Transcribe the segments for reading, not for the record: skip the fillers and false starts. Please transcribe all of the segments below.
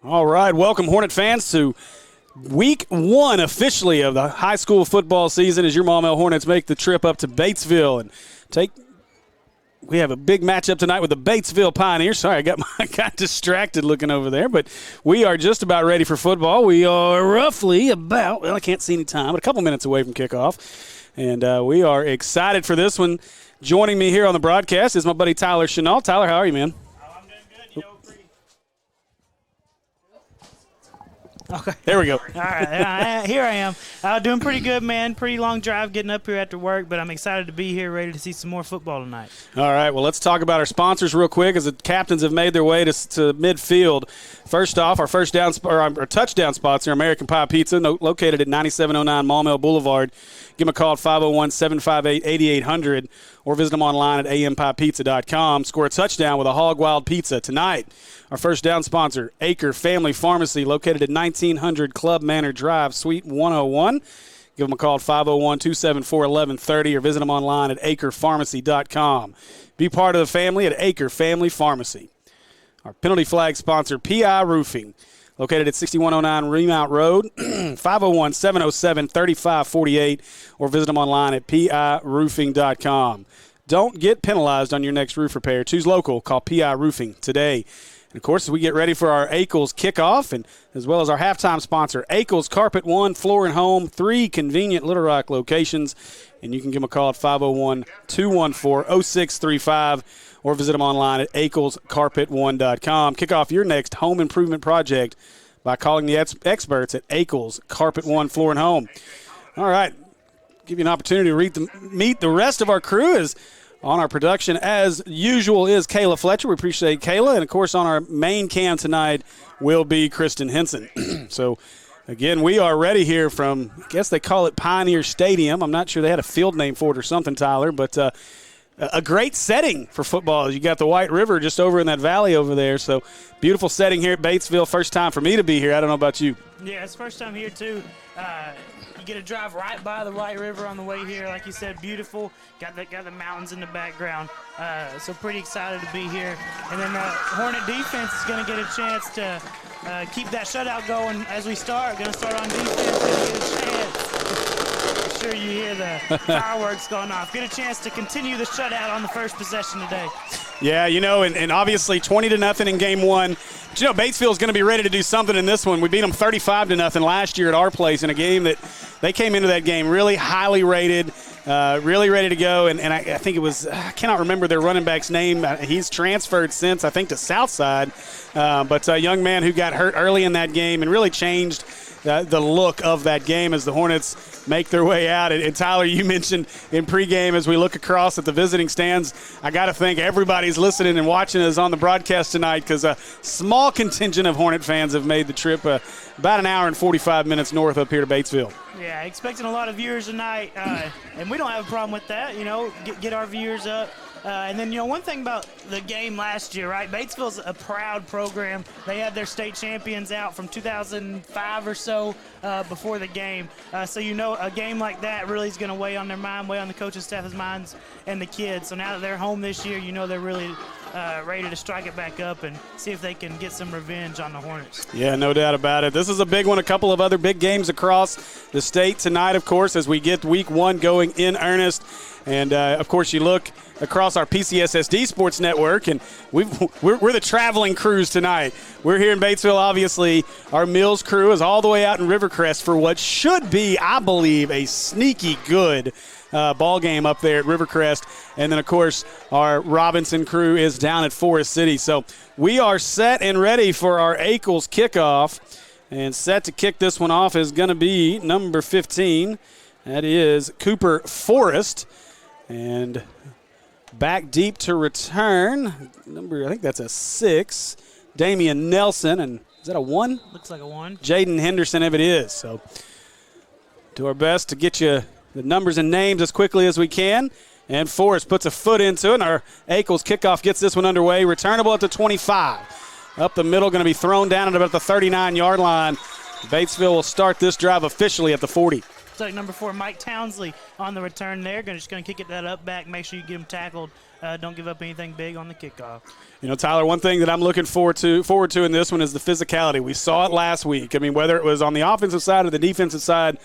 All right, welcome Hornet fans to week one officially of the high school football season as your Maumelle Hornets make the trip up to Batesville and we have a big matchup tonight with the Batesville Pioneers. Sorry, I got distracted looking over there, but we are just about ready for football. We are roughly I can't see any time, but a couple minutes away from kickoff, and we are excited for this one. Joining me here on the broadcast is my buddy Tyler Chenal. Tyler, how are you, man? I'm doing good. Okay. There we go. All right, here I am. Doing pretty good, man. Pretty long drive getting up here after work, but I'm excited to be here, ready to see some more football tonight. All right, well, let's talk about our sponsors real quick as the captains have made their way to midfield. First off, our our touchdown sponsor, American Pie Pizza, located at 9709 Maumelle Boulevard. Give them a call at 501-758-8800 or visit them online at ampiepizza.com. Score a touchdown with a Hog Wild Pizza tonight. Our first down sponsor, Acre Family Pharmacy, located at 1900 Club Manor Drive, Suite 101. Give them a call at 501-274-1130 or visit them online at acrepharmacy.com. Be part of the family at Acre Family Pharmacy. Our penalty flag sponsor, PI Roofing, located at 6109 Remount Road, 501-707-3548, or visit them online at piroofing.com. Don't get penalized on your next roof repair. Choose local. Call PI Roofing today. And, of course, as we get ready for our Akel's kickoff, and as well as our halftime sponsor, Akel's Carpet One, Floor and Home, 3 convenient Little Rock locations. And you can give them a call at 501-214-0635 or visit them online at akelscarpet1.com. Kick off your next home improvement project by calling the experts at Akel's Carpet One, Floor and Home. All right, give you an opportunity to meet the rest of our crew. Is on our production, as usual, is Kayla Fletcher. We appreciate Kayla. And, of course, on our main cam tonight will be Kristen Henson. So, again, we are ready here from, I guess they call it Pioneer Stadium. I'm not sure they had a field name for it or something, Tyler, but a great setting for football. You got the White River just over in that valley over there. So, beautiful setting here at Batesville. First time for me to be here. I don't know about you. Yeah, it's first time here, too. You get to drive right by the White River on the way here. Like you said, beautiful. Got the mountains in the background. So pretty excited to be here. And then the Hornet defense is going to get a chance to keep that shutout going as we start. Going to start on defense. Gonna get a chance. I'm sure you hear the fireworks going off. Get a chance to continue the shutout on the first possession today. Yeah, and obviously 20-0 in game one. But, Batesville's going to be ready to do something in this one. We beat them 35-0 last year at our place in a game that they came into that game really highly rated, really ready to go. And I think it was, I cannot remember their running back's name. He's transferred since, I think, to Southside. But a young man who got hurt early in that game and really changed the look of that game as the Hornets make their way out. And Tyler, you mentioned in pregame as we look across at the visiting stands, I got to think everybody's listening and watching us on the broadcast tonight because a small contingent of Hornet fans have made the trip about an hour and 45 minutes north up here to Batesville. Yeah, expecting a lot of viewers tonight, and we don't have a problem with that, get our viewers up. And then, one thing about the game last year, right? Batesville's a proud program. They had their state champions out from 2005 or so before the game. So, a game like that really is going to weigh on their mind, weigh on the coaching staff's minds and the kids. So now that they're home this year, they're really ready to strike it back up and see if they can get some revenge on the Hornets. Yeah, no doubt about it. This is a big one. A couple of other big games across the state tonight, of course, as we get week one going in earnest. And, of course, you look across our PCSSD Sports Network, and we're the traveling crews tonight. We're here in Batesville, obviously. Our Mills crew is all the way out in Rivercrest for what should be, I believe, a sneaky good ball game up there at Rivercrest. And then, of course, our Robinson crew is down at Forest City. So we are set and ready for our Akel's kickoff. And set to kick this one off is going to be number 15. That is Cooper Forrest. And back deep to return, I think that's a 6, Damian Nelson. And is that a 1? Looks like a 1. Jaden Henderson, if it is. So do our best to get you the numbers and names as quickly as we can. And Forrest puts a foot into it, and our Akel's kickoff gets this one underway. Returnable at the 25. Up the middle, going to be thrown down at about the 39-yard line. Batesville will start this drive officially at the 40. Looks like number 4, Mike Townsley, on the return there. Just going to kick it that up back. Make sure you get him tackled don't give up anything big on the kickoff. You know, Tyler, one thing that I'm looking forward to in this one is the physicality. We saw it last week. I mean, whether it was on the offensive side or the defensive side,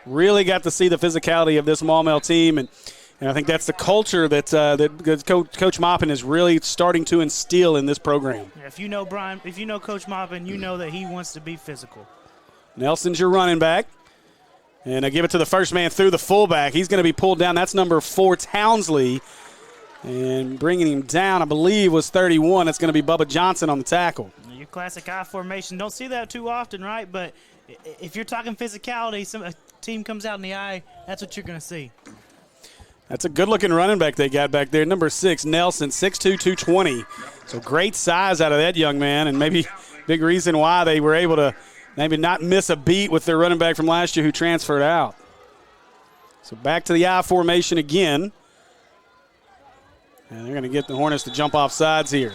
really got to see the physicality of this Maumelle team, and I think that's the culture that Coach Maupin is really starting to instill in this program. Yeah, if you know Coach Maupin, you know that he wants to be physical. Nelson's your running back. And I give it to the first man through the fullback. He's going to be pulled down. That's number 4, Townsley. And bringing him down, I believe, was 31. That's going to be Bubba Johnson on the tackle. Your classic I formation. Don't see that too often, right? But if you're talking physicality, a team comes out in the eye, that's what you're going to see. That's a good-looking running back they got back there. Number 6, Nelson, 6'2", 220. So great size out of that young man, and maybe big reason why they were able to maybe not miss a beat with their running back from last year who transferred out. So back to the I formation again. And they're going to get the Hornets to jump off sides here.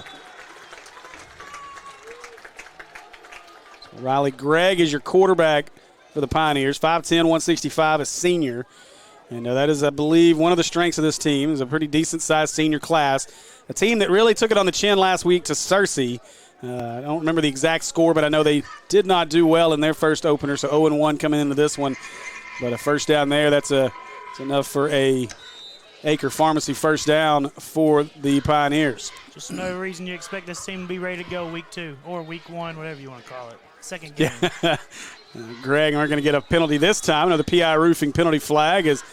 So Riley Gregg is your quarterback for the Pioneers. 5'10", 165, a senior. And that is, I believe, one of the strengths of this team is a pretty decent-sized senior class. A team that really took it on the chin last week to Searcy. I don't remember the exact score, but I know they did not do well in their first opener, so 0-1 coming into this one. But a first down there, that's enough for a Acre Pharmacy first down for the Pioneers. Just no reason you expect this team to be ready to go week 2 or week 1, whatever you want to call it. Second game. Yeah. Greg aren't going to get a penalty this time. Another PI roofing penalty flag is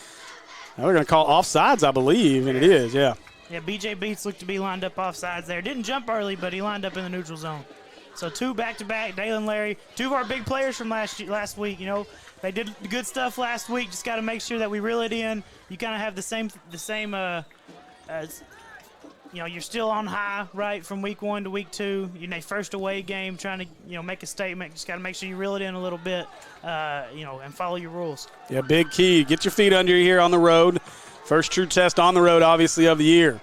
they're going to call offsides, I believe, and it is, yeah. Yeah, B.J. Beats looked to be lined up offsides there. Didn't jump early, but he lined up in the neutral zone. So 2 back-to-back, Dalen Larry, 2 of our big players from last week. You know, they did good stuff last week. Just got to make sure that we reel it in. You kind of have the same you know, you're still on high, right, from week 1 to week 2. You know, first away game, trying to, you know, make a statement. Just got to make sure you reel it in a little bit, you know, and follow your rules. Yeah, big key. Get your feet under you here on the road. First true test on the road, obviously, of the year.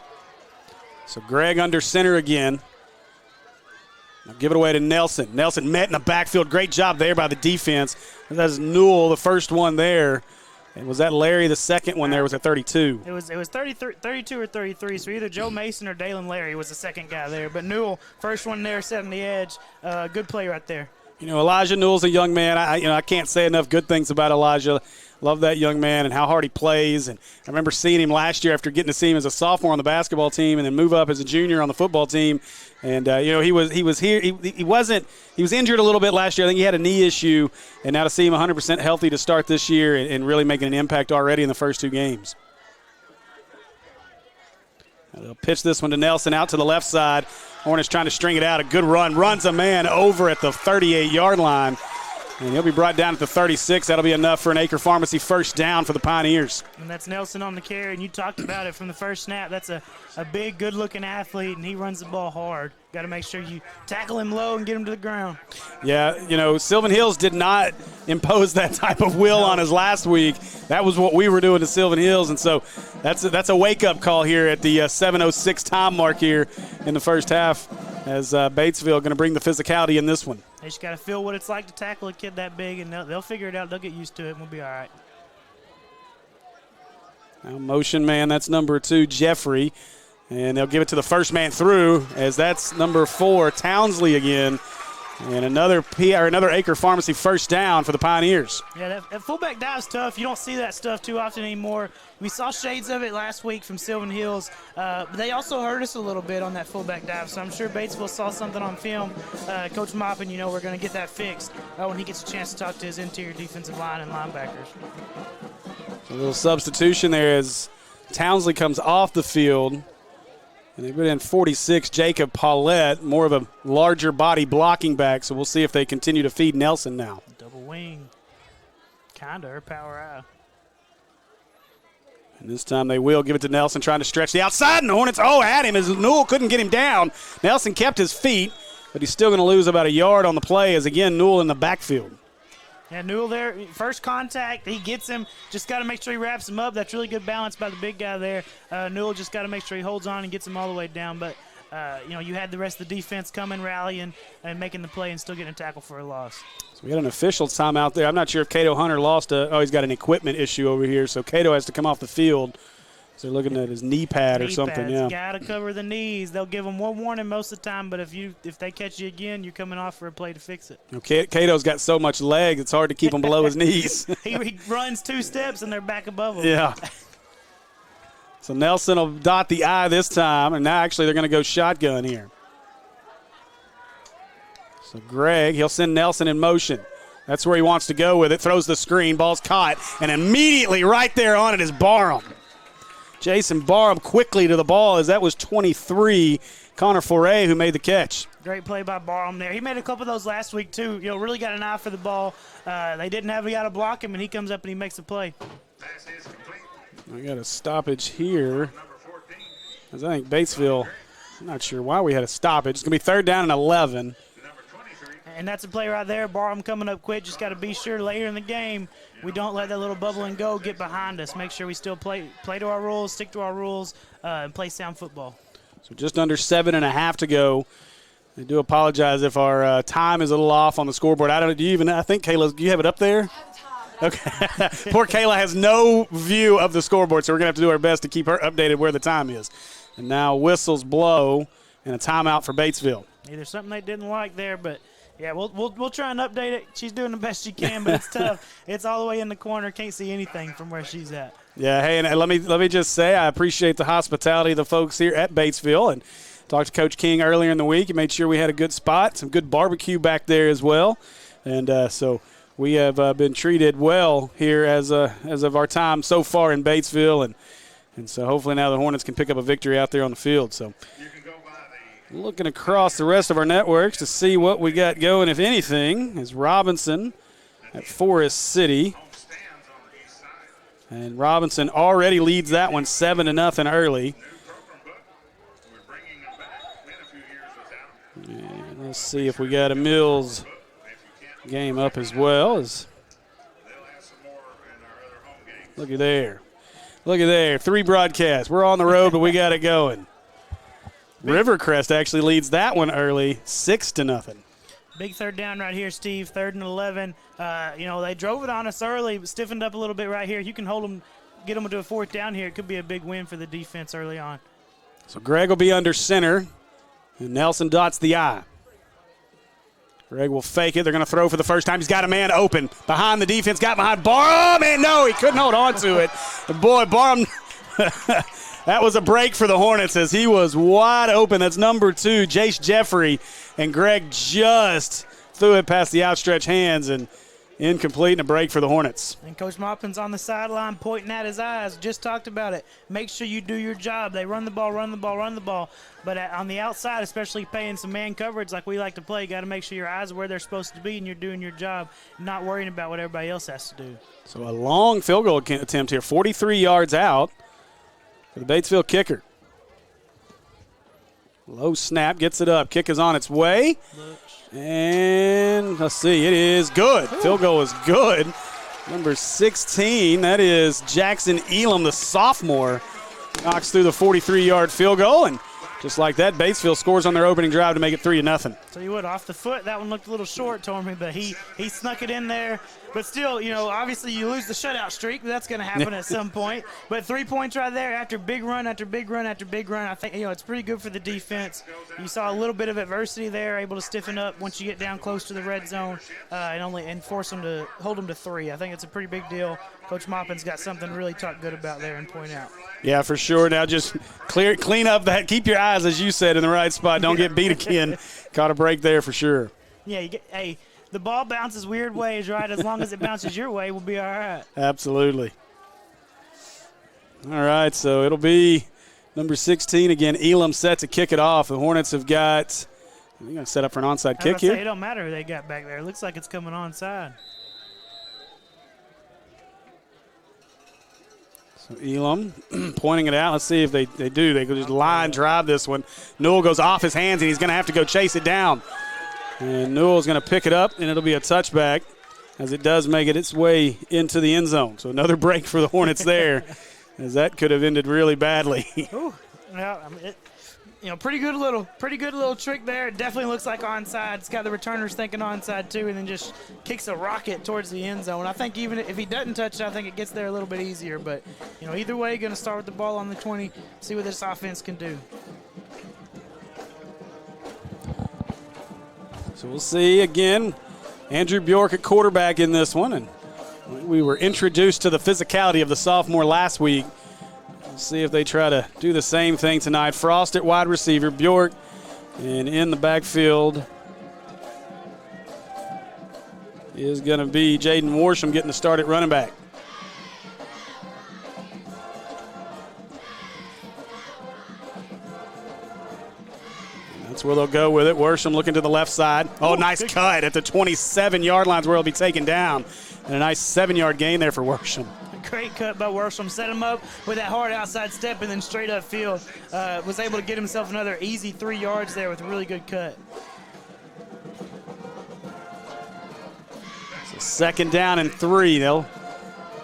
So Greg under center again. Now give it away to Nelson. Nelson met in the backfield. Great job there by the defense. That's Newell, the first one there. And was that Larry, the second one there was at 32? It was 32 or 33, so either Joe Mason or Dalen Larry was the second guy there. But Newell, first one there, setting the edge. Good play right there. You know, Elijah Newell's a young man. I can't say enough good things about Elijah. Love that young man and how hard he plays. And I remember seeing him last year after getting to see him as a sophomore on the basketball team and then move up as a junior on the football team. And you know, he was here. He was injured a little bit last year. I think he had a knee issue. And now to see him 100% healthy to start this year and really making an impact already in the first 2 games. Now they'll pitch this one to Nelson out to the left side. Hornets trying to string it out. A good run. Runs a man over at the 38-yard line. And he'll be brought down at the 36. That'll be enough for an Acre Pharmacy first down for the Pioneers. And that's Nelson on the carry, and you talked about it from the first snap. That's a big, good-looking athlete, and he runs the ball hard. Got to make sure you tackle him low and get him to the ground. Yeah, you know, Sylvan Hills did not impose that type of will on us last week. That was what we were doing to Sylvan Hills, and so that's a wake-up call here at the 7:06 time mark here in the first half as Batesville going to bring the physicality in this one. They just got to feel what it's like to tackle a kid that big, and they'll figure it out. They'll get used to it, and we'll be all right. Now motion man, that's number 2, Jeffrey. And they'll give it to the first man through as that's number 4, Townsley again. And another Acre Pharmacy first down for the Pioneers. Yeah, that fullback dive's tough. You don't see that stuff too often anymore. We saw shades of it last week from Sylvan Hills. But they also hurt us a little bit on that fullback dive, so I'm sure Batesville saw something on film. Coach Maupin, you know, we're going to get that fixed when he gets a chance to talk to his interior defensive line and linebackers. A little substitution there as Townsley comes off the field. And they put in 46, Jacob Paulette, more of a larger body blocking back, so we'll see if they continue to feed Nelson now. Double wing. Kind of, her power out. And this time they will give it to Nelson, trying to stretch the outside, and the Hornets, had him as Newell couldn't get him down. Nelson kept his feet, but he's still going to lose about a yard on the play as, again, Newell in the backfield. Yeah, Newell there, first contact, he gets him. Just got to make sure he wraps him up. That's really good balance by the big guy there. Newell just got to make sure he holds on and gets him all the way down. But, you know, you had the rest of the defense coming, rallying, and making the play and still getting a tackle for a loss. So we got an official timeout there. I'm not sure if Cato Hunter lost he's got an equipment issue over here, so Cato has to come off the field. So they're looking at his knee pad or something. Pads. Yeah. Got to cover the knees. They'll give them one warning most of the time, but if they catch you again, you're coming off for a play to fix it. Okay, Cato's got so much leg, it's hard to keep him below his knees. He runs 2 steps, and they're back above him. Yeah. So Nelson will dot the I this time, and now actually they're going to go shotgun here. So Greg, he'll send Nelson in motion. That's where he wants to go with it. Throws the screen, ball's caught, and immediately right there on it is Barham. Jason Barham quickly to the ball as that was 23, Connor Foray, who made the catch. Great play by Barham there. He made a couple of those last week, too. Really got an eye for the ball. They didn't have a guy to block him, and he comes up and he makes a play. I got a stoppage here. As I think Batesville, I'm not sure why we had a stoppage. It's going to be 3rd down and 11. And that's a play right there. Barham coming up quick. Just got to be sure later in the game we don't let that little bubble and go get behind us. Make sure we still play to our rules, stick to our rules, and play sound football. So just under 7.5 to go. I do apologize if our time is a little off on the scoreboard. I think, Kayla, do you have it up there? Okay. Poor Kayla has no view of the scoreboard, so we're going to have to do our best to keep her updated where the time is. And now whistles blow and a timeout for Batesville. Either something they didn't like there, but yeah, we'll try and update it. She's doing the best she can, but it's tough. It's all the way in the corner. Can't see anything from where she's at. Yeah, hey, and let me just say I appreciate the hospitality of the folks here at Batesville, and talked to Coach King earlier in the week and made sure we had a good spot, some good barbecue back there as well, and so we have been treated well here as of our time so far in Batesville, and so hopefully now the Hornets can pick up a victory out there on the field. So looking across the rest of our networks to see what we got going, if anything, is Robinson at Forest City. And Robinson already leads that one 7-0 early. And let's see if we got a Mills game up as well. Look at there. Look at there. 3 broadcasts. We're on the road, but we got it going. Rivercrest actually leads that one early, 6-0. Big 3rd down right here, Steve. 3rd and 11. They drove it on us early, stiffened up a little bit right here. You can hold them, get them to a 4th down here. It could be a big win for the defense early on. So Greg will be under center, and Nelson dots the I. Greg will fake it. They're going to throw for the first time. He's got a man open behind the defense. Got behind Barham, and no, he couldn't hold on to it. And boy, Barham, that was a break for the Hornets as he was wide open. That's number 2, Jace Jeffrey, and Greg just threw it past the outstretched hands and incomplete, and a break for the Hornets. And Coach Maupin's on the sideline pointing at his eyes. Just talked about it. Make sure you do your job. They run the ball, run the ball, run the ball. But on the outside, especially paying some man coverage like we like to play, got to make sure your eyes are where they're supposed to be and you're doing your job, not worrying about what everybody else has to do. So a long field goal attempt here, 43 yards out for the Batesville kicker. Low snap, gets it up. Kick is on its way. And let's see, it is good. Field goal is good. Number 16, that is Jackson Elam, the sophomore, knocks through the 43-yard field goal. And just like that, Batesville scores on their opening drive to make it 3-0. So you would, off the foot, that one looked a little short to me, but he snuck it in there. But still, obviously you lose the shutout streak. That's going to happen at some point. But 3 points right there after big run after big run after big run. I think, it's pretty good for the defense. You saw a little bit of adversity there, able to stiffen up once you get down close to the red zone and force them to hold them to 3. I think it's a pretty big deal. Coach Maupin's got something really talk good about there and point out. Yeah, for sure. Now just clean up that. Keep your eyes, as you said, in the right spot. Don't get beat again. Caught a break there for sure. Yeah, the ball bounces weird ways, right? As long as it bounces your way, we'll be all right. Absolutely. All right, so it'll be number 16 again. Elam set to kick it off. The Hornets have got – they're going to set up for an onside kick here. It don't matter who they got back there. It looks like it's coming onside. So Elam pointing it out. Let's see if they do. They could just line drive this one. Newell goes off his hands, and he's going to have to go chase it down. And Newell's going to pick it up, and it'll be a touchback as it does make it its way into the end zone. So another break for the Hornets there, as that could have ended really badly. Ooh, well, pretty good little trick there. It definitely looks like onside. It's got the returners thinking onside too, and then just kicks a rocket towards the end zone. I think even if he doesn't touch it, I think it gets there a little bit easier. But either way, going to start with the ball on the 20, see what this offense can do. So we'll see again. Andrew Bjork at quarterback in this one, and we were introduced to the physicality of the sophomore last week. We'll see if they try to do the same thing tonight. Frost at wide receiver, Bjork, and in the backfield is going to be Jaden Worsham getting the start at running back. That's where they'll go with it. Worsham looking to the left side. Oh, nice cut at the 27-yard line where he'll be taken down. And a nice 7-yard gain there for Worsham. Great cut by Worsham. Set him up with that hard outside step and then straight up field. Was able to get himself another easy 3 yards there with a really good cut. So 2nd down and 3. They'll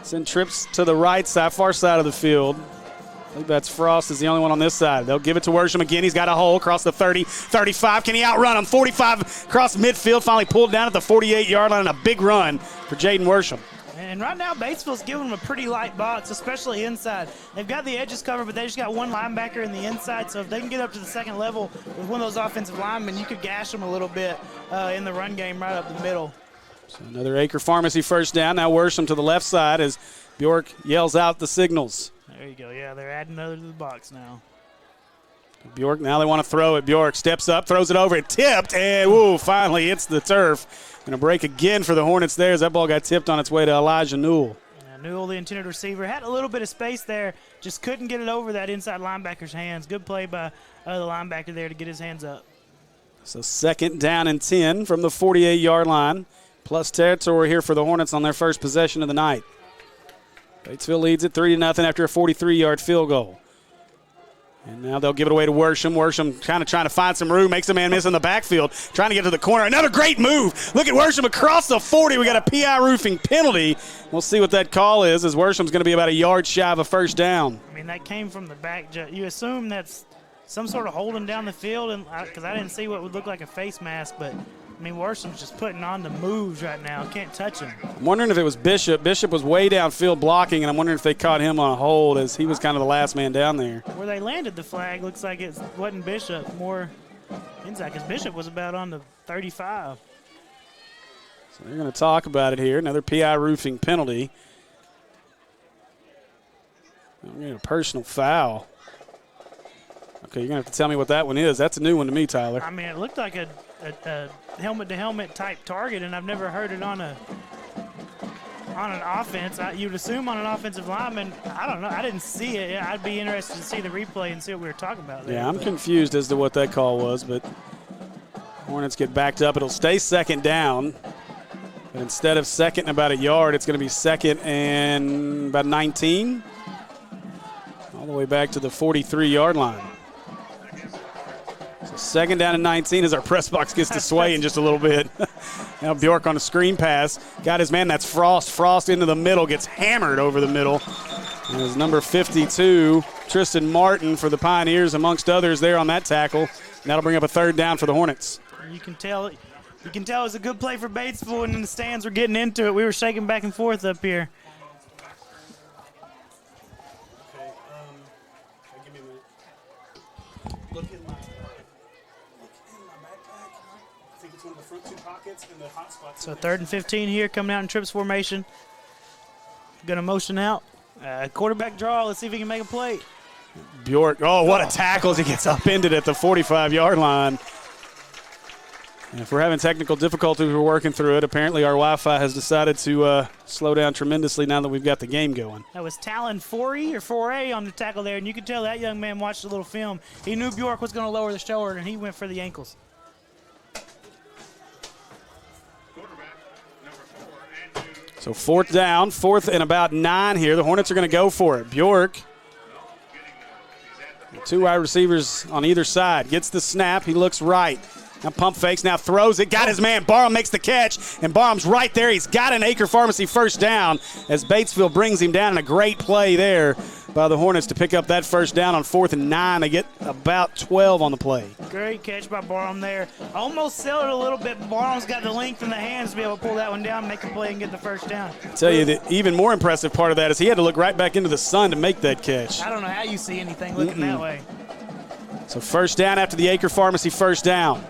send trips to the right side, far side of the field. I think that's Frost is the only one on this side. They'll give it to Worsham again. He's got a hole across the 30, 35. Can he outrun him? 45 across midfield. Finally pulled down at the 48-yard line. And a big run for Jaden Worsham. And right now, Batesville's giving them a pretty light box, especially inside. They've got the edges covered, but they just got one linebacker in the inside. So if they can get up to the second level with one of those offensive linemen, you could gash them a little bit in the run game right up the middle. So another Acre Pharmacy first down. Now Worsham to the left side as Bjork yells out the signals. There you go. Yeah, they're adding another to the box now. Bjork, now they want to throw it. Bjork steps up, throws it over, it tipped, and finally hits the turf. Going to break again for the Hornets there as that ball got tipped on its way to Elijah Newell. Yeah, Newell, the intended receiver, had a little bit of space there, just couldn't get it over that inside linebacker's hands. Good play by the linebacker there to get his hands up. So 2nd down and 10 from the 48-yard line. Plus territory here for the Hornets on their first possession of the night. Batesville leads it 3-0 after a 43-yard field goal. And now they'll give it away to Worsham. Worsham kind of trying to find some room, makes a man miss in the backfield, trying to get to the corner. Another great move. Look at Worsham across the 40. We got a PI roofing penalty. We'll see what that call is, as Worsham's going to be about a yard shy of a first down. I mean, that came from the back. You assume that's some sort of holding down the field, and because I didn't see what would look like a face mask, but I mean, Worsham's just putting on the moves right now. Can't touch him. I'm wondering if it was Bishop. Bishop was way downfield blocking, and I'm wondering if they caught him on a hold as he was kind of the last man down there. Where they landed the flag looks like it wasn't Bishop, more inside, because Bishop was about on the 35. So they're going to talk about it here. Another PI roofing penalty. We're getting a personal foul. Okay, you're going to have to tell me what that one is. That's a new one to me, Tyler. I mean, it looked like a helmet-to-helmet type target, and I've never heard it on an offense. You'd assume on an offensive lineman. I don't know. I didn't see it. I'd be interested to see the replay and see what we were talking about there. Yeah, I'm confused as to what that call was, but Hornets get backed up. It'll stay 2nd down, but instead of 2nd and about a yard, it's going to be 2nd and about 19, all the way back to the 43-yard line. 2nd down and 19 as our press box gets to sway in just a little bit. Now Bjork on a screen pass. Got his man, that's Frost. Frost into the middle, gets hammered over the middle. And his number 52, Tristan Martin for the Pioneers, amongst others there on that tackle. And that'll bring up a 3rd down for the Hornets. You can tell it was a good play for Batesville, and the stands were getting into it. We were shaking back and forth up here. Okay, give me a minute. Look in my backpack. I think it's one of the front 2 pockets and the hot spots. So 3rd and 15 here, coming out in trips formation. Going to motion out. Quarterback draw. Let's see if he can make a play. Bjork, what a tackle as he gets upended at the 45-yard line. And if we're having technical difficulties, we're working through it. Apparently our Wi-Fi has decided to slow down tremendously now that we've got the game going. That was Talon 4E or 4A on the tackle there, and you could tell that young man watched a little film. He knew Bjork was going to lower the shoulder, and he went for the ankles. So 4th down, 4th and about 9 here. The Hornets are going to go for it. Bjork, 2 wide receivers on either side. Gets the snap. He looks right. Now pump fakes, now throws it. Got his man. Barham makes the catch, and Barham's right there. He's got an Acre Pharmacy first down as Batesville brings him down, and a great play there by the Hornets to pick up that first down on 4th and 9. They get about 12 on the play. Great catch by Barham there. Almost settled a little bit. Barham's got the length in the hands to be able to pull that one down, make a play, and get the first down. I tell you, the even more impressive part of that is he had to look right back into the sun to make that catch. I don't know how you see anything looking that way. So first down after the Acre Pharmacy first down.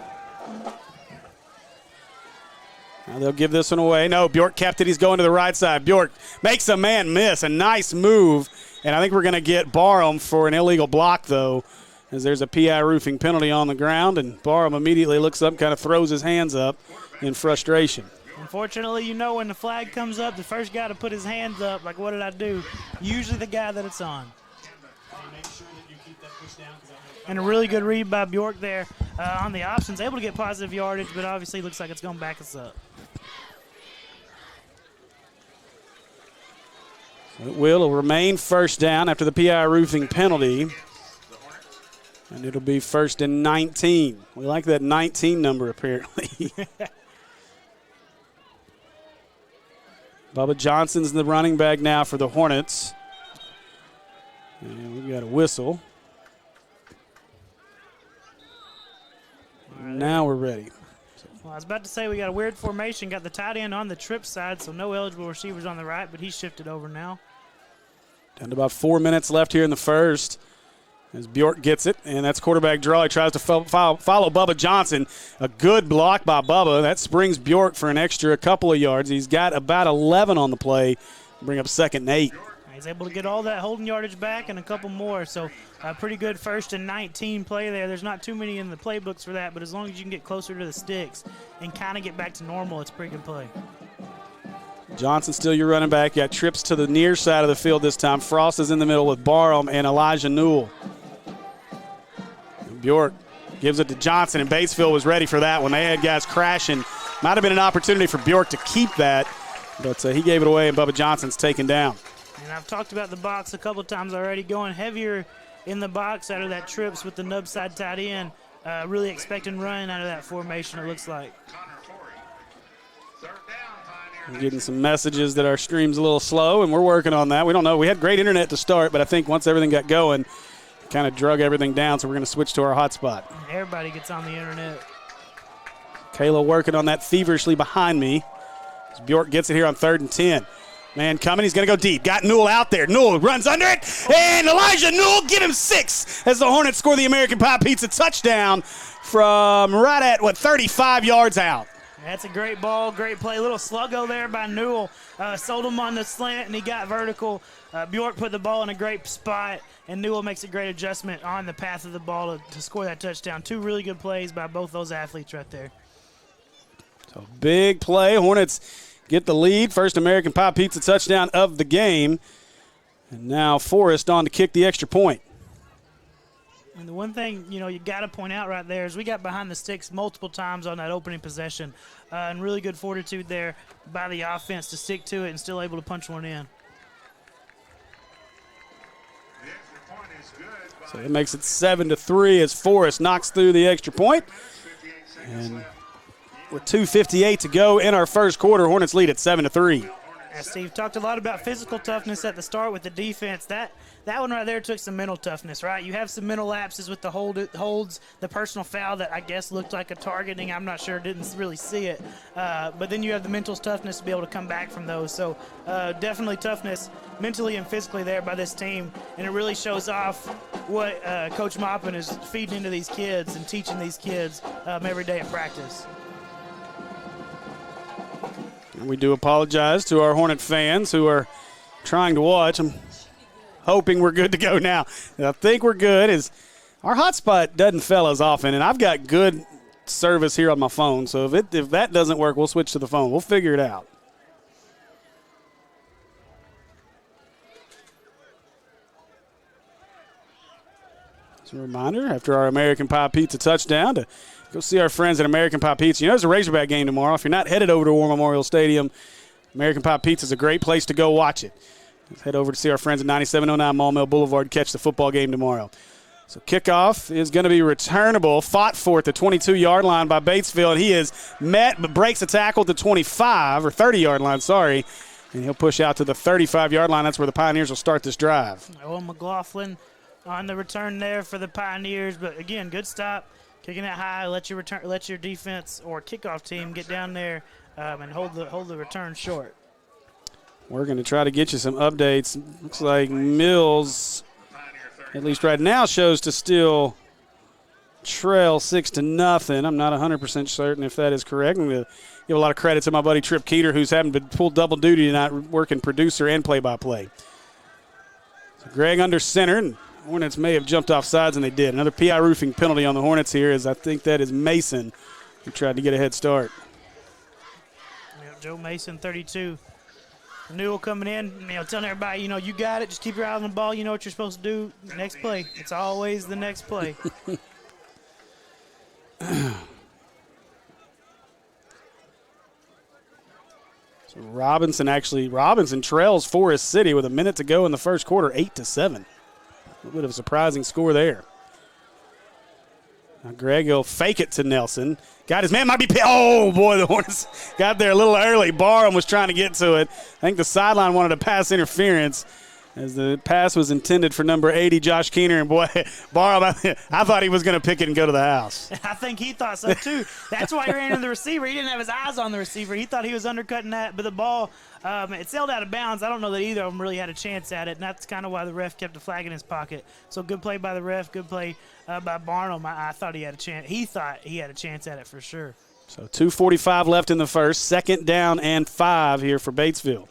Now they'll give this one away. No, Bjork kept it. He's going to the right side. Bjork makes a man miss. A nice move. And I think we're going to get Barham for an illegal block, though, as there's a PI roofing penalty on the ground. And Barham immediately looks up, kind of throws his hands up in frustration. Unfortunately, you know when the flag comes up, the first guy to put his hands up, like, what did I do? Usually the guy that it's on. And a really good read by Bjork there on the options. Able to get positive yardage, but obviously looks like it's going to back us up. It will remain first down after the PI roofing penalty. And it'll be 1st and 19. We like that 19 number, apparently. Bubba Johnson's the running back now for the Hornets. And we've got a whistle. Now we're ready. Well, I was about to say we got a weird formation. Got the tight end on the trip side, so no eligible receivers on the right, but he's shifted over now. Down to about 4 minutes left here in the first as Bjork gets it, and that's quarterback draw. He tries to follow Bubba Johnson. A good block by Bubba. That springs Bjork for an extra couple of yards. He's got about 11 on the play. Bring up 2nd and 8. He's able to get all that holding yardage back and a couple more, so a pretty good 1st and 19 play there. There's not too many in the playbooks for that, but as long as you can get closer to the sticks and kind of get back to normal, it's a pretty good play. Johnson still your running back. You got trips to the near side of the field this time. Frost is in the middle with Barham and Elijah Newell. And Bjork gives it to Johnson, and Batesville was ready for that one. They had guys crashing. Might have been an opportunity for Bjork to keep that, but he gave it away, and Bubba Johnson's taken down. And I've talked about the box a couple of times already, going heavier in the box out of that trips with the nub side tight end. Really expecting run out of that formation, it looks like. We're getting some messages that our stream's a little slow, and we're working on that. We don't know. We had great internet to start, but I think once everything got going, it kind of drug everything down, so we're going to switch to our hotspot. Everybody gets on the internet. Kayla working on that feverishly behind me. As Bjork gets it here on 3rd and 10. Man coming, he's going to go deep. Got Newell out there. Newell runs under it, and Elijah Newell get him 6 as the Hornets score the American Pie Pizza touchdown from right at, 35 yards out. That's a great ball, great play. Little sluggo there by Newell. Sold him on the slant, and he got vertical. Bjork put the ball in a great spot, and Newell makes a great adjustment on the path of the ball to score that touchdown. 2 really good plays by both those athletes right there. So big play. Hornets get the lead. First American Pie Pizza touchdown of the game. And now Forrest on to kick the extra point. And the one thing, you got to point out right there is we got behind the sticks multiple times on that opening possession. And really good fortitude there by the offense to stick to it and still able to punch one in. So it makes it 7-3 as Forrest knocks through the extra point. And with 2:58 to go in our first quarter, Hornets lead at 7-3. As Steve talked a lot about physical toughness at the start with the defense. That one right there took some mental toughness, right? You have some mental lapses with the holds, the personal foul that I guess looked like a targeting. I'm not sure, didn't really see it. But then you have the mental toughness to be able to come back from those. So definitely toughness mentally and physically there by this team. And it really shows off what Coach Maupin is feeding into these kids and teaching these kids every day at practice. We do apologize to our Hornet fans who are trying to watch. I'm hoping we're good to go now. I think we're good. Our hotspot doesn't fail as often, and I've got good service here on my phone. So if that doesn't work, we'll switch to the phone. We'll figure it out. As a reminder, after our American Pie Pizza touchdown, to go see our friends at American Pie Pizza. There's a Razorback game tomorrow. If you're not headed over to War Memorial Stadium, American Pie Pizza is a great place to go watch it. Let's head over to see our friends at 9709 Maumelle Boulevard, catch the football game tomorrow. So kickoff is going to be returnable, fought for at the 22-yard line by Batesville, and he is met but breaks a tackle at the 25 or 30-yard line, sorry. And he'll push out to the 35-yard line. That's where the Pioneers will start this drive. Owen McLaughlin on the return there for the Pioneers. But, again, good stop. Kicking it high, let your defense or kickoff team get down there and hold the return short. We're going to try to get you some updates. Looks like Mills, at least right now, shows to still trail 6-0. I'm not 100% certain if that is correct. I'm going to give a lot of credit to my buddy Trip Keeter, who's having been pulled double duty tonight, working producer and play-by-play. So Greg under center, and Hornets may have jumped off sides, and they did. Another PI roofing penalty on the Hornets here, as I think that is Mason, who tried to get a head start. Yep, Joe Mason, 32. Newell coming in, telling everybody, you got it. Just keep your eye on the ball. You know what you're supposed to do. Next play. It's always the next play. So Robinson trails Forest City with a minute to go in the first quarter, 8-7. A little bit of a surprising score there. Now Greg will fake it to Nelson. Got his man, might be. Oh, boy, the Hornets got there a little early. Barham was trying to get to it. I think the sideline wanted a pass interference as the pass was intended for number 80, Josh Keener. And, boy, Barham, I thought he was going to pick it and go to the house. I think he thought so, too. That's why he ran into the receiver. He didn't have his eyes on the receiver. He thought he was undercutting that, but the ball, it sailed out of bounds. I don't know that either of them really had a chance at it, and that's kind of why the ref kept the flag in his pocket. So good play by the ref, good play by Barnum. I thought he had a chance. He thought he had a chance at it for sure. So 2:45 left in the first. 2nd down and 5 here for Batesville.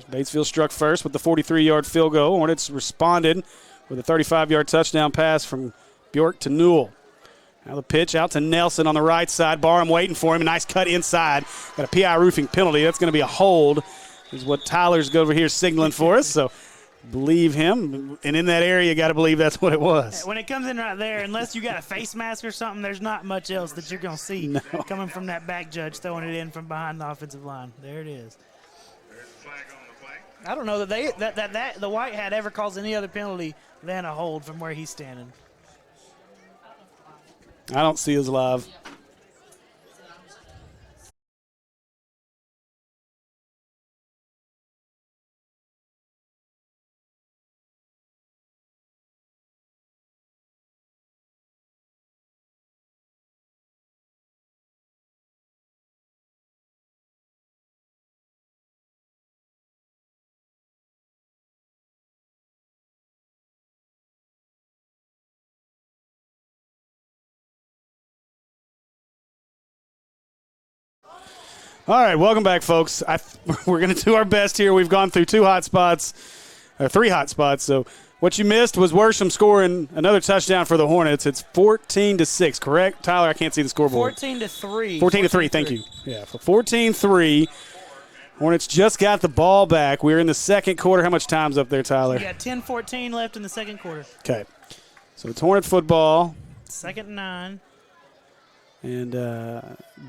Batesville struck first with the 43-yard field goal. Hornets responded with a 35-yard touchdown pass from Bjork to Newell. Now the pitch out to Nelson on the right side. Barham waiting for him. A nice cut inside. Got a PI roofing penalty. That's going to be a hold, is what Tyler's over here signaling for us. So believe him. And in that area, you got to believe that's what it was. When it comes in right there, unless you got a face mask or something, there's not much else that you're going to see coming from that back judge throwing it in from behind the offensive line. There it is. I don't know that the white hat ever calls any other penalty than a hold from where he's standing. I don't see his live. All right, welcome back, folks. We're going to do our best here. We've gone through 3 hot spots. So what you missed was Worsham scoring another touchdown for the Hornets. It's 14-6, correct? Tyler, I can't see the scoreboard. 14-3. 14-3, thank you. Yeah, for 14-3. Hornets just got the ball back. We're in the second quarter. How much time's up there, Tyler? We got 10-14 left in the second quarter. Okay. So it's Hornet football. 2nd and 9. And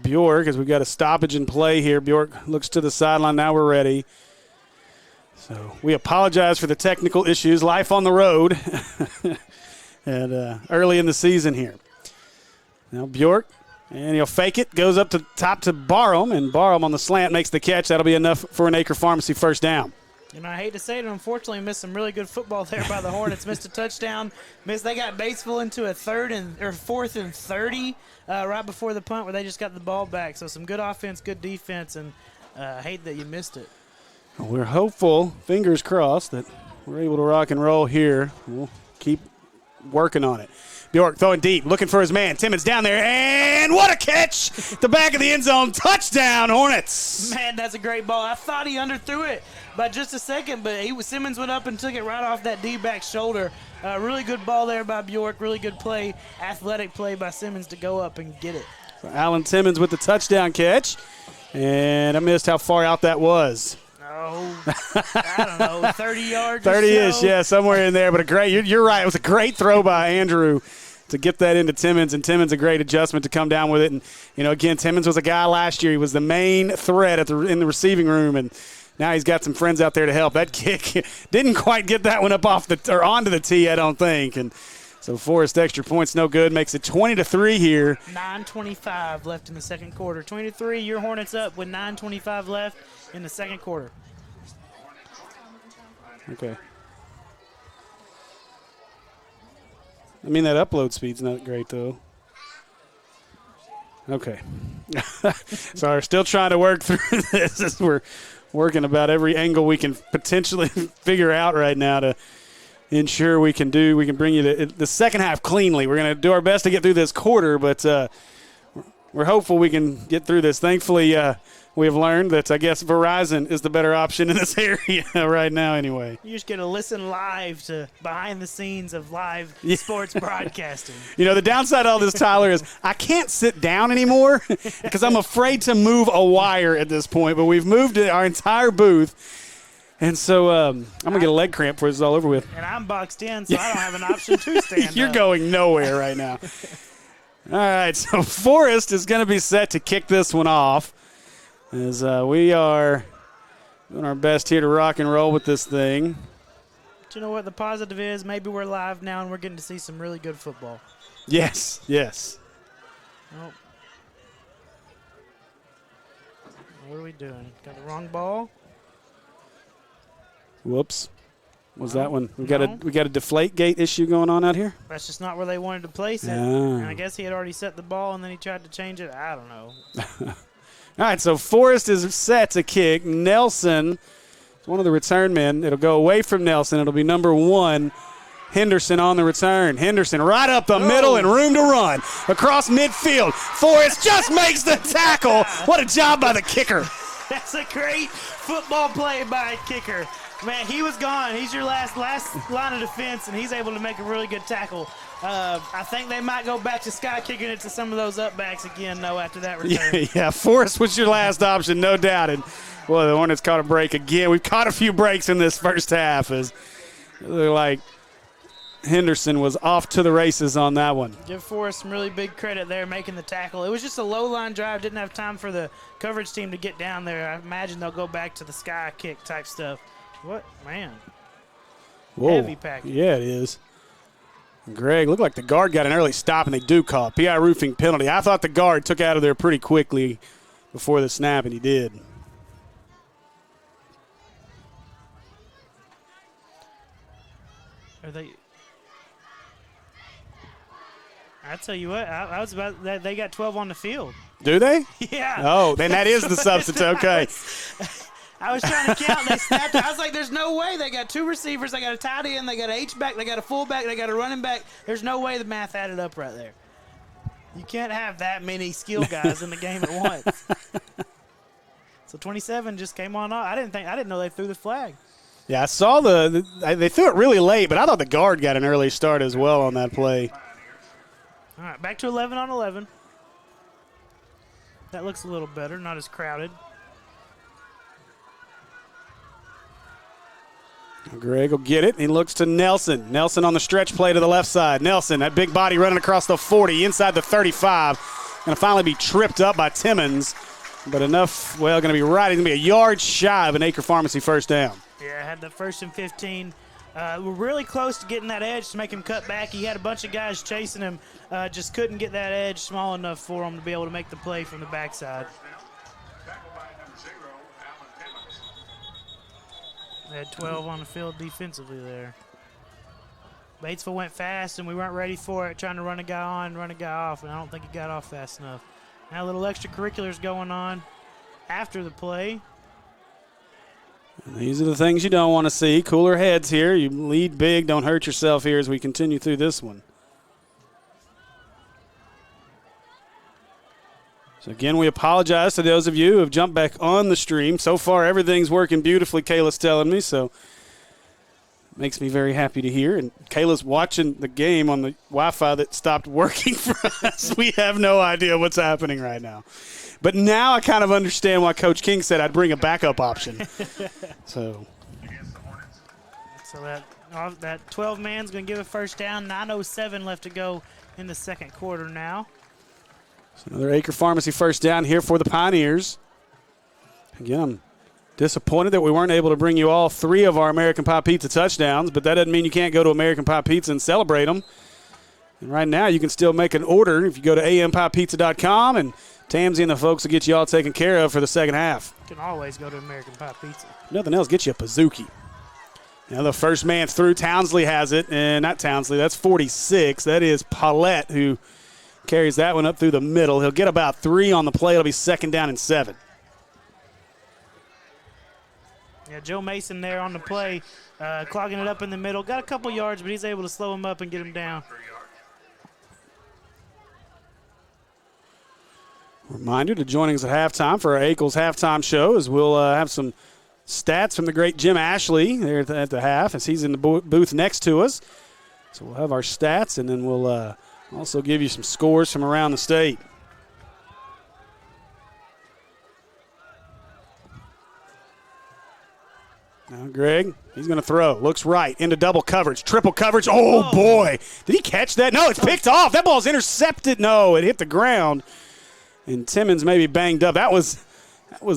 Bjork, as we've got a stoppage in play here, Bjork looks to the sideline. Now we're ready. So we apologize for the technical issues. Life on the road and early in the season here. Now Bjork, and he'll fake it, goes up to top to Barham, and Barham on the slant makes the catch. That'll be enough for an Acre Pharmacy first down. I hate to say it, unfortunately, missed some really good football there by the Hornets. Missed a touchdown. They got Batesville into a 4th and 30 right before the punt, where they just got the ball back. So some good offense, good defense, and hate that you missed it. We're hopeful, fingers crossed, that we're able to rock and roll here. We'll keep working on it. Bjork throwing deep, looking for his man. Timmons down there, and what a catch! The back of the end zone, touchdown, Hornets! Man, that's a great ball. I thought he underthrew it by just a second, but Simmons went up and took it right off that D-back shoulder. Really good ball there by Bjork. Really good play, athletic play by Simmons to go up and get it. So Alan Timmons with the touchdown catch, and I missed how far out that was. I don't know, 30 yards 30-ish, so. Yeah, somewhere in there. But you're right. It was a great throw by Andrew to get that into Timmons, and Timmons a great adjustment to come down with it. And, again, Timmons was a guy last year. He was the main threat in the receiving room, and now he's got some friends out there to help. That kick didn't quite get that one up onto the tee, I don't think. And So Forrest extra points no good, makes it 20-3 here. 9:25 left in the second quarter. 20-3, your Hornets up with 9:25 left in the second quarter. Okay. I mean, that upload speed's not great, though. Okay. Sorry, still trying to work through this as we're working about every angle we can potentially figure out right now to ensure we can bring you to the second half cleanly. We're going to do our best to get through this quarter, but we're hopeful we can get through this. Thankfully, we have learned that I guess Verizon is the better option in this area right now anyway. You just get to listen live to behind the scenes of live sports broadcasting. You know, the downside of all this, Tyler, is I can't sit down anymore because I'm afraid to move a wire at this point, but we've moved our entire booth. And so I'm going to get a leg cramp before this is all over with. And I'm boxed in, so I don't have an option to stand You're up. going nowhere right now. All right, so Forrest is going to be set to kick this one off as we are doing our best here to rock and roll with this thing. But you know what the positive is? Maybe we're live now and we're getting to see some really good football. Yes, yes. Oh. What are we doing? Got the wrong ball? Whoops. Was that one? We got a deflate gate issue going on out here? That's just not where they wanted to place it. And I guess he had already set the ball and then he tried to change it. I don't know. All right, so Forrest is set to kick. Nelson, one of the return men. It'll go away from Nelson. It'll be number 1, Henderson on the return. Henderson right up the middle and room to run. Across midfield. Forrest just makes the tackle. What a job by the kicker. That's a great football play by a kicker. Man, he was gone. He's your last line of defense, and he's able to make a really good tackle. I think they might go back to sky kicking it to some of those upbacks again, though, after that return. Yeah, Forrest was your last option, no doubt. And, well, the Hornets caught a break again. We've caught a few breaks in this first half as it looked like Henderson was off to the races on that one. Give Forrest some really big credit there making the tackle. It was just a low-line drive. Didn't have time for the coverage team to get down there. I imagine they'll go back to the sky kick type stuff. What? Man. Whoa. Heavy package. Yeah, it is. Greg, looked like the guard got an early stop, and they do call it. PI roofing penalty. I thought the guard took out of there pretty quickly before the snap, and he did. Are they? I tell you what, I was about. They got 12 on the field. Do they? Yeah. Oh, then that is the substitute. Okay. I was trying to count. They snapped it. I was like, there's no way. They got 2 receivers. They got a tight end. They got an H-back. They got a fullback. They got a running back. There's no way the math added up right there. You can't have that many skill guys in the game at once. So 27 just came on off. I didn't know they threw the flag. Yeah, I saw they threw it really late, but I thought the guard got an early start as well on that play. All right, back to 11 on 11. That looks a little better, not as crowded. Greg will get it. He looks to Nelson. Nelson on the stretch play to the left side. Nelson, that big body running across the 40, inside the 35. Going to finally be tripped up by Timmons. But enough, well, going to be right. He's going to be a yard shy of an Acre Pharmacy first down. Yeah, had the 1st and 15. We're really close to getting that edge to make him cut back. He had a bunch of guys chasing him. Just couldn't get that edge small enough for him to be able to make the play from the backside. They had 12 on the field defensively there. Batesville went fast, and we weren't ready for it, trying to run a guy on, run a guy off, and I don't think he got off fast enough. Now a little extracurriculars going on after the play. And these are the things you don't want to see. Cooler heads here. You lead big. Don't hurt yourself here as we continue through this one. So, again, we apologize to those of you who have jumped back on the stream. So far, everything's working beautifully, Kayla's telling me, so makes me very happy to hear. And Kayla's watching the game on the Wi-Fi that stopped working for us. We have no idea what's happening right now. But now I kind of understand why Coach King said I'd bring a backup option. So that 12-man's going to give a first down. 9:07 left to go in the second quarter now. So another Acre Pharmacy first down here for the Pioneers. Again, I'm disappointed that we weren't able to bring you all 3 of our American Pie Pizza touchdowns, but that doesn't mean you can't go to American Pie Pizza and celebrate them. And right now you can still make an order if you go to ampiepizza.com, and Tamsy and the folks will get you all taken care of for the second half. You can always go to American Pie Pizza. Nothing else, get you a Pizookie. Now the first man through, Townsley has it, and not Townsley, that's 46. That is Paulette who carries that one up through the middle. He'll get about 3 on the play. It'll be 2nd down and 7. Yeah, Joe Mason there on the play, clogging it up in the middle. Got a couple yards, but he's able to slow him up and get him down. Reminder to joining us at halftime for our Akel's halftime show, as we'll have some stats from the great Jim Ashley there at the half, as he's in the booth next to us. So we'll have our stats, and then we'll also give you some scores from around the state. Now Greg, he's going to throw. Looks right into double coverage, triple coverage. Oh, boy. Did he catch that? No, it's picked off. That ball's intercepted. No, it hit the ground. And Timmons may be banged up. That was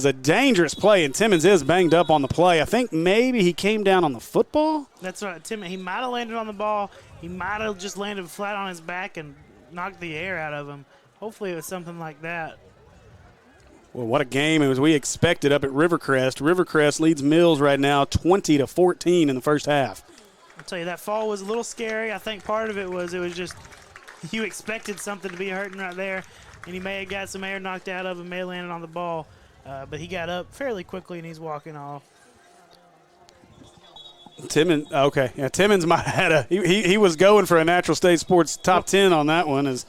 a dangerous play, and Timmons is banged up on the play. I think maybe he came down on the football. That's right. Timmons, he might have landed on the ball. He might have just landed flat on his back and knocked the air out of him. Hopefully it was something like that. Well, what a game as we expected up at Rivercrest. Rivercrest leads Mills right now 20-14 in the first half. I'll tell you, that fall was a little scary. I think part of it was just you expected something to be hurting right there, and he may have got some air knocked out of him, may have landed on the ball. But he got up fairly quickly, and he's walking off. Timmons, okay. Yeah, Timmons might have had he was going for a Natural State Sports top 10 on that one, is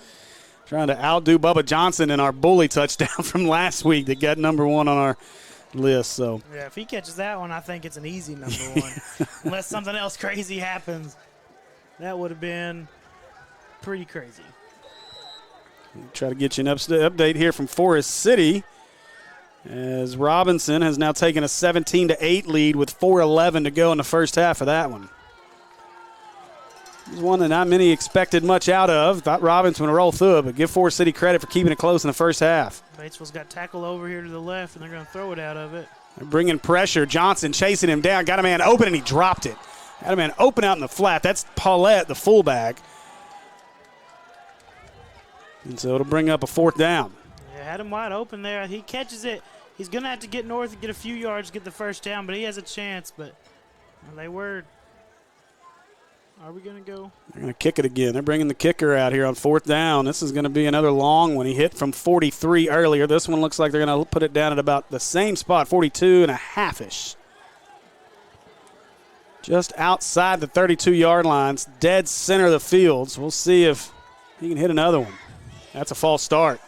trying to outdo Bubba Johnson in our bully touchdown from last week that got number 1 on our list. So yeah, if he catches that one, I think it's an easy number 1. Unless something else crazy happens. That would have been pretty crazy. Try to get you an update here from Forest City, as Robinson has now taken a 17-8 lead with 4:11 to go in the first half of that one. It was one that not many expected much out of. Thought Robinson would roll through it, but give Forest City credit for keeping it close in the first half. Batesville's got tackle over here to the left, and they're going to throw it out of it. They're bringing pressure. Johnson chasing him down. Got a man open, and he dropped it. Had a man open out in the flat. That's Paulette, the fullback. And so it'll bring up a 4th down. Yeah, had him wide open there. He catches it. He's going to have to get north and get a few yards to get the first down, but he has a chance. But they were. Are we going to go? They're going to kick it again. They're bringing the kicker out here on 4th down. This is going to be another long one. He hit from 43 earlier. This one looks like they're going to put it down at about the same spot, 42.5-ish. Just outside the 32-yard lines, dead center of the field. So we'll see if he can hit another one. That's a false start.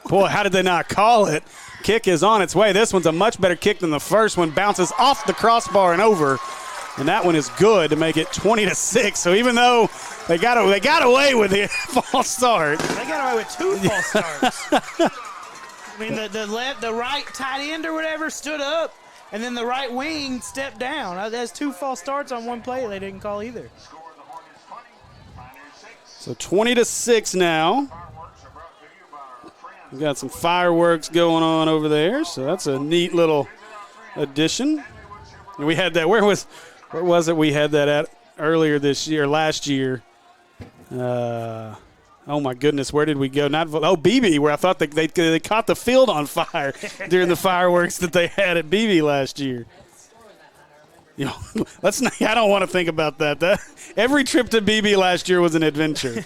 Boy, how did they not call it? Kick is on its way. This one's a much better kick than the first one. Bounces off the crossbar and over. And that one is good to make it 20-6. So even though they got away with the false start. They got away with 2 false starts. I mean, the right tight end or whatever stood up, and then the right wing stepped down. That's 2 false starts on one play they didn't call either. So 20-6 now. We've got some fireworks going on over there, so that's a neat little addition. And we had that. Where was it? We had that at earlier last year. Oh my goodness, where did we go? BB, where I thought they caught the field on fire during the fireworks that they had at BB last year. You know, I don't want to think about that. Every trip to BB last year was an adventure.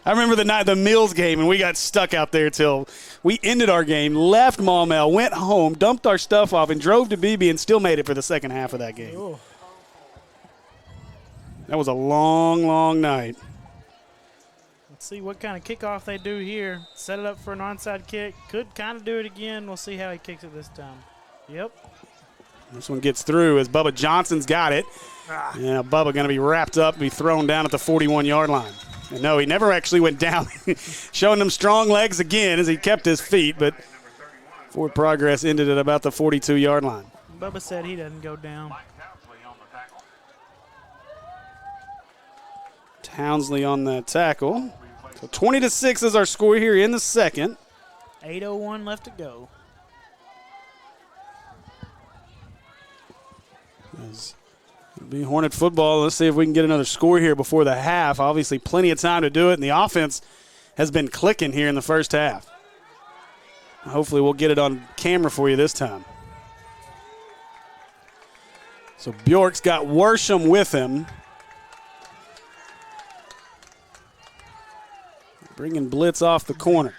I remember the Mills game, and we got stuck out there till we ended our game, left Maumelle, went home, dumped our stuff off, and drove to BB and still made it for the second half of that game. Ooh. That was a long, long night. Let's see what kind of kickoff they do here. Set it up for an onside kick. Could kind of do it again. We'll see how he kicks it this time. Yep. This one gets through as Bubba Johnson's got it. Yeah, Bubba going to be wrapped up, be thrown down at the 41-yard line. And no, he never actually went down. Showing them strong legs again as he kept his feet, but forward progress ended at about the 42-yard line. Bubba said he doesn't go down. Townsley on that tackle. So 20-6 is our score here in the second. 8:01 left to go. As Be Hornet football. Let's see if we can get another score here before the half. Obviously, plenty of time to do it, and the offense has been clicking here in the first half. Hopefully, we'll get it on camera for you this time. So Bjork's got Worsham with him. Bringing blitz off the corner.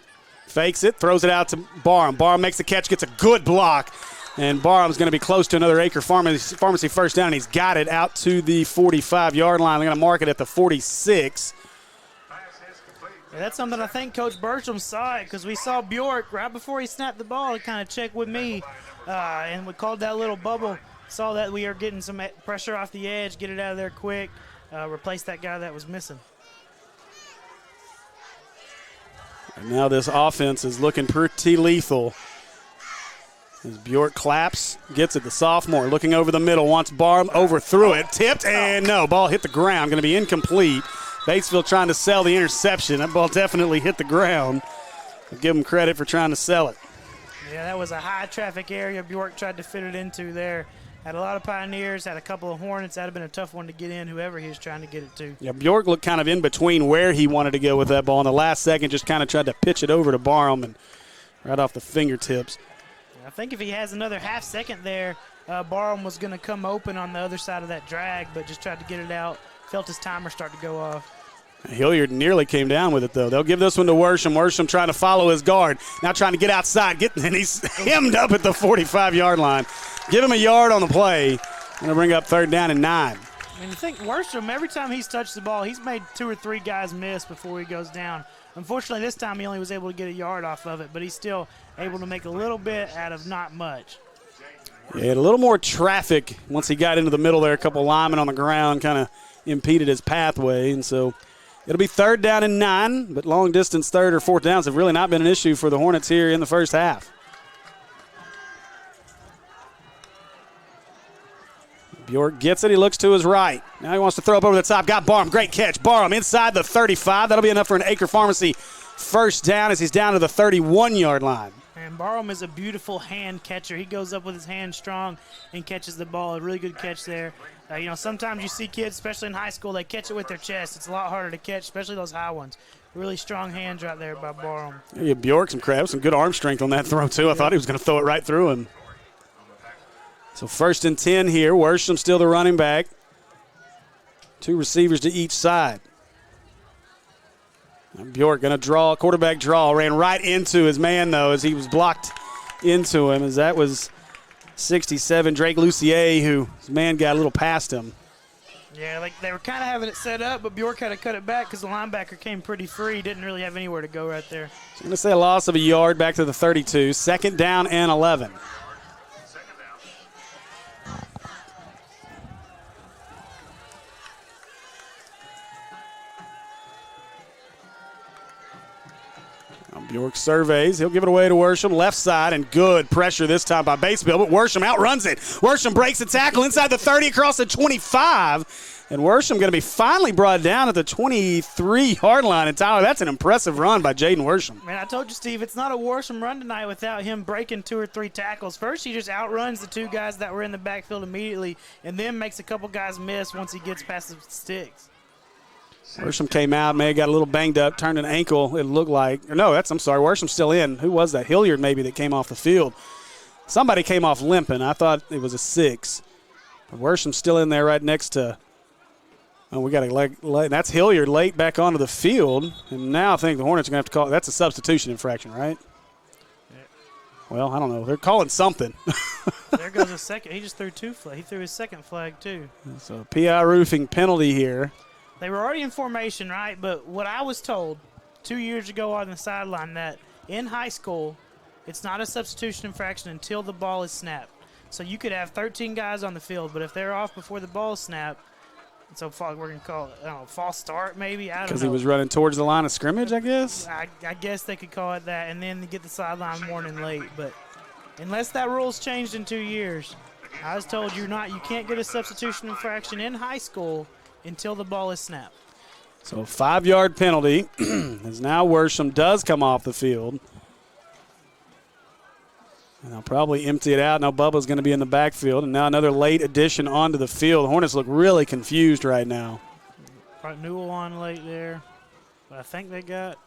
Fakes it, throws it out to Barham. Barham makes the catch, gets a good block. And Barham's going to be close to another Acre Pharmacy first down, and he's got it out to the 45-yard line. They're going to mark it at the 46. Yeah, that's something I think Coach Bertram saw it, because we saw Bjork right before he snapped the ball kind of check with me, and we called that little bubble. Saw that we are getting some pressure off the edge, get it out of there quick, replace that guy that was missing. And now this offense is looking pretty lethal. As Bjork claps, gets it, the sophomore looking over the middle, wants Barham, overthrew it, tipped, and no, ball hit the ground, going to be incomplete. Batesville trying to sell the interception. That ball definitely hit the ground. I'll give them credit for trying to sell it. Yeah, that was a high traffic area Bjork tried to fit it into there. Had a lot of Pioneers, had a couple of Hornets. That would have been a tough one to get in, whoever he was trying to get it to. Yeah, Bjork looked kind of in between where he wanted to go with that ball. In the last second, just kind of tried to pitch it over to Barham and right off the fingertips. I think if he has another half second there, Barham was going to come open on the other side of that drag, but just tried to get it out. Felt his timer start to go off. Hilliard nearly came down with it, though. They'll give this one to Worsham. Worsham trying to follow his guard. Now trying to get outside. And he's hemmed up at the 45-yard line. Give him a yard on the play. Going to bring up 3rd down and 9. I mean, you think Worsham, every time he's touched the ball, he's made 2 or 3 guys miss before he goes down. Unfortunately, this time he only was able to get a yard off of it, but he's still able to make a little bit out of not much. Yeah, he had a little more traffic once he got into the middle there. A couple linemen on the ground kind of impeded his pathway, and so it'll be 3rd down and 9, but long distance 3rd or 4th downs have really not been an issue for the Hornets here in the first half. Bjork gets it. He looks to his right. Now he wants to throw up over the top. Got Barham. Great catch. Barham inside the 35. That'll be enough for an Acre Pharmacy first down as he's down to the 31-yard line. And Barham is a beautiful hand catcher. He goes up with his hand strong and catches the ball. A really good catch there. Sometimes you see kids, especially in high school, they catch it with their chest. It's a lot harder to catch, especially those high ones. Really strong hands right there by Barham. Yeah, Bjork some good arm strength on that throw, too. I thought he was going to throw it right through him. So 1st and 10 here. Worsham still the running back. 2 receivers to each side. And Bjork going to draw, quarterback draw. Ran right into his man, though, as he was blocked into him, as that was 67, Drake Lucier, who his man got a little past him. Yeah, like they were kind of having it set up, but Bjork had to cut it back because the linebacker came pretty free. Didn't really have anywhere to go right there. So I'm going to say a loss of a yard back to the 32. 2nd down and 11. Bjork surveys. He'll give it away to Worsham. Left side, and good pressure this time by Batesville, but Worsham outruns it. Worsham breaks the tackle inside the 30 across the 25. And Worsham going to be finally brought down at the 23-yard line. And Tyler, that's an impressive run by Jaden Worsham. Man, I told you, Steve, it's not a Worsham run tonight without him breaking 2 or 3 tackles. First, he just outruns the 2 guys that were in the backfield immediately, and then makes a couple guys miss once he gets past the sticks. Worsham came out, may have got a little banged up, turned an ankle, it looked like. No, Worsham's still in. Who was that? Hilliard maybe that came off the field. Somebody came off limping. I thought it was a 6. But Worsham's still in there right next to we got a that's Hilliard late back onto the field. And now I think the Hornets are going to have to call. That's a substitution infraction, right? Yeah. Well, I don't know. They're calling something. There goes a second. He just threw 2 flags. He threw his second flag, too. So PI roofing penalty here. They were already in formation, right? But what I was told 2 years ago on the sideline that in high school, it's not a substitution infraction until the ball is snapped. So you could have 13 guys on the field, but if they're off before the ball is snapped, so we're going to call it, false start maybe. I don't know. Because he was running towards the line of scrimmage, I guess? I guess they could call it that, and then get the sideline warning late. But unless that rule's changed in 2 years, I was told you can't get a substitution infraction in high school until the ball is snapped. So a 5-yard penalty as now Worsham does come off the field. And they'll probably empty it out. Now Bubba's going to be in the backfield. And now another late addition onto the field. The Hornets look really confused right now. Brought Newell on late there. But I think they got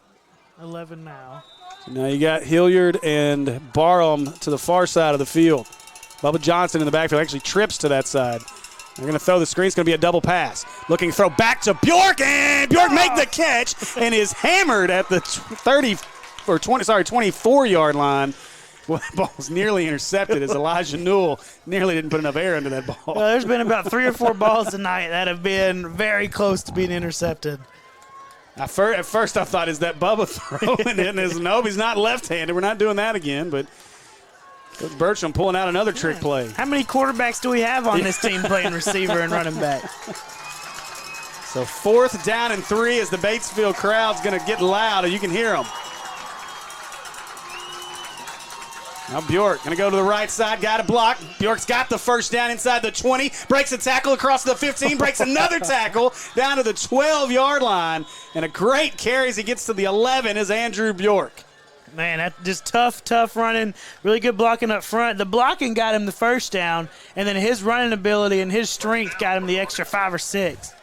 11 now. So now you got Hilliard and Barham to the far side of the field. Bubba Johnson in the backfield actually trips to that side. They're going to throw the screen. It's going to be a double pass. Looking throw back to Bjork, and Bjork make the catch and is hammered at the 24-yard line. Well, that ball was nearly intercepted as Elijah Newell nearly didn't put enough air into that ball. Well, there's been about 3 or 4 balls tonight that have been very close to being intercepted. At first I thought, is that Bubba throwing it? Nope, he's not left-handed. We're not doing that again, but Coach Bertram pulling out another trick play. How many quarterbacks do we have on this team playing receiver and running back? So 4th down and 3 as the Batesville crowd's going to get loud, and you can hear them. Now Bjork going to go to the right side, got a block. Bjork's got the first down inside the 20, breaks a tackle across the 15, breaks another tackle down to the 12-yard line, and a great carry as he gets to the 11 is Andrew Bjork. Man, that's just tough running, really good blocking up front. The blocking got him the first down, and then his running ability and his strength got him the extra 5 or 6.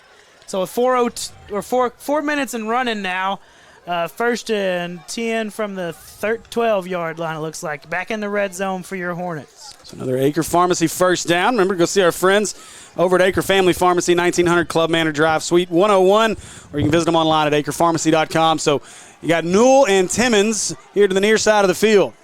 So with 4 minutes in running now, 1st and 10 from the 12-yard line, it looks like. Back in the red zone for your Hornets. So another Acre Pharmacy first down. Remember, go see our friends over at Acre Family Pharmacy, 1900 Club Manor Drive, Suite 101, or you can visit them online at acrepharmacy.com. So you got Newell and Timmons here to the near side of the field.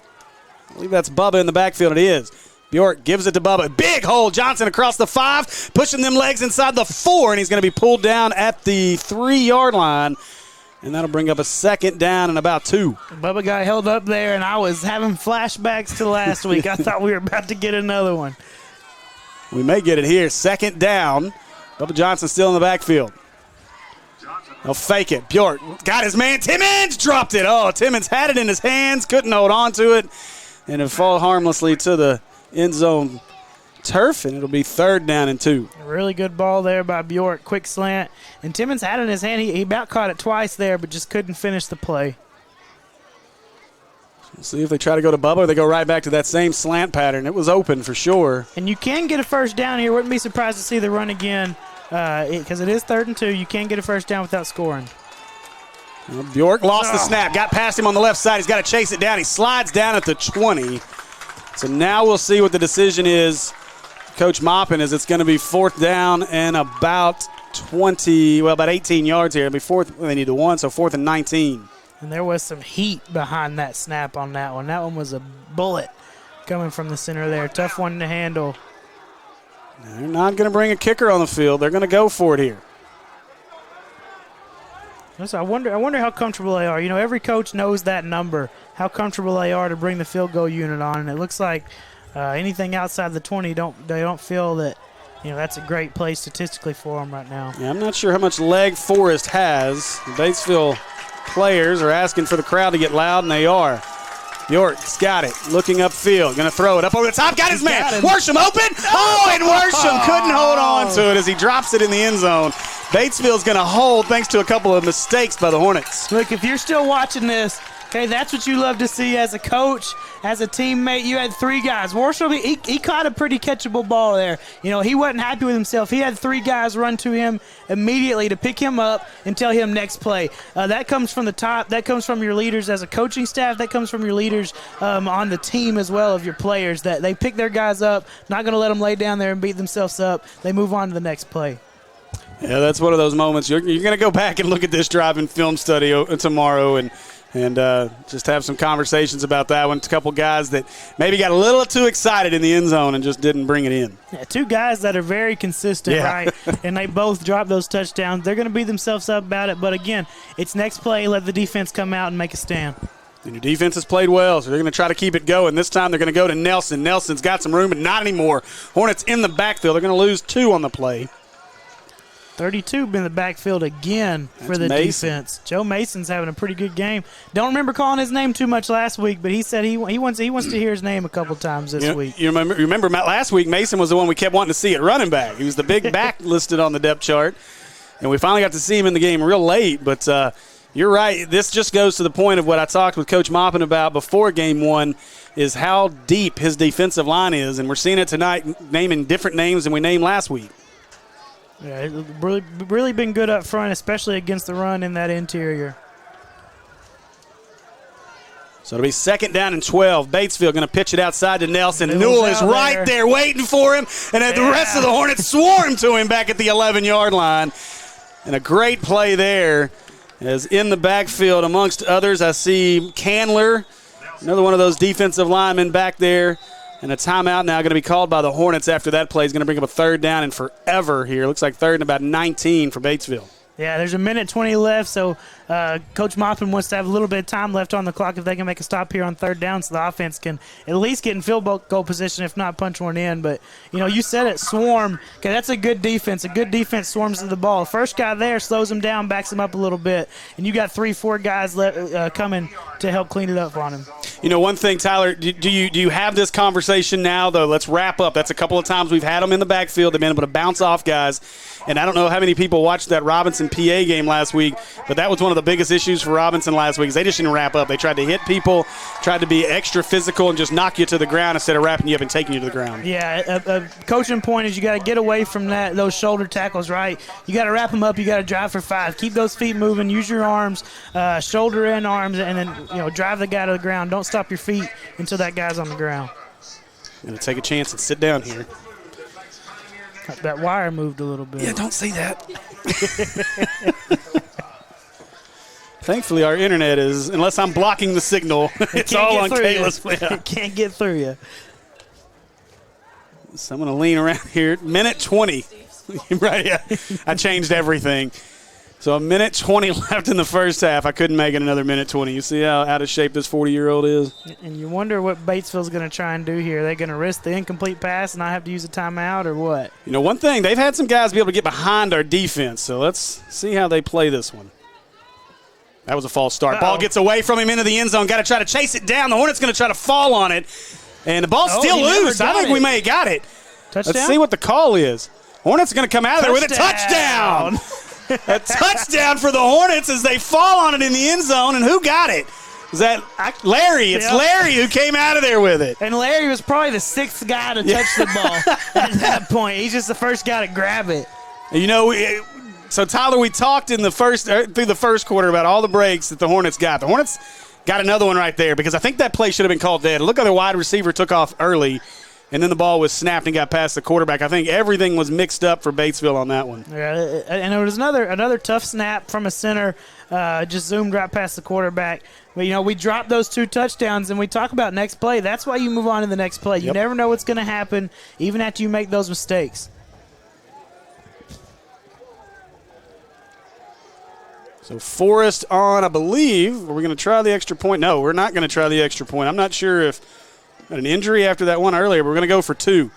I believe that's Bubba in the backfield. It is. Bjork gives it to Bubba. Big hole. Johnson across the 5, pushing them legs inside the 4, and he's going to be pulled down at the 3-yard line. And that'll bring up a 2nd down and about 2. Bubba got held up there, and I was having flashbacks to last week. I thought we were about to get another one. We may get it here. 2nd down. Bubba Johnson still in the backfield. They'll fake it. Bjork got his man. Timmons dropped it. Oh, Timmons had it in his hands, couldn't hold on to it, and it fall harmlessly to the end zone turf, and it'll be 3rd down and 2. A really good ball there by Bjork. Quick slant. And Timmons had it in his hand. He about caught it twice there, but just couldn't finish the play. We'll see if they try to go to Bubba or they go right back to that same slant pattern. It was open for sure. And you can get a first down here. Wouldn't be surprised to see the run again because it is 3rd and 2. You can get a first down without scoring. Well, Bjork lost the snap. Got past him on the left side. He's got to chase it down. He slides down at the 20. So now we'll see what the decision is. Coach Moppin is it's going to be 4th down and about 18 yards here. It'll be 4th. They need to 1, so 4th and 19. And there was some heat behind that snap on that one. That one was a bullet coming from the center there. Tough one to handle. They're not going to bring a kicker on the field. They're going to go for it here. So I wonder how comfortable they are. You know, every coach knows that number, how comfortable they are to bring the field goal unit on. And it looks like anything outside the 20, they don't feel that, that's a great play statistically for them right now. Yeah, I'm not sure how much leg Forrest has. The Batesville players are asking for the crowd to get loud, and they are. Bjork's got it. Looking upfield. Going to throw it up over the top. Got his man. Worsham open. Oh, and Worsham couldn't hold on to it as he drops it in the end zone. Batesville's going to hold thanks to a couple of mistakes by the Hornets. Look, if you're still watching this, okay, that's what you love to see as a coach, as a teammate. You had 3 guys. Worsham, he caught a pretty catchable ball there. He wasn't happy with himself. He had 3 guys run to him immediately to pick him up and tell him next play. That comes from the top. That comes from your leaders as a coaching staff. That comes from your leaders on the team as well, of your players, that they pick their guys up, not going to let them lay down there and beat themselves up. They move on to the next play. Yeah, that's one of those moments. You're going to go back and look at this drive in film study tomorrow and just have some conversations about that one. A couple guys that maybe got a little too excited in the end zone and just didn't bring it in. Yeah, 2 guys that are very consistent, right? And they both dropped those touchdowns. They're going to beat themselves up about it. But, again, it's next play. Let the defense come out and make a stand. And your defense has played well, so they're going to try to keep it going. This time they're going to go to Nelson. Nelson's got some room, but not anymore. Hornets in the backfield. They're going to lose 2 on the play. 32 been in the backfield again for the defense. Joe Mason's having a pretty good game. Don't remember calling his name too much last week, but he said he wants to hear his name a couple times this week. You remember last week, Mason was the one we kept wanting to see at running back. He was the big back listed on the depth chart, and we finally got to see him in the game real late. But you're right. This just goes to the point of what I talked with Coach Moppin about before Game 1. is how deep his defensive line is, and we're seeing it tonight, naming different names than we named last week. Yeah, it's really been good up front, especially against the run in that interior. So it'll be 2nd down and 12. Batesville going to pitch it outside to Nelson. Newell's Newell is right there waiting for him, and the rest of the Hornets swarm to him back at the 11-yard line. And a great play there, as in the backfield amongst others, I see Candler, another one of those defensive linemen back there. And a timeout now going to be called by the Hornets after that play is going to bring up a 3rd down and forever here. Looks like 3rd and about 19 for Batesville. Yeah, there's 1:20 left, so Coach Moffman wants to have a little bit of time left on the clock if they can make a stop here on 3rd down so the offense can at least get in field goal position, if not punch one in. But, you said it, swarm. Okay, that's a good defense. A good defense swarms to the ball. First guy there slows him down, backs him up a little bit, and you got 3-4 guys coming to help clean it up on him. One thing, Tyler, do you have this conversation now, though? Let's wrap up. That's a couple of times we've had them in the backfield. They've been able to bounce off guys. And I don't know how many people watched that Robinson PA game last week, but that was one of the biggest issues for Robinson last week is they just didn't wrap up. They tried to hit people, tried to be extra physical and just knock you to the ground instead of wrapping you up and taking you to the ground. Yeah, a coaching point is you got to get away from those shoulder tackles, right? You got to wrap them up. You got to drive for 5. Keep those feet moving. Use your arms, shoulder and arms, and then drive the guy to the ground. Don't stop your feet until that guy's on the ground. Going to take a chance and sit down here. That wire moved a little bit. Yeah, don't say that. Thankfully, our internet is, unless I'm blocking the signal, it's all on Kayla's. It can't get through you. So I'm going to lean around here. 1:20. Right, yeah. I changed everything. So 1:20 left in the first half. I couldn't make it another 1:20. You see how out of shape this 40-year-old is? And you wonder what Batesville's going to try and do here. Are they going to risk the incomplete pass and not have to use a timeout or what? One thing, they've had some guys be able to get behind our defense. So let's see how they play this one. That was a false start. Ball gets away from him into the end zone. Got to try to chase it down. The Hornets going to try to fall on it. And the ball's still loose. I think we may have got it. Touchdown? Let's see what the call is. Hornets going to come out of there with a touchdown. A touchdown for the Hornets as they fall on it in the end zone. And who got it? Is that Larry? It's Larry who came out of there with it. And Larry was probably the 6th guy to touch the ball at that point. He's just the first guy to grab it. So, Tyler, we talked through the first quarter about all the breaks that the Hornets got. The Hornets got another one right there because I think that play should have been called dead. Look how the wide receiver took off early. And then the ball was snapped and got past the quarterback. I think everything was mixed up for Batesville on that one. Yeah, and there was another tough snap from a center, just zoomed right past the quarterback. But, we dropped those 2 touchdowns, and we talk about next play. That's why you move on to the next play. You never know what's going to happen, even after you make those mistakes. So Forrest on, I believe. Are we going to try the extra point? No, we're not going to try the extra point. I'm not sure if an injury after that one earlier. We're going to go for 2.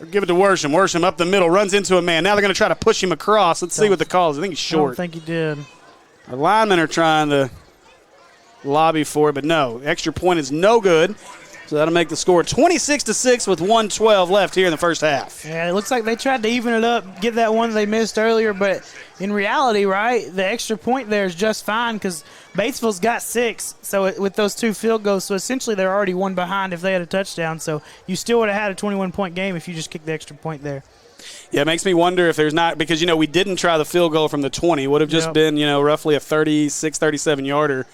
Or give it to Worsham. Worsham up the middle, runs into a man. Now they're going to try to push him across. Let's see what the call is. I think he's short. I don't think he did. Our linemen are trying to lobby for it, but no. Extra point is no good. So that'll make the score 26-6 with 1:12 left here in the first half. Yeah, it looks like they tried to even it up, get that one they missed earlier, but in reality, right, the extra point there is just fine because Batesville's got 6, so with those 2 field goals, so essentially they're already 1 behind if they had a touchdown, so you still would have had a 21-point game if you just kicked the extra point there. Yeah, it makes me wonder if there's not – because, we didn't try the field goal from the 20. It would have just been, roughly a 36, 37-yarder.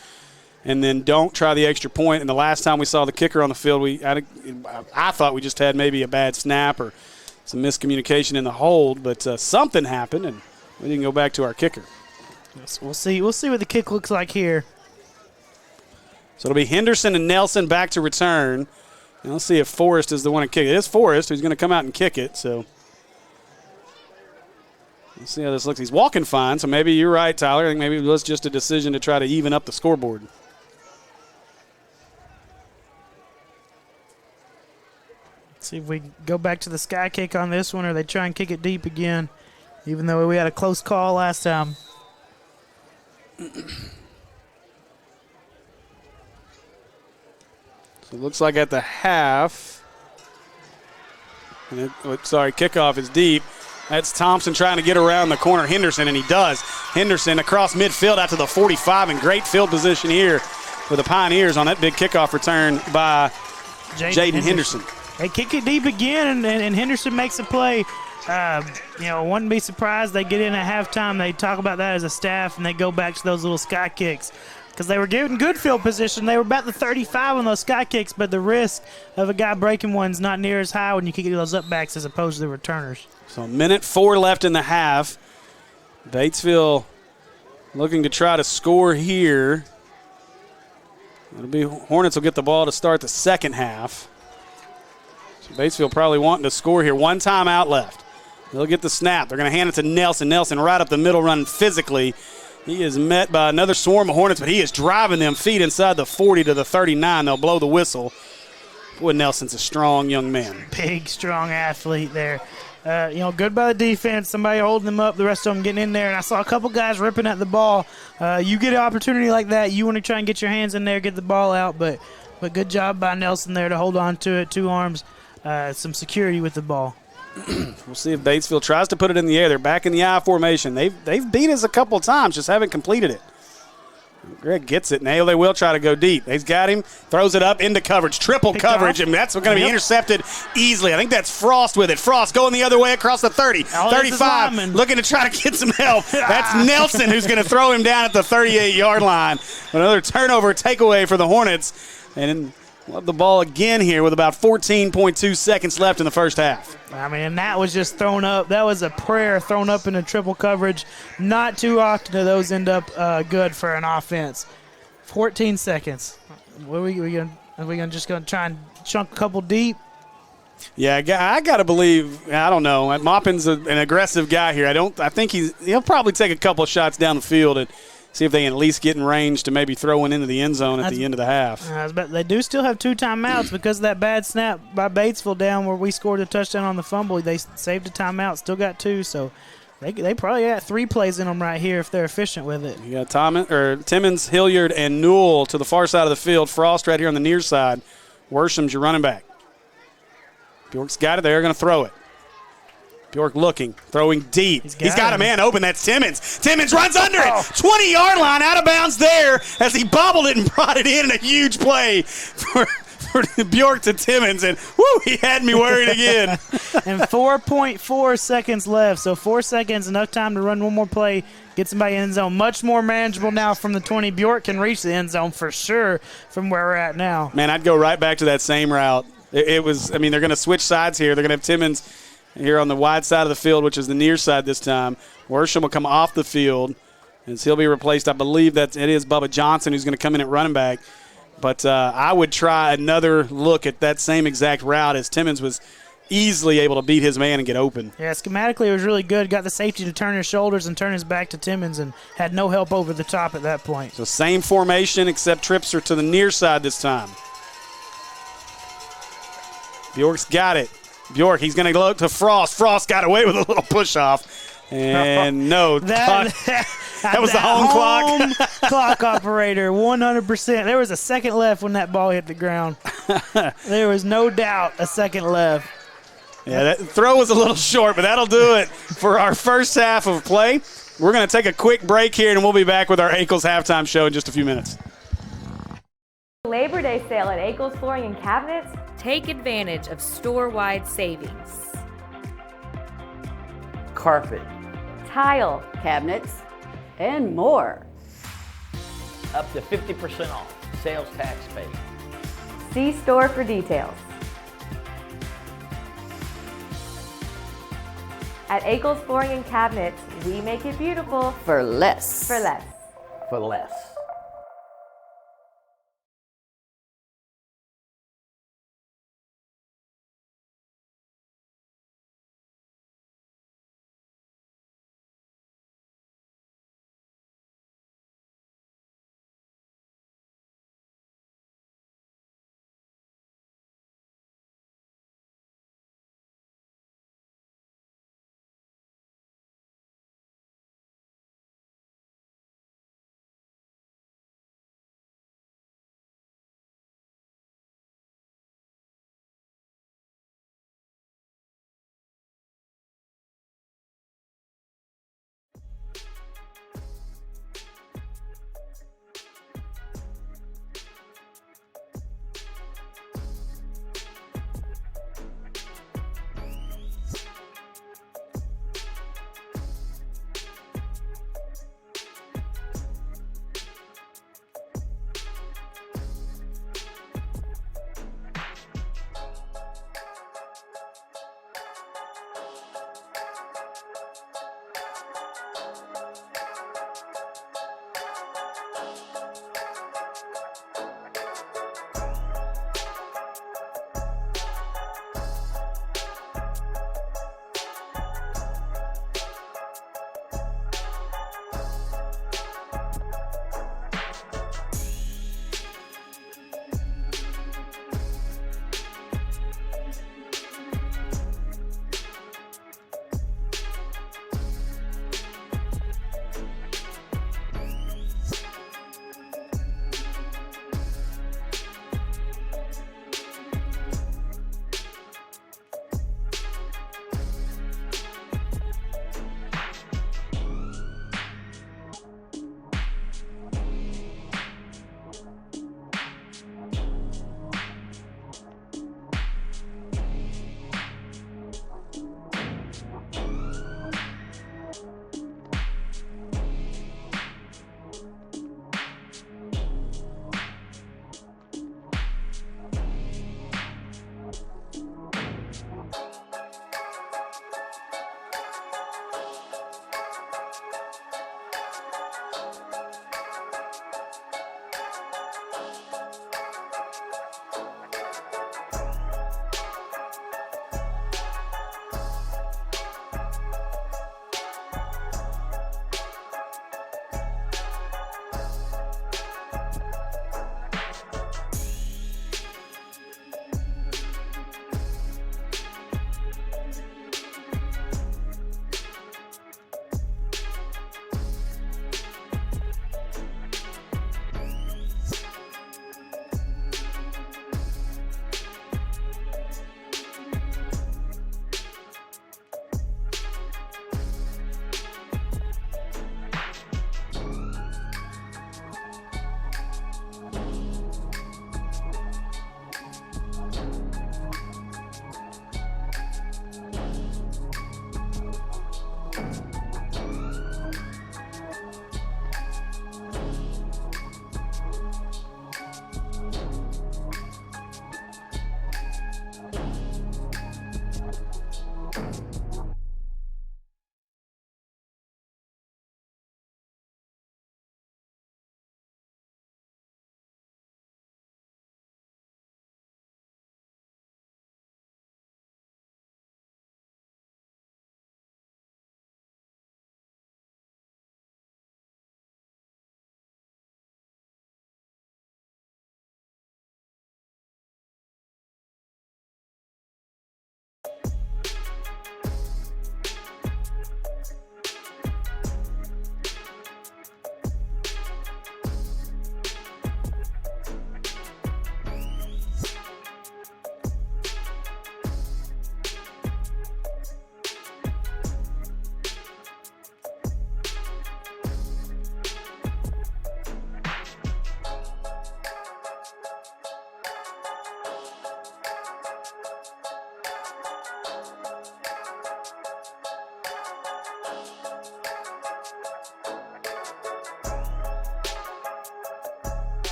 And then don't try the extra point. And the last time we saw the kicker on the field, I thought we just had maybe a bad snap or some miscommunication in the hold, but something happened, and we didn't go back to our kicker. Yes, we'll see what the kick looks like here. So it'll be Henderson and Nelson back to return. And let's see if Forrest is the one to kick it. It is Forrest who's going to come out and kick it. So let's see how this looks. He's walking fine, so maybe you're right, Tyler. I think maybe it was just a decision to try to even up the scoreboard. See if we go back to the sky kick on this one or they try and kick it deep again, even though we had a close call last time. So it looks like at the half, kickoff is deep. That's Thompson trying to get around the corner, Henderson, and he does. Henderson across midfield out to the 45 in great field position here. for the Pioneers on that big kickoff return by Jaden Henderson. They kick it deep again, and Henderson makes a play. Wouldn't be surprised they get in at halftime. They talk about that as a staff, and they go back to those little sky kicks because they were given good field position. They were about the 35 on those sky kicks, but the risk of a guy breaking one's not near as high when you kick those upbacks as opposed to the returners. So 1:04 left in the half. Batesville looking to try to score here. It'll be Hornets will get the ball to start the second half. So Batesville probably wanting to score here. One timeout left. They'll get the snap. They're going to hand it to Nelson. Nelson right up the middle running physically. He is met by another swarm of Hornets, but he is driving them feet inside the 40 to the 39. They'll blow the whistle. Boy, Nelson's a strong young man. Big, strong athlete there. Good by the defense. Somebody holding them up. The rest of them getting in there. And I saw a couple guys ripping at the ball. You get an opportunity like that, you want to try and get your hands in there, get the ball out. But good job by Nelson there to hold on to it. 2 arms, some security with the ball. We'll see if Batesville tries to put it in the air. They're back in the I formation. They've beat us a couple times, just haven't completed it. Greg gets it. Now they will try to go deep. He's got him. Throws it up into coverage. Triple coverage, and that's going to be intercepted easily. I think that's Frost with it. Frost going the other way across the 30. 35, looking to try to get some help. That's Nelson who's going to throw him down at the 38-yard line. Another turnover takeaway for the Hornets. And we'll have the ball again here with about 14.2 seconds left in the first half. And that was just thrown up. That was a prayer thrown up in a triple coverage. Not too often do those end up good for an offense. 14 seconds. Are we just going to try and chunk a couple deep? Yeah, I got to believe, I don't know. Maupin's an aggressive guy here. I think he'll probably take a couple of shots down the field and see if they can at least get in range to maybe throw one into the end zone at the end of the half. They do still have 2 timeouts because of that bad snap by Batesville down where we scored a touchdown on the fumble. They saved a timeout, still got 2, so they probably got 3 plays in them right here if they're efficient with it. You got Timmons, Hilliard, and Newell to the far side of the field. Frost right here on the near side. Worsham's your running back. Bjork's got it. They're going to throw it. Bjork looking, throwing deep. He's got a man open. That's Timmons. Timmons runs under it. 20-yard line, out of bounds there as he bobbled it and brought it in a huge play for Bjork to Timmons. And, he had me worried again. And 4.4 seconds left. So 4 seconds, enough time to run one more play, get somebody in the end zone. Much more manageable now from the 20. Bjork can reach the end zone for sure from where we're at now. Man, I'd go right back to that same route. They're going to switch sides here. They're going to have Timmons here on the wide side of the field, which is the near side this time. Worsham will come off the field as he'll be replaced. I believe that it is Bubba Johnson who's going to come in at running back. But I would try another look at that same exact route as Timmons was easily able to beat his man and get open. Yeah, schematically it was really good. Got the safety to turn his shoulders and turn his back to Timmons and had no help over the top at that point. So same formation except trips are to the near side this time. Bjork's got it. Bjork, he's going to look to Frost. Frost got away with a little push-off. And no, that was the home clock. Clock operator, 100%. There was a second left when that ball hit the ground. There was no doubt a second left. Yeah, that throw was a little short, but that'll do it for our first half of play. We're going to take a quick break here, and we'll be back with our Ankles halftime show in just a few minutes. Labor Day sale at Ankles Flooring and Cabinets. Take advantage of store-wide savings. Carpet, Tile, cabinets, and more. Up to 50% off. Sales tax paid. See store for details. At Ankles Flooring and Cabinets, we make it beautiful For less. for less. For less.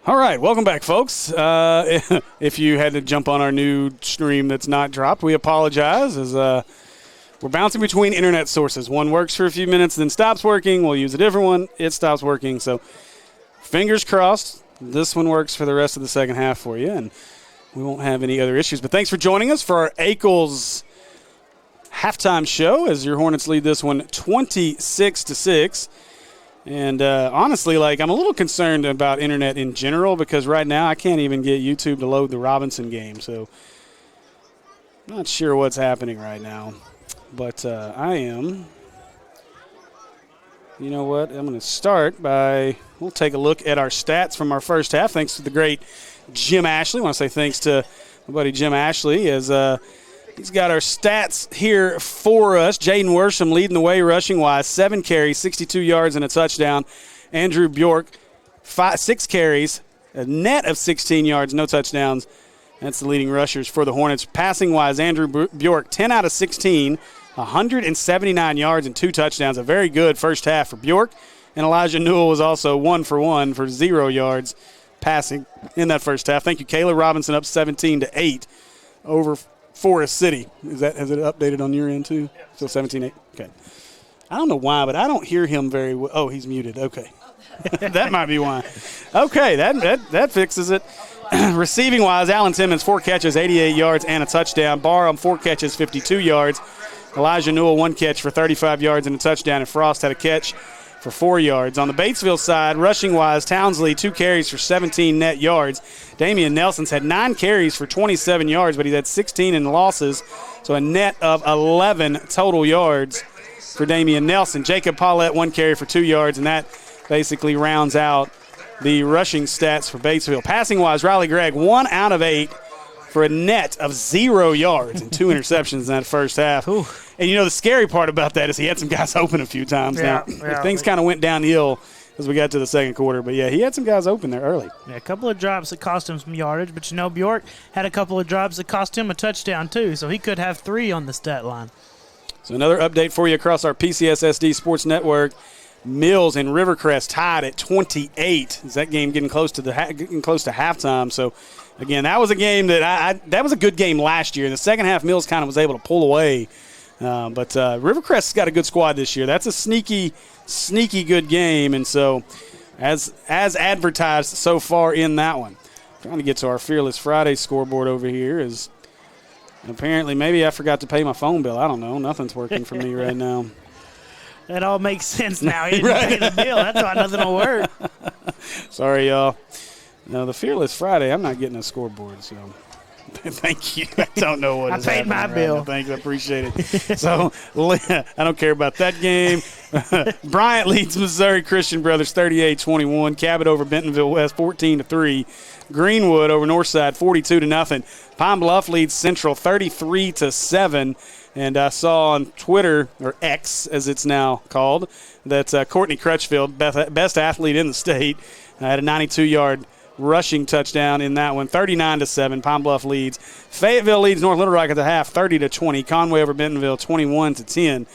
All right, welcome back, folks. If you had to jump on our new stream that's not dropped, we apologize. As we're bouncing between internet sources. One works for a few minutes, then stops working. We'll use a different one. It stops working. So fingers crossed this one works for the rest of the second half for you, and we won't have any other issues. But thanks for joining us for our Akel's halftime show as your Hornets lead this one 26-6. And honestly, I'm a little concerned about internet in general because right now I can't even get YouTube to load the Robinson game. So not sure what's happening right now. But I am. You know what? I'm going to start by we'll take a look at our stats from our first half. Thanks to the great Jim Ashley. I want to say thanks to my buddy Jim Ashley as he's got our stats here for us. Jaden Worsham leading the way rushing-wise, 7 carries, 62 yards, and a touchdown. Andrew Bjork, 6 carries, a net of 16 yards, no touchdowns. That's the leading rushers for the Hornets. Passing-wise, Andrew Bjork, 10 out of 16, 179 yards and 2 touchdowns. A very good first half for Bjork. And Elijah Newell was also 1 for 1 for 0 yards passing in that first half. Thank you, Kayla Robinson, up 17-8 over Forest City. Has it updated on your end too? Yeah. Still 17-8? Okay. I don't know why, but I don't hear him very well. Oh, he's muted. Okay. That might be why. Okay, that fixes it. Receiving-wise, Alan Timmons, 4 catches, 88 yards, and a touchdown. Barham, 4 catches, 52 yards. Elijah Newell, 1 catch for 35 yards and a touchdown. And Frost had a catch for 4 yards. On the Batesville side, rushing-wise, Townsley, 2 carries for 17 net yards. Damian Nelson's had 9 carries for 27 yards, but he's had 16 in losses, so a net of 11 total yards for Damian Nelson. Jacob Paulette, 1 carry for 2 yards, and that basically rounds out the rushing stats for Batesville. Passing-wise, Riley Gregg, 1 out of 8 for a net of 0 yards and 2 interceptions in that first half. Ooh. And, the scary part about that is he had some guys open a few times. Things kind of went downhill as we got to the second quarter. But, he had some guys open there early. Yeah, a couple of drops that cost him some yardage. But, Bjork had a couple of drops that cost him a touchdown, too. So he could have 3 on the stat line. So another update for you across our PCSSD Sports Network. Mills and Rivercrest tied at 28. Is that game getting close to halftime? So, again, that was a game that was a good game last year. In the second half, Mills kind of was able to pull away. But Rivercrest's got a good squad this year. That's a sneaky good game. And so, as advertised so far in that one, trying to get to our Fearless Friday scoreboard over here is apparently maybe I forgot to pay my phone bill. I don't know. Nothing's working for me right now. That all makes sense now. He didn't pay the bill. That's why nothing will work. Sorry, y'all. No, the Fearless Friday, I'm not getting a scoreboard, so thank you. I don't know what is happening. I paid my bill. Now. Thanks, I appreciate it. So I don't care about that game. Bryant leads Missouri Christian Brothers 38-21. Cabot over Bentonville West 14-3. Greenwood over Northside 42-0. Pine Bluff leads Central 33-7. And I saw on Twitter, or X as it's now called, that Courtney Crutchfield, best athlete in the state, had a 92-yard rushing touchdown in that one. 39-7, Pine Bluff leads. Fayetteville leads North Little Rock at the half, 30-20. Conway over Bentonville, 21-10.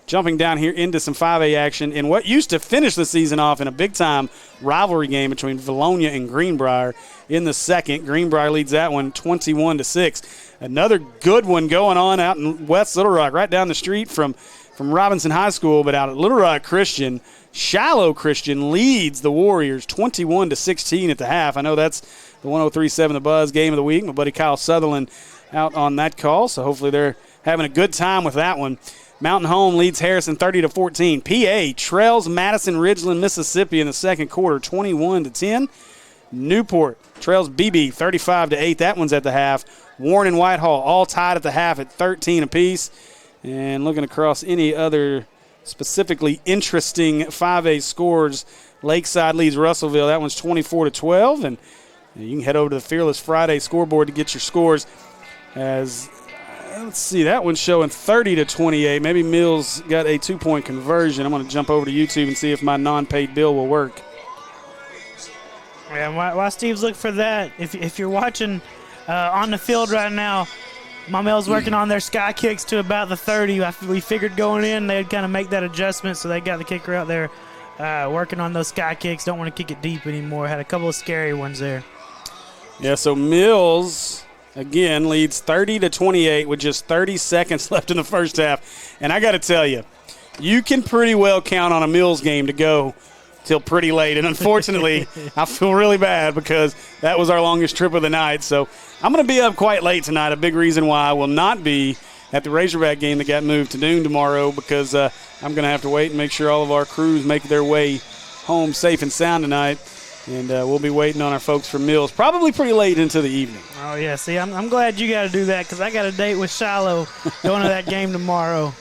Jumping down here into some 5A action in what used to finish the season off in a big-time rivalry game between Vilonia and Greenbrier in the second. Greenbrier leads that one 21-6. Another good one going on out in West Little Rock, right down the street from Robinson High School, but out at Little Rock Christian. Shiloh Christian leads the Warriors 21-16 at the half. I know that's the 103.7 The Buzz game of the week. My buddy Kyle Sutherland out on that call, so hopefully they're having a good time with that one. Mountain Home leads Harrison 30-14. PA trails Madison Ridgeland, Mississippi in the second quarter 21-10. Newport trails BB 35-8. That one's at the half. Warren and Whitehall all tied at the half at 13 apiece. And looking across any other specifically interesting 5A scores, Lakeside leads Russellville. That one's 24-12. And you can head over to the Fearless Friday scoreboard to get your scores. As let's see, that one's showing 30-28. Maybe Mills got a 2-point conversion. I'm going to jump over to YouTube and see if my non-paid bill will work. Yeah, while Steve's looking for that, if you're watching on the field right now, Maumelle's working on their sky kicks to about the 30. We figured going in they'd kind of make that adjustment, so they got the kicker out there working on those sky kicks. Don't want to kick it deep anymore. Had a couple of scary ones there. Yeah, so Mills, again, leads 30-28 with just 30 seconds left in the first half. And I got to tell you, you can pretty well count on a Mills game to go till pretty late. And unfortunately, I feel really bad because that was our longest trip of the night. So I'm going to be up quite late tonight, a big reason why I will not be at the Razorback game that got moved to noon tomorrow, because I'm going to have to wait and make sure all of our crews make their way home safe and sound tonight. And we'll be waiting on our folks from Mills probably pretty late into the evening. Oh, yeah. See, I'm glad you got to do that because I got a date with Shiloh going to that game tomorrow.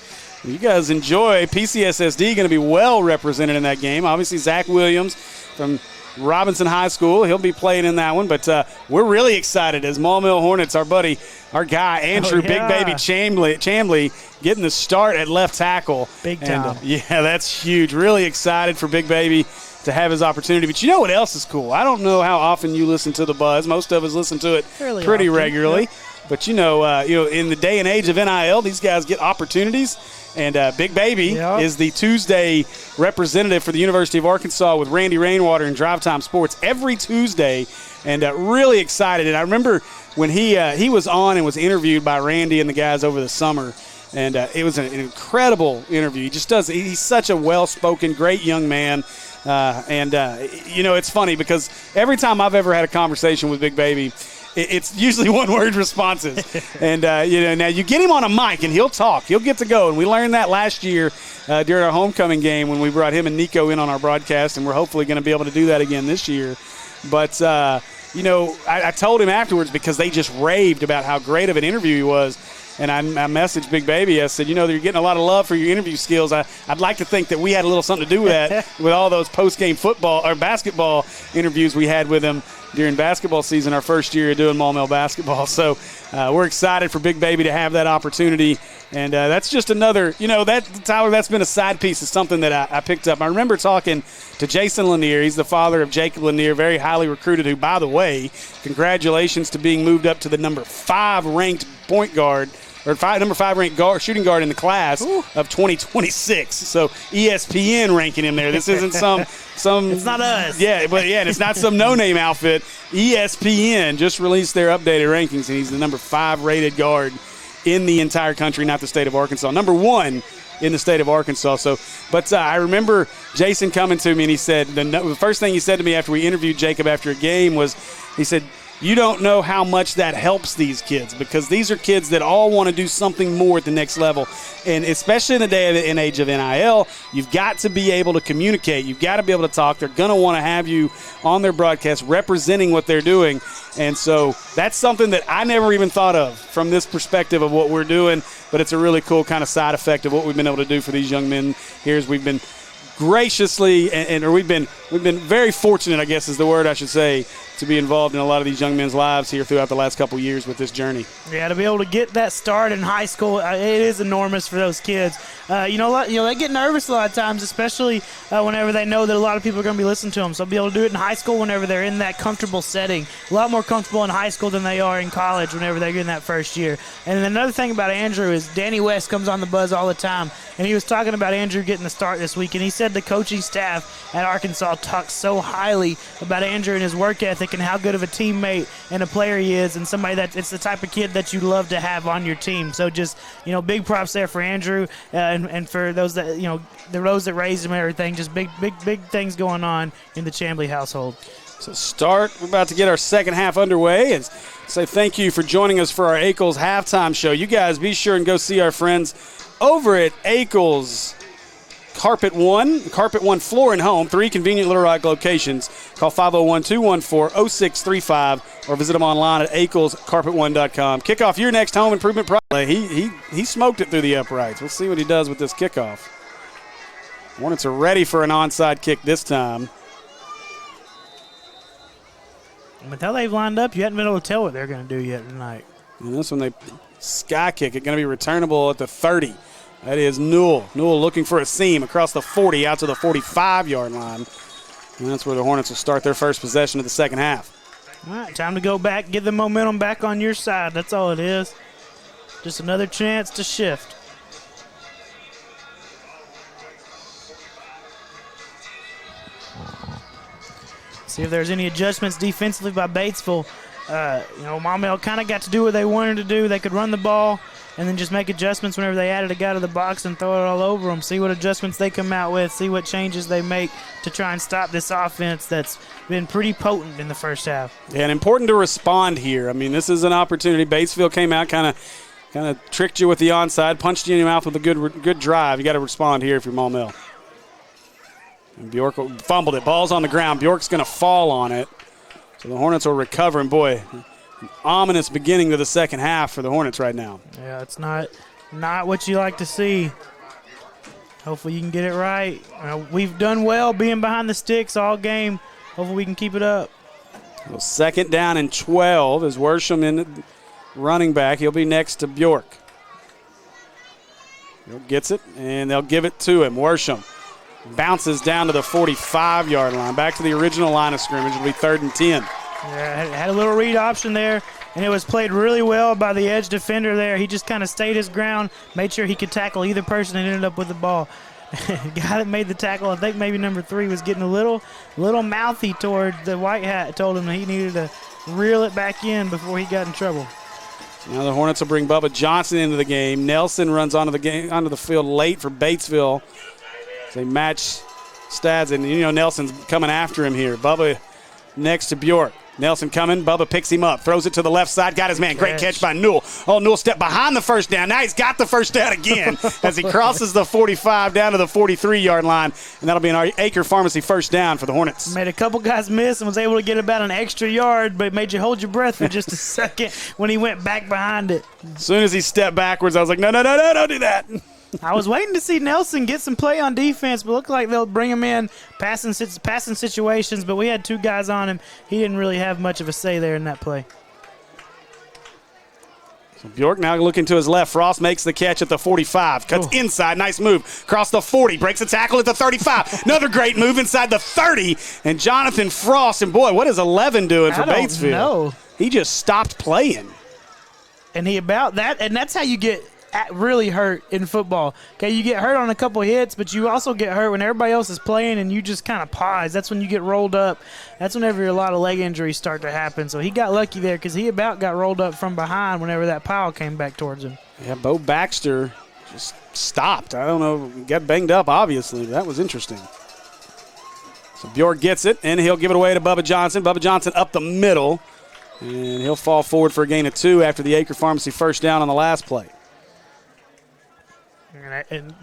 You guys enjoy. PCSSD going to be well represented in that game. Obviously, Zach Williams from Robinson High School. He'll be playing in that one. But we're really excited as Maumelle Hornets, our buddy, our guy, Andrew Big Baby Chambly, getting the start at left tackle. Big time. And, yeah, that's huge. Really excited for Big Baby to have his opportunity. But you know what else is cool? I don't know how often you listen to the Buzz. Most of us listen to it pretty regularly. Yeah. But you know, in the day and age of NIL, these guys get opportunities. And Big Baby is the Tuesday representative for the University of Arkansas with Randy Rainwater and Drive Time Sports every Tuesday. And really excited. And I remember when he was on and was interviewed by Randy and the guys over the summer. And it was an incredible interview. He just does. He's such a well-spoken, great young man. It's funny because every time I've ever had a conversation with Big Baby, it's usually one-word responses. And, now you get him on a mic and he'll talk. He'll get to go. And we learned that last year during our homecoming game when we brought him and Nico in on our broadcast, and we're hopefully going to be able to do that again this year. But, I told him afterwards because they just raved about how great of an interview he was. And I messaged Big Baby. I said, you're getting a lot of love for your interview skills. I'd like to think that we had a little something to do with that with all those post-game football or basketball interviews we had with him during basketball season, our first year of doing Maumelle basketball. So we're excited for Big Baby to have that opportunity. And that's just another, Tyler, that's been a side piece of something that I picked up. I remember talking to Jason Lanier. He's the father of Jacob Lanier, very highly recruited, who, by the way, congratulations to being moved up to the number 5 ranked point guard, or number 5 ranked shooting guard in the class of 2026. So ESPN ranking him there. This isn't some it's not us. Yeah, and it's not some no-name outfit. ESPN just released their updated rankings, and he's the number 5 rated guard in the entire country, not the state of Arkansas. Number 1 in the state of Arkansas. So, but I remember Jason coming to me, and he said the first thing he said to me after we interviewed Jacob after a game was, he said, you don't know how much that helps these kids, because these are kids that all want to do something more at the next level. And especially in the day and age of NIL, you've got to be able to communicate. You've got to be able to talk. They're going to want to have you on their broadcast representing what they're doing. And so that's something that I never even thought of from this perspective of what we're doing, but it's a really cool kind of side effect of what we've been able to do for these young men here as we've been graciously we've been very fortunate, I guess is the word I should say, to be involved in a lot of these young men's lives here throughout the last couple years with this journey. Yeah, to be able to get that start in high school, it is enormous for those kids. They get nervous a lot of times, especially whenever they know that a lot of people are going to be listening to them. So be able to do it in high school whenever they're in that comfortable setting. A lot more comfortable in high school than they are in college whenever they're in that first year. And another thing about Andrew is Danny West comes on the Buzz all the time, and he was talking about Andrew getting the start this week, and he said the coaching staff at Arkansas talks so highly about Andrew and his work ethic and how good of a teammate and a player he is, and somebody that it's the type of kid that you love to have on your team. So just, big props there for Andrew and for those that, those that raised him and everything. Just big things going on in the Chambly household. So we're about to get our second half underway, and say thank you for joining us for our Akel's halftime show. You guys be sure and go see our friends over at Akel's Carpet One Floor and Home, 3 convenient Little Rock locations. Call 501-214-0635 or visit them online at akelscarpet1.com. Kickoff, your next home improvement project. He smoked it through the uprights. We'll see what he does with this kickoff. Hornets are ready for an onside kick this time. With how they've lined up, you haven't been able to tell what they're going to do yet tonight. And this one, they sky kick it, going to be returnable at the 30. That is Newell. Newell looking for a seam across the 40 out to the 45-yard line. And that's where the Hornets will start their first possession of the second half. All right, time to go back, get the momentum back on your side. That's all it is. Just another chance to shift. See if there's any adjustments defensively by Batesville. Maumelle kind of got to do what they wanted to do. They could run the ball and then just make adjustments whenever they added a guy to the box and throw it all over them. See what adjustments they come out with. See what changes they make to try and stop this offense that's been pretty potent in the first half. Yeah, and important to respond here. I mean, this is an opportunity. Batesville came out, kind of tricked you with the onside, punched you in the mouth with a good drive. You got to respond here if you're Maumelle. And Bjork fumbled it. Ball's on the ground. Bjork's going to fall on it. So the Hornets will recover, and boy, an ominous beginning to the second half for the Hornets right now. Yeah, it's not what you like to see. Hopefully you can get it right. We've done well being behind the sticks all game. Hopefully we can keep it up. Well, 2nd down and 12 is Worsham in running back. He'll be next to Bjork. Bjork gets it, and they'll give it to him. Worsham bounces down to the 45-yard line. Back to the original line of scrimmage. It'll be 3rd and 10. Yeah, had a little read option there, and it was played really well by the edge defender there. He just kind of stayed his ground, made sure he could tackle either person, and ended up with the ball. The guy that made the tackle, I think maybe number 3, was getting a little mouthy toward the white hat. Told him that he needed to reel it back in before he got in trouble. Now the Hornets will bring Bubba Johnson into the game. Nelson runs onto the field late for Batesville. They match stats, and Nelson's coming after him here. Bubba next to Bjork. Nelson coming. Bubba picks him up. Throws it to the left side. Got his man. Great catch by Newell. Oh, Newell stepped behind the first down. Now he's got the first down again as he crosses the 45 down to the 43-yard line. And that'll be an Acre Pharmacy first down for the Hornets. Made a couple guys miss and was able to get about an extra yard, but made you hold your breath for just a second when he went back behind it. As soon as he stepped backwards, I was like, no, don't do that. I was waiting to see Nelson get some play on defense, but looked like they'll bring him in passing situations, but we had 2 guys on him. He didn't really have much of a say there in that play. So Bjork now looking to his left. Frost makes the catch at the 45. Cuts inside. Nice move. Across the 40. Breaks a tackle at the 35. Another great move inside the 30. And Jonathan Frost. And, boy, what is 11 doing for Batesville? No. He just stopped playing. And that's how you get really hurt in football. Okay, you get hurt on a couple hits, but you also get hurt when everybody else is playing and you just kind of pause. That's when you get rolled up. That's whenever a lot of leg injuries start to happen. So he got lucky there because he about got rolled up from behind whenever that pile came back towards him. Yeah, Bo Baxter just stopped. I don't know. He got banged up, obviously. That was interesting. So Bjork gets it, and he'll give it away to Bubba Johnson. Bubba Johnson up the middle, and he'll fall forward for a gain of 2 after the Acre Pharmacy first down on the last play. And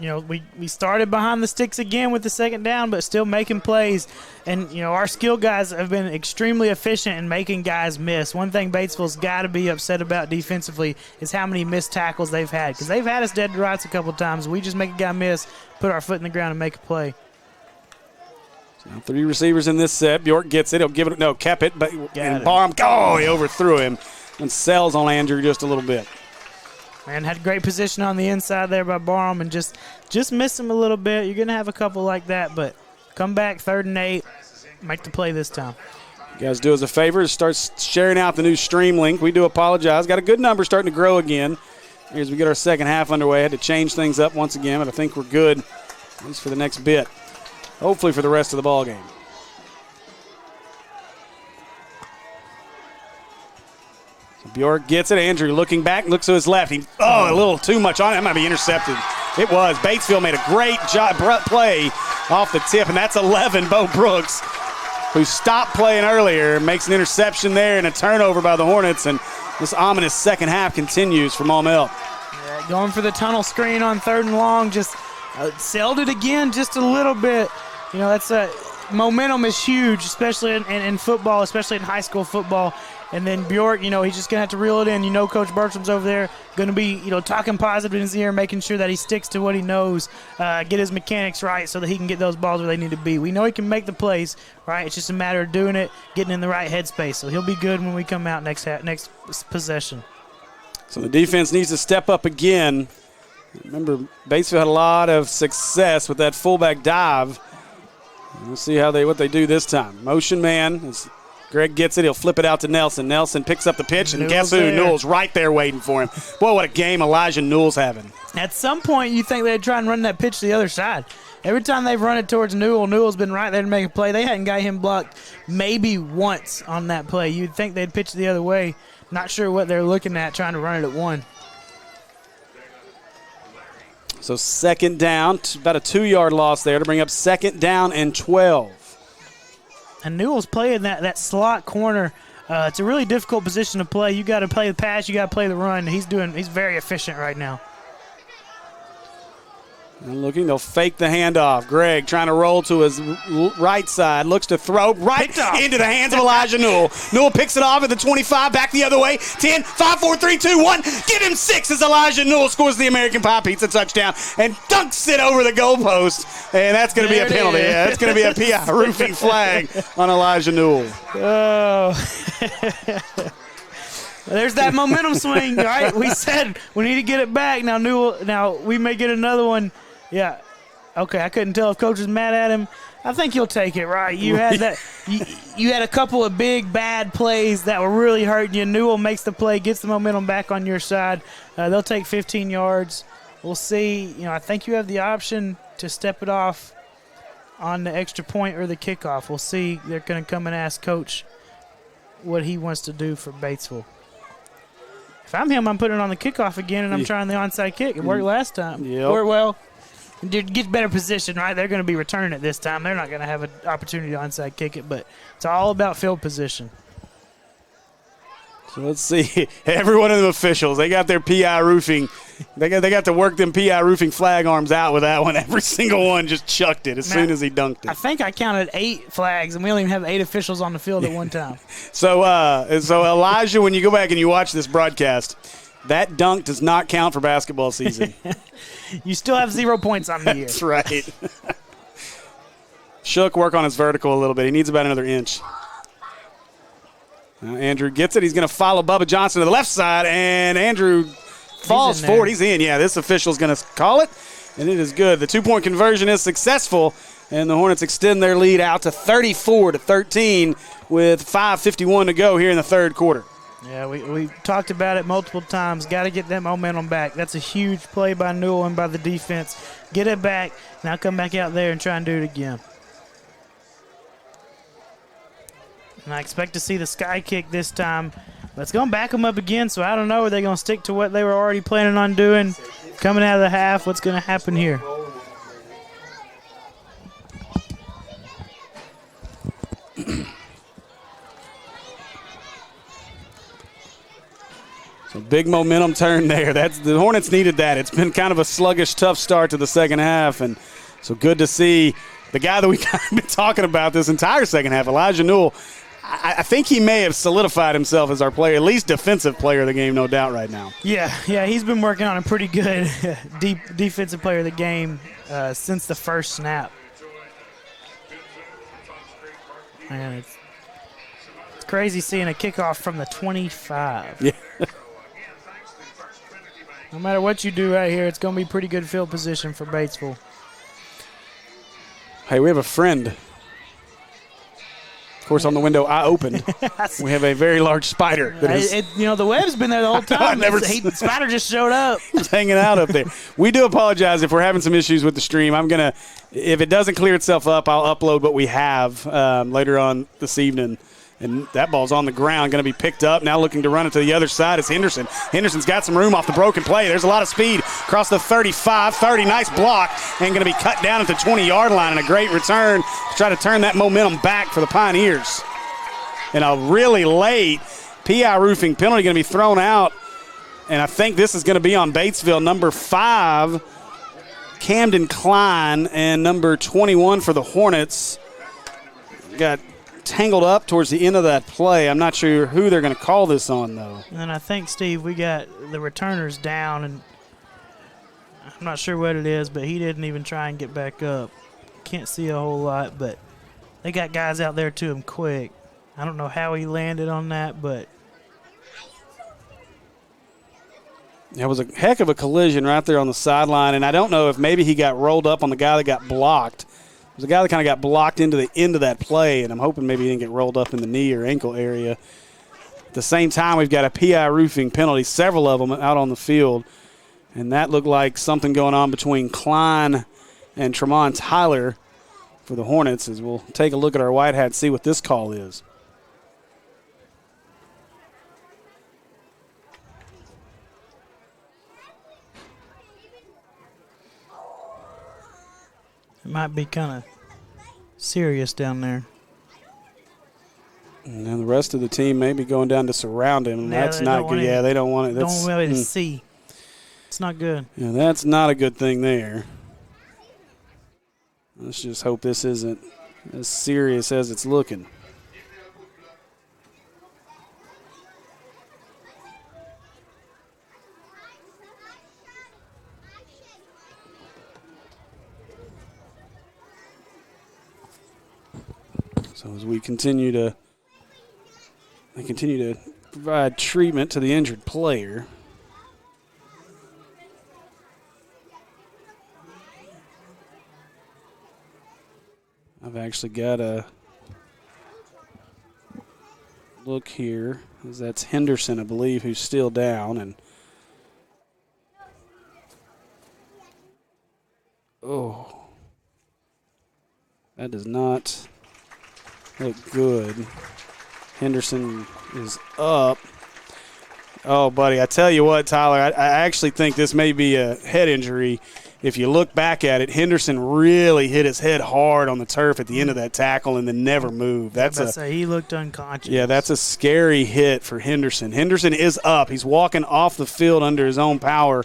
we started behind the sticks again with the 2nd down, but still making plays. And, our skill guys have been extremely efficient in making guys miss. One thing Batesville's got to be upset about defensively is how many missed tackles they've had. Because they've had us dead to rights a couple of times. We just make a guy miss, put our foot in the ground, and make a play. So 3 receivers in this set. Bjork gets it. He'll give it. No, kept it. And Barham, he overthrew him. And Sells on Andrew just a little bit. Man, had great position on the inside there by Barham and just missed him a little bit. You're going to have a couple like that, but come back 3rd and 8, make the play this time. You guys do us a favor, start sharing out the new stream link. We do apologize. Got a good number starting to grow again as we get our second half underway. Had to change things up once again, but I think we're good, at least for the next bit. Hopefully for the rest of the ball game. Bjork gets it. Andrew looking back, looks to his left. A little too much on it. That might be intercepted. It was. Batesville made a great play off the tip, and that's 11, Bo Brooks, who stopped playing earlier, makes an interception there and a turnover by the Hornets, and this ominous second half continues for Maumelle. Yeah, going for the tunnel screen on 3rd and long, just sailed it again just a little bit. That's momentum is huge, especially in football, especially in high school football. And then Bjork, he's just going to have to reel it in. Coach Bertram's over there going to be, talking positive in his ear, making sure that he sticks to what he knows, get his mechanics right so that he can get those balls where they need to be. We know he can make the plays, right? It's just a matter of doing it, getting in the right headspace. So he'll be good when we come out next possession. So the defense needs to step up again. Remember, Batesville had a lot of success with that fullback dive. We'll see what they do this time. Motion man. Greg gets it. He'll flip it out to Nelson. Nelson picks up the pitch, and guess who? Newell's right there waiting for him. Boy, what a game Elijah Newell's having. At some point, you think they'd try and run that pitch to the other side. every time they've run it towards Newell, Newell's been right there to make a play. They hadn't got him blocked maybe once on that play. You'd think they'd pitch the other way. Not sure what they're looking at, trying to run it at 1. So second down, about a 2-yard loss there to bring up second down and 12. And Newell's playing that slot corner. It's a really difficult position to play. You got to play the pass, you got to play the run. He's very efficient right now. And looking, they'll fake the handoff. Greg trying to roll to his right side, looks to throw right into the hands of Elijah Newell. Newell picks it off at the 25, back the other way. 10, 5, 4, 3, 2, 1. Get him 6 as Elijah Newell scores the American Pie Pizza touchdown and dunks it over the goalpost. And that's going to be a penalty. Yeah, that's going to be a PI roofing flag on Elijah Newell. Oh. There's that momentum swing, right? We said we need to get it back. Now we may get another one. Yeah. Okay, I couldn't tell if coach was mad at him. I think he'll take it, right? You had that. You had a couple of big bad plays that were really hurting you. Newell makes the play, gets the momentum back on your side. They'll take 15 yards. We'll see. I think you have the option to step it off on the extra point or the kickoff. We'll see. They're going to come and ask coach what he wants to do for Batesville. If I'm him, I'm putting it on the kickoff again, and I'm trying the onside kick. It worked last time. Yep. Worked well. Get better position, right? They're going to be returning it this time. They're not going to have an opportunity to onside kick it, but it's all about field position. So let's see. Every one of them officials, they got their PI roofing. They got to work them PI roofing flag arms out with that one. Every single one just chucked it as soon as he dunked it. I think I counted 8 flags, and we only even have 8 officials on the field at one time. So Elijah, when you go back and you watch this broadcast, that dunk does not count for basketball season. You still have 0 points on the year. That's right. Shook work on his vertical a little bit. He needs about another inch. Andrew gets it. He's going to follow Bubba Johnson to the left side, and Andrew falls forward. He's in. Yeah, this official's going to call it, and it is good. The 2-point conversion is successful, and the Hornets extend their lead out to 34-13 with 5:51 to go here in the third quarter. Yeah, we talked about it multiple times. Got to get that momentum back. That's a huge play by Newell and by the defense. Get it back. Now come back out there and try and do it again. And I expect to see the sky kick this time. But it's going to back them up again, so I don't know. Are they going to stick to what they were already planning on doing? Coming out of the half, what's going to happen here? So big momentum turn there. The Hornets needed that. It's been kind of a sluggish, tough start to the second half, and so good to see the guy that we've been talking about this entire second half, Elijah Newell. I think he may have solidified himself as our player, at least defensive player of the game, no doubt, right now. Yeah, he's been working on a pretty good defensive player of the game since the first snap. Man, it's crazy seeing a kickoff from the 25. Yeah. No matter what you do right here, it's going to be pretty good field position for Batesville. Hey, we have a friend. Of course, on the window I opened, we have a very large spider. The web's been there the whole time. The spider just showed up. It's hanging out up there. We do apologize if we're having some issues with the stream. If it doesn't clear itself up, I'll upload what we have later on this evening. And that ball's on the ground, going to be picked up. Now looking to run it to the other side is Henderson. Henderson's got some room off the broken play. There's a lot of speed across the 35, 30. Nice block, and going to be cut down at the 20-yard line. And a great return to try to turn that momentum back for the Pioneers. And a really late PI roofing penalty going to be thrown out. And I think this is going to be on Batesville, number 5, Camden Klein, and number 21 for the Hornets. Got tangled up towards the end of that play. I'm not sure who they're going to call this on, though. And I think, Steve, we got the returners down, and I'm not sure what it is, but he didn't even try and get back up. Can't see a whole lot, but they got guys out there to him quick. I don't know how he landed on that, but it was a heck of a collision right there on the sideline, and I don't know if maybe he got rolled up on the guy that got blocked. It was a guy that kind of got blocked into the end of that play, and I'm hoping maybe he didn't get rolled up in the knee or ankle area. At the same time, we've got a PI roofing penalty, several of them out on the field, and that looked like something going on between Klein and Tremont Tyler for the Hornets, as we'll take a look at our white hat and see what this call is. It might be kind of serious down there. And then the rest of the team may be going down to surround him. Yeah, that's not good. Yeah, they don't want it. Don't want to see. It's not good. Yeah, that's not a good thing there. Let's just hope this isn't as serious as it's looking. So as we continue to provide treatment to the injured player. I've actually got a look here, as that's Henderson, I believe, who's still down, and that does not look good. Henderson is up. Oh, buddy, I tell you what, Tyler, I actually think this may be a head injury. If you look back at it, Henderson really hit his head hard on the turf at the end of that tackle and then never moved. He looked unconscious. Yeah, that's a scary hit for Henderson. Henderson is up. He's walking off the field under his own power.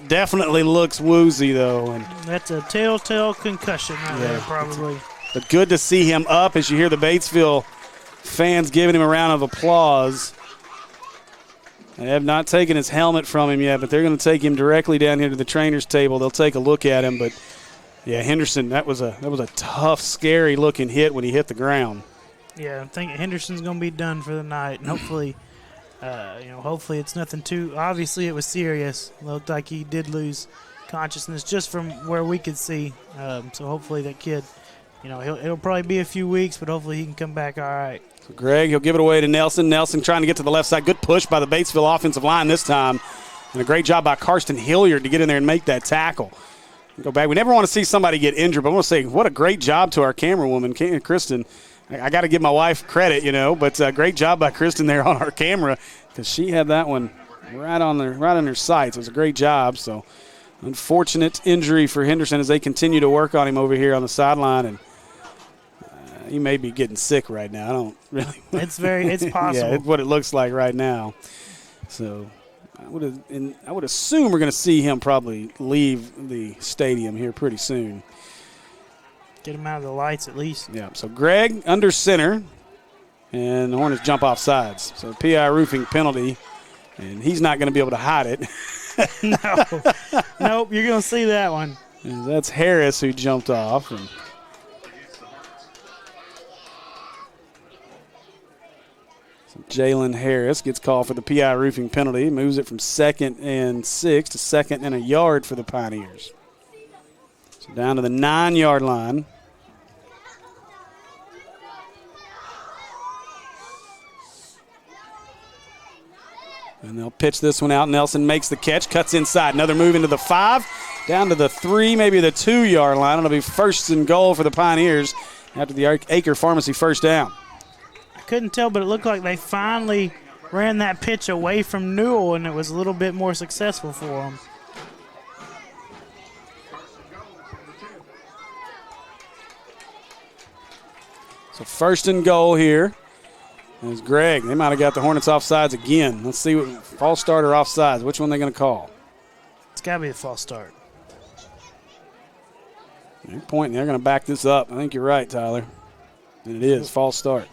Definitely looks woozy, though. And that's a telltale concussion right there, probably. But good to see him up as you hear the Batesville fans giving him a round of applause. They have not taken his helmet from him yet, but they're going to take him directly down here to the trainer's table. They'll take a look at him. But, yeah, Henderson, that was a tough, scary-looking hit when he hit the ground. Yeah, I think Henderson's going to be done for the night, and hopefully hopefully it's nothing too – obviously it was serious. It looked like he did lose consciousness just from where we could see. So hopefully that kid, it'll probably be a few weeks, but hopefully he can come back all right. So Greg, he'll give it away to Nelson. Nelson trying to get to the left side. Good push by the Batesville offensive line this time. And a great job by Karsten Hilliard to get in there and make that tackle. Go back. We never want to see somebody get injured, but I want to say what a great job to our camera woman, Kristen. I got to give my wife credit, but great job by Kristen there on our camera, because she had that one right on her sights. It was a great job. So unfortunate injury for Henderson as they continue to work on him over here on the sideline, and he may be getting sick right now. I don't really. It's possible. Yeah, it's what it looks like right now. So I would assume we're going to see him probably leave the stadium here pretty soon. Get him out of the lights at least. Yeah. So Greg under center, and the Hornets jump off sides. So PI roofing penalty, and he's not going to be able to hide it. No. Nope. You're going to see that one. And that's Harris who jumped off. And Jalen Harris gets called for the PI roofing penalty, moves it from 2nd and 6 to 2nd and a yard for the Pioneers. So down to the 9-yard line. And they'll pitch this one out. Nelson makes the catch, cuts inside. Another move into the 5, down to the 3, maybe the 2-yard line. It'll be 1st and goal for the Pioneers after the Acre Pharmacy first down. Couldn't tell, but it looked like they finally ran that pitch away from Newell, and it was a little bit more successful for them. So 1st and goal here. There's Greg. They might have got the Hornets offsides again. Let's see what false start or offsides. Which one they're going to call? It's got to be a false start. They're pointing. They're going to back this up. I think you're right, Tyler. And it is false start.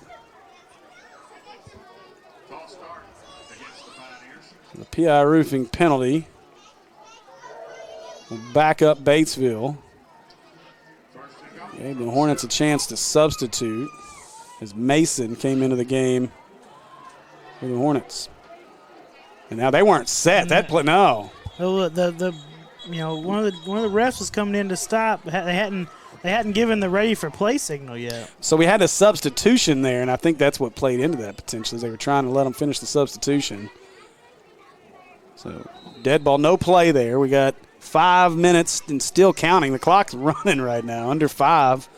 The PI roofing penalty will back up Batesville. Gave the Hornets a chance to substitute as Mason came into the game for the Hornets. And now they weren't set. That play, no. One of the refs was coming in to stop. They hadn't given the ready for play signal yet. So we had a substitution there, and I think that's what played into that potentially. They were trying to let them finish the substitution. So dead ball, no play there. We got 5 minutes and still counting. The clock's running right now, under 5,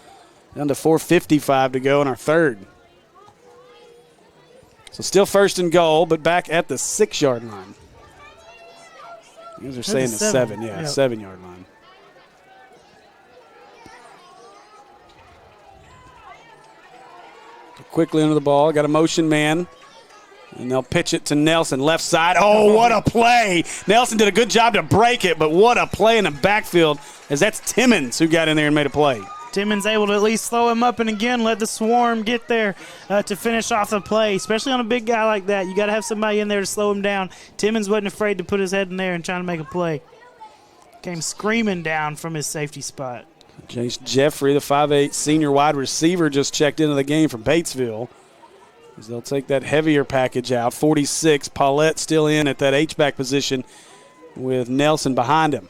down to 4:55 to go in our third. So still first and goal, but back at the 6-yard line. You guys are saying the 7, yeah, 7-yard line. Quickly under the ball, got a motion man. And they'll pitch it to Nelson, left side. Oh, what a play. Nelson did a good job to break it, but what a play in the backfield, as that's Timmons who got in there and made a play. Timmons able to at least slow him up and again let the swarm get there to finish off the play, especially on a big guy like that. You got to have somebody in there to slow him down. Timmons wasn't afraid to put his head in there and trying to make a play. Came screaming down from his safety spot. Jace Jeffrey, the 5'8 senior wide receiver, just checked into the game from Batesville. As they'll take that heavier package out. 46, Paulette still in at that H-back position with Nelson behind him.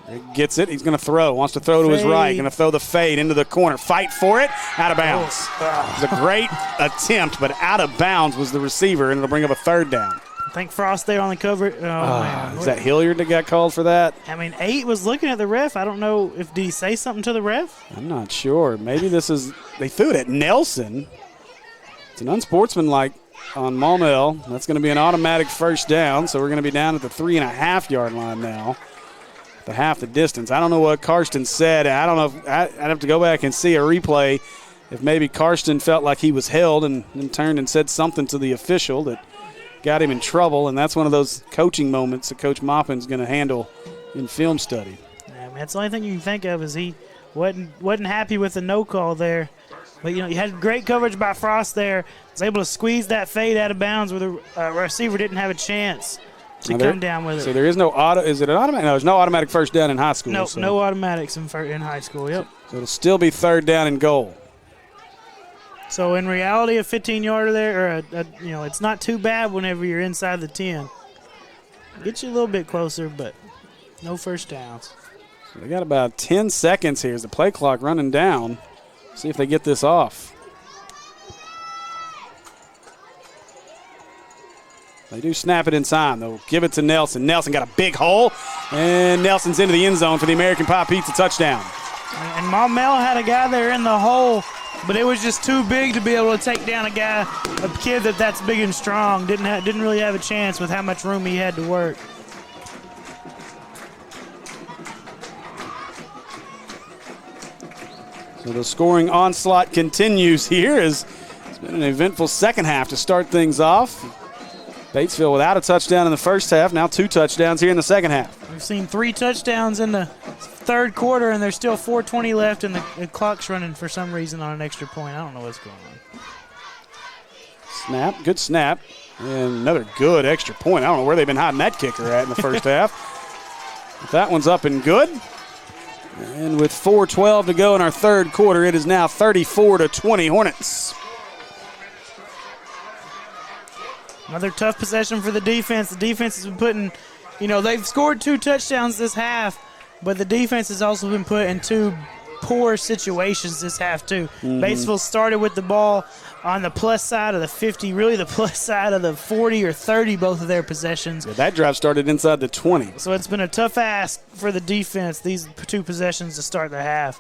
He gets it. He's going to throw. Wants to throw to his right. Going to throw the fade into the corner. Fight for it. Out of bounds. It was a great attempt, but out of bounds was the receiver, and it'll bring up a third down. I think Frost there on the cover. Man. Is that Hilliard that got called for that? I mean, 8 was looking at the ref. I don't know if did he say something to the ref? I'm not sure. Maybe this is – they threw it at Nelson. It's an unsportsmanlike on Maumelle. That's going to be an automatic first down, so we're going to be down at the 3.5-yard line now. The half the distance. I don't know what Karsten said. I don't know if I'd have to go back and see a replay if maybe Karsten felt like he was held and then turned and said something to the official that got him in trouble, and that's one of those coaching moments that Coach Maupin's going to handle in film study. Yeah, man, that's the only thing you can think of is he wasn't happy with the no call there. But, you had great coverage by Frost there. Was able to squeeze that fade out of bounds where the receiver didn't have a chance to come down with it. So there is no auto. Is it an automatic? No, there's no automatic first down in high school. No, so. No automatics in high school. Yep. So it'll still be third down and goal. So in reality, a 15-yarder there, or it's not too bad whenever you're inside the 10. Get you a little bit closer, but no first downs. So they got about 10 seconds here as the play clock running down. See if they get this off. They do snap it in time. They'll give it to Nelson. Nelson got a big hole, and Nelson's into the end zone for the American Pie Pizza touchdown. And Maumelle had a guy there in the hole, but it was just too big to be able to take down a kid that's big and strong. Didn't really have a chance with how much room he had to work. So the scoring onslaught continues here as it's been an eventful second half to start things off. Batesville without a touchdown in the first half, now 2 touchdowns here in the second half. We've seen 3 touchdowns in the third quarter, and there's still 4:20 left, and the clock's running for some reason on an extra point. I don't know what's going on. Snap, good snap, and another good extra point. I don't know where they've been hiding that kicker at in the first half. But that one's up and good. And with 4:12 to go in our third quarter, it is now 34-20 Hornets. Another tough possession for the defense. The defense has been putting, they've scored 2 touchdowns this half, but the defense has also been put in 2 poor situations this half too. Mm-hmm. Batesville started with the ball on the plus side of the 50, really the plus side of the 40 or 30, both of their possessions. Yeah, that drive started inside the 20. So it's been a tough ask for the defense, these 2 possessions to start the half.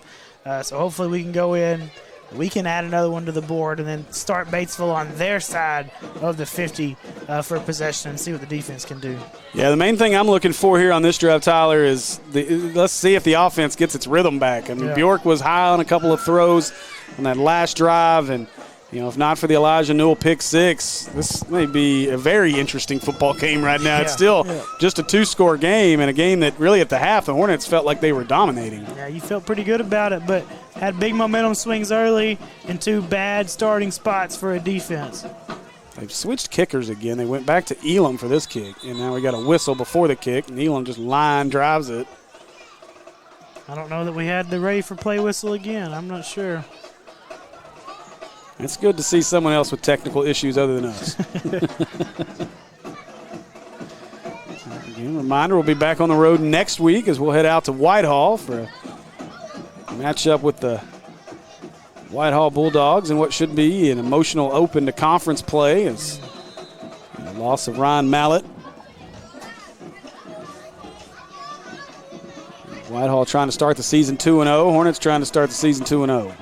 So hopefully we can go in, we can add another one to the board and then start Batesville on their side of the 50 for possession and see what the defense can do. Yeah, the main thing I'm looking for here on this drive, Tyler, is let's see if the offense gets its rhythm back. I mean, Bjork was high on a couple of throws on that last drive, and if not for the Elijah Newell pick 6, this may be a very interesting football game right now. It's still just a 2-score game, and a game that really at the half the Hornets felt like they were dominating. Yeah, you felt pretty good about it, but had big momentum swings early and 2 bad starting spots for a defense. They've switched kickers again. They went back to Elam for this kick, and now we got a whistle before the kick, and Elam just line drives it. I don't know that we had the ready for play whistle again. I'm not sure. It's good to see someone else with technical issues other than us. Again, reminder, we'll be back on the road next week as we'll head out to Whitehall for a matchup with the Whitehall Bulldogs in what should be an emotional open to conference play as the loss of Ryan Mallett Whitehall trying to start the season 2-0. Hornets trying to start the season 2-0.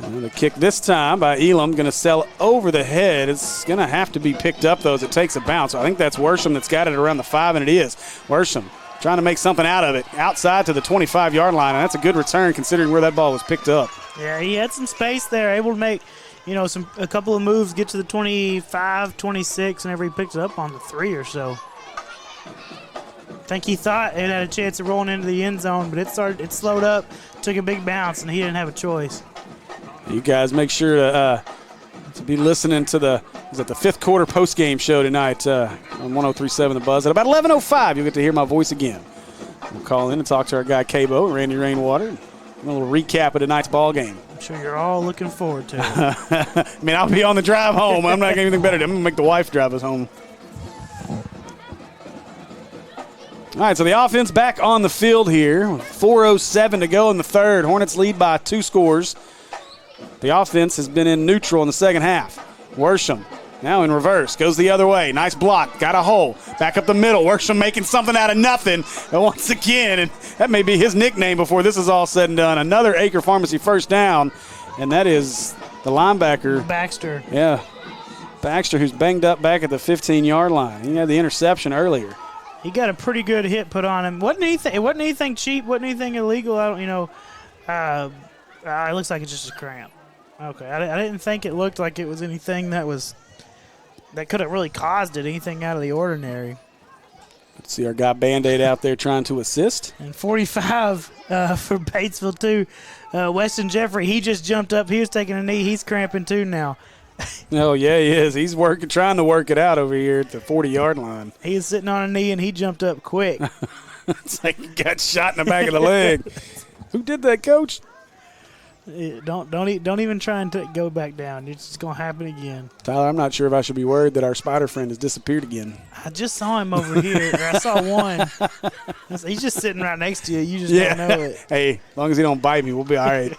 And the kick this time by Elam, going to sail over the head. It's going to have to be picked up, though, as it takes a bounce. I think that's Worsham that's got it around the 5, and it is. Worsham trying to make something out of it, outside to the 25-yard line, and that's a good return considering where that ball was picked up. Yeah, he had some space there, able to make, a couple of moves, get to the 25, 26, whenever he picked it up on the 3 or so. I think he thought it had a chance of rolling into the end zone, but it slowed up, took a big bounce, and he didn't have a choice. You guys make sure to be listening to the fifth quarter postgame show tonight on 103.7 The Buzz. At about 11:05, you'll get to hear my voice again. We'll call in and talk to our guy Cabo, Randy Rainwater, and a little recap of tonight's ball game. I'm sure you're all looking forward to it. I mean, I'll be on the drive home. I'm not going to anything better. I'm going to make the wife drive us home. All right, so the offense back on the field here. 4:07 to go in the third. Hornets lead by 2 scores. The offense has been in neutral in the second half. Worsham now in reverse. Goes the other way. Nice block. Got a hole. Back up the middle. Worsham making something out of nothing. And once again, and that may be his nickname before this is all said and done, another Acre Pharmacy first down. And that is the linebacker. Baxter. Yeah. Baxter, who's banged up back at the 15-yard line. He had the interception earlier. He got a pretty good hit put on him. Wasn't anything cheap. Wasn't anything illegal. I don't, it looks like it's just a cramp. Okay, I didn't think it looked like it was anything that could have really caused it, anything out of the ordinary. Let's see our guy Band-Aid out there trying to assist. And 45 for Batesville, too. Weston Jeffrey, he just jumped up. He was taking a knee. He's cramping, too, now. Oh, yeah, he is. He's trying to work it out over here at the 40-yard line. He is sitting on a knee, and he jumped up quick. It's like he got shot in the back of the leg. Who did that, Coach? Don't even try and go back down. It's just going to happen again. Tyler, I'm not sure if I should be worried that our spider friend has disappeared again. I just saw him over here. Or I saw one. He's just sitting right next to you. You just don't know it. Hey, as long as he don't bite me, we'll be all right.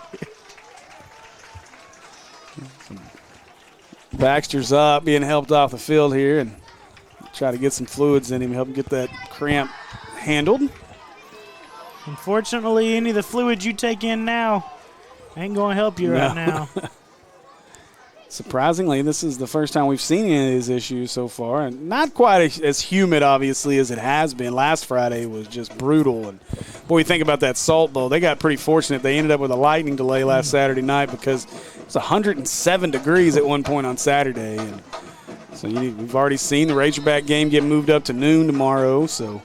Baxter's up, being helped off the field here, and try to get some fluids in him, help him get that cramp handled. Unfortunately, any of the fluids you take in now ain't going to help you right now. Surprisingly, this is the first time we've seen any of these issues so far, and not quite as humid, obviously, as it has been. Last Friday was just brutal, and boy, you think about that Salt Bowl. They got pretty fortunate. They ended up with a lightning delay last Saturday night because it was 107 degrees at one point on Saturday, and so we've already seen the Razorback game get moved up to noon tomorrow, so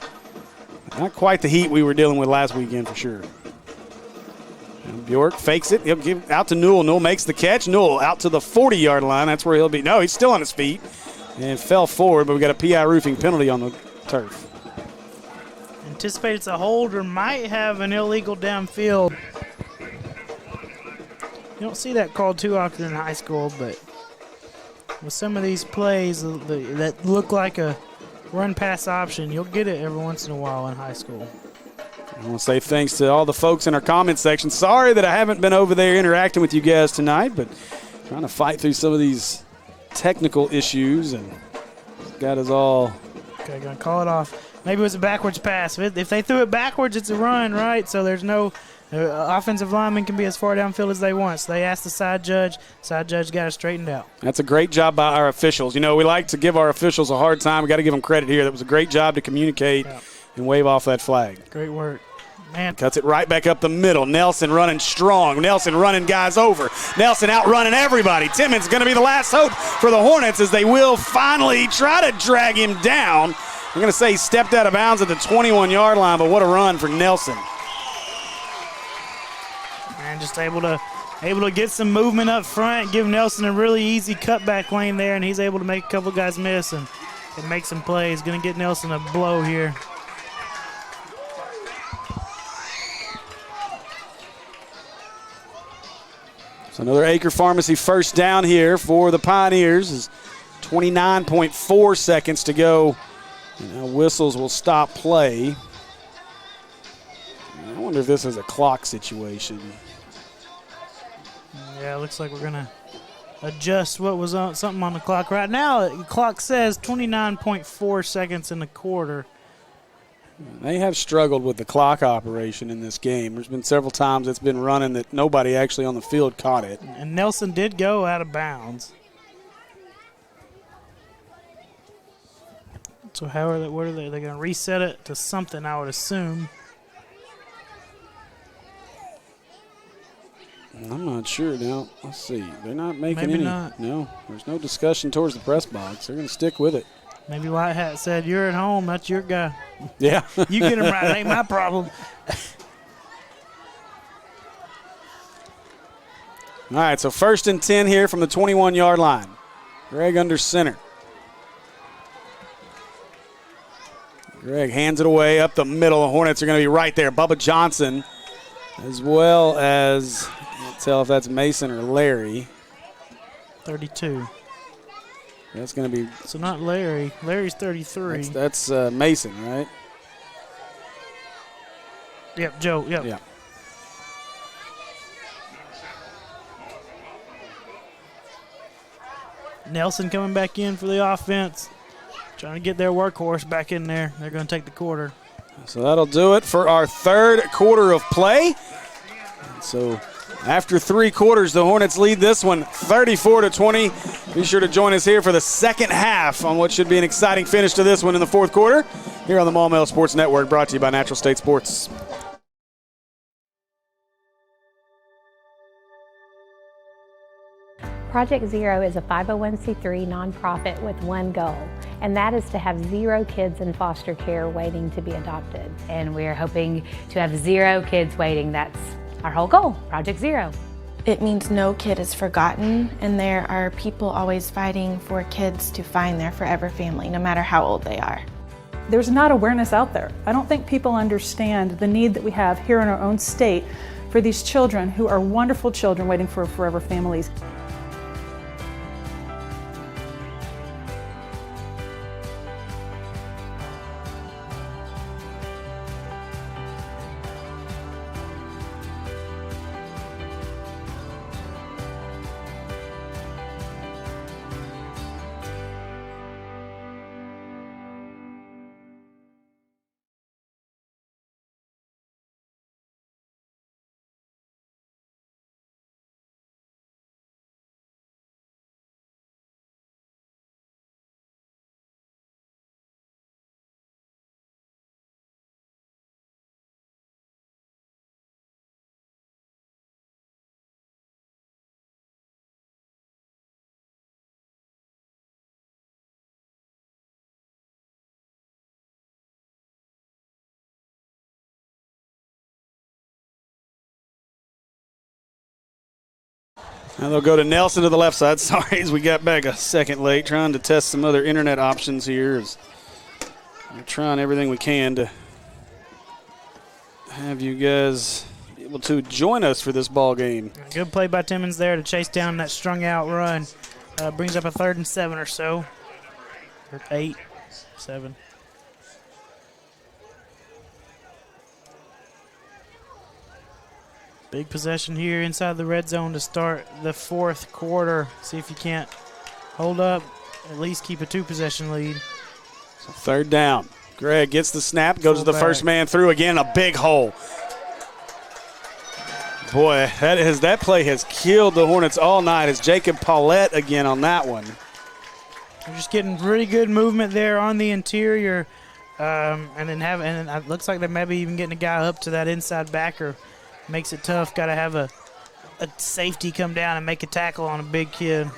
not quite the heat we were dealing with last weekend for sure. Bjork fakes it. He'll give out to Newell. Newell makes the catch. Newell out to the 40-yard line. That's where he'll be. No, he's still on his feet and fell forward, but we got a PI roofing penalty on the turf. Anticipate it's a hold or might have an illegal downfield. You don't see that called too often in high school, but with some of these plays that look like a run-pass option, you'll get it every once in a while in high school. I want to say thanks to all the folks in our comment section. Sorry that I haven't been over there interacting with you guys tonight, but trying to fight through some of these technical issues and got us all. Okay, going to call it off. Maybe it was a backwards pass. If they threw it backwards, it's a run, right? So there's no offensive lineman can be as far downfield as they want. So they asked the side judge. Side judge got it straightened out. That's a great job by our officials. We like to give our officials a hard time. We got to give them credit here. That was a great job to communicate and wave off that flag. Great work. Man. Cuts it right back up the middle. Nelson running strong. Nelson running guys over. Nelson outrunning everybody. Timmons going to be the last hope for the Hornets as they will finally try to drag him down. I'm going to say he stepped out of bounds at the 21-yard line, but what a run for Nelson. And just able to get some movement up front, give Nelson a really easy cutback lane there, and he's able to make a couple guys miss and make some plays. Going to get Nelson a blow here. So another Acre Pharmacy first down here for the Pioneers. Is 29.4 seconds to go. Now whistles will stop play. I wonder if this is a clock situation. Yeah, it looks like we're going to adjust what was on something on the clock. Right now, the clock says 29.4 seconds in the quarter. They have struggled with the clock operation in this game. There's been several times it's been running that nobody actually on the field caught it. And Nelson did go out of bounds. So how are they? What are they? They're going to reset it to something, I would assume. I'm not sure now. Let's see. They're not making Maybe any. not. No, there's no discussion towards the press box. They're going to stick with it. Maybe White Hat said, "You're at home. That's your guy. Yeah. You get him right. It ain't my problem." All right, so 1st and 10 here from the 21-yard line. Greg under center. Greg hands it away up the middle. The Hornets are going to be right there. Bubba Johnson, as well as, I can't tell if that's Mason or Larry. 32. That's going to be. So not Larry. Larry's 33. That's Mason, right? Yep, Joe. Yep. Yeah. Nelson coming back in for the offense. Trying to get their workhorse back in there. They're going to take the quarter. So that'll do it for our 3rd quarter of play. And so after 3 quarters, the Hornets lead this one 34-20. Be sure to join us here for the second half on what should be an exciting finish to this one in the 4th quarter here on the Maumelle Sports Network, brought to you by Natural State Sports. Project Zero is a 501c3 nonprofit with one goal, and that is to have 0 kids in foster care waiting to be adopted. And we're hoping to have 0 kids waiting. That's our whole goal, Project Zero. It means no kid is forgotten, and there are people always fighting for kids to find their forever family, no matter how old they are. There's not awareness out there. I don't think people understand the need that we have here in our own state for these children who are wonderful children waiting for forever families. Now they'll go to Nelson to the left side. Sorry, as we got back a second late, trying to test some other internet options here. We're trying everything we can to have you guys be able to join us for this ball game. Good play by Timmons there to chase down that strung out run. Brings up a 3rd and 7 or so. Or 8, 7. Big possession here inside the red zone to start the 4th quarter. See if you can't hold up, at least keep a 2-possession lead. So 3rd down. Greg gets the snap, goes to the first man through again, a big hole. Boy, that play has killed the Hornets all night. It's Jacob Paulette again on that one. They're just getting really good movement there on the interior, and then it looks like they may be even getting a guy up to that inside backer. Makes it tough. Got to have a safety come down and make a tackle on a big kid.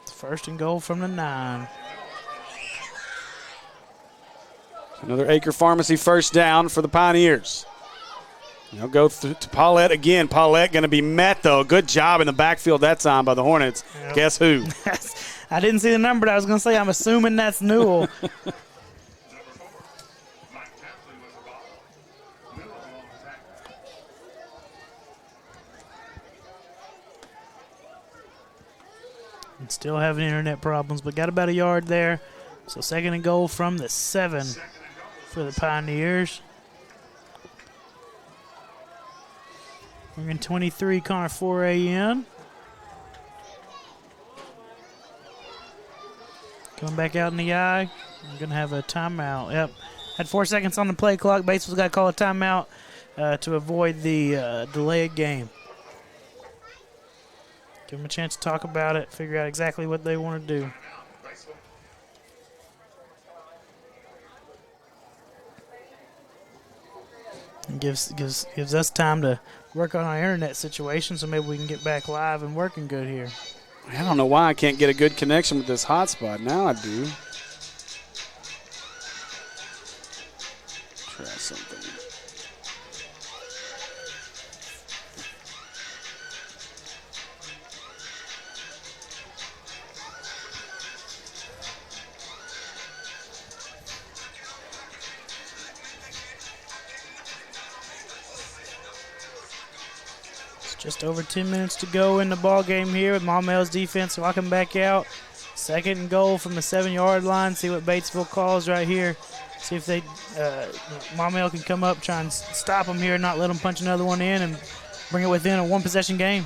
It's 1st and goal from the 9. Another Acre Pharmacy 1st down for the Pioneers. They'll go to Paulette again. Paulette going to be met, though. Good job in the backfield that time by the Hornets. Yep. Guess who? I didn't see the number, but I was going to say I'm assuming that's Newell. And still having internet problems, but got about a yard there. So 2nd and goal from the 7 for the Pioneers. We're in 23, Connor Foray in. Coming back out in the eye. I'm going to have a timeout. Yep. Had 4 seconds on the play clock. Batesville's got to call a timeout to avoid the delay of game. Give them a chance to talk about it, figure out exactly what they want to do. And gives us time to work on our internet situation, so maybe we can get back live and working good here. I don't know why I can't get a good connection with this hotspot. Now I do. Try something. Just over 10 minutes to go in the ball game here with Maumelle's defense walking back out. 2nd and goal from the 7-yard line. See what Batesville calls right here. See if they Maumelle can come up, try and stop them here, not let them punch another one in and bring it within a 1-possession game.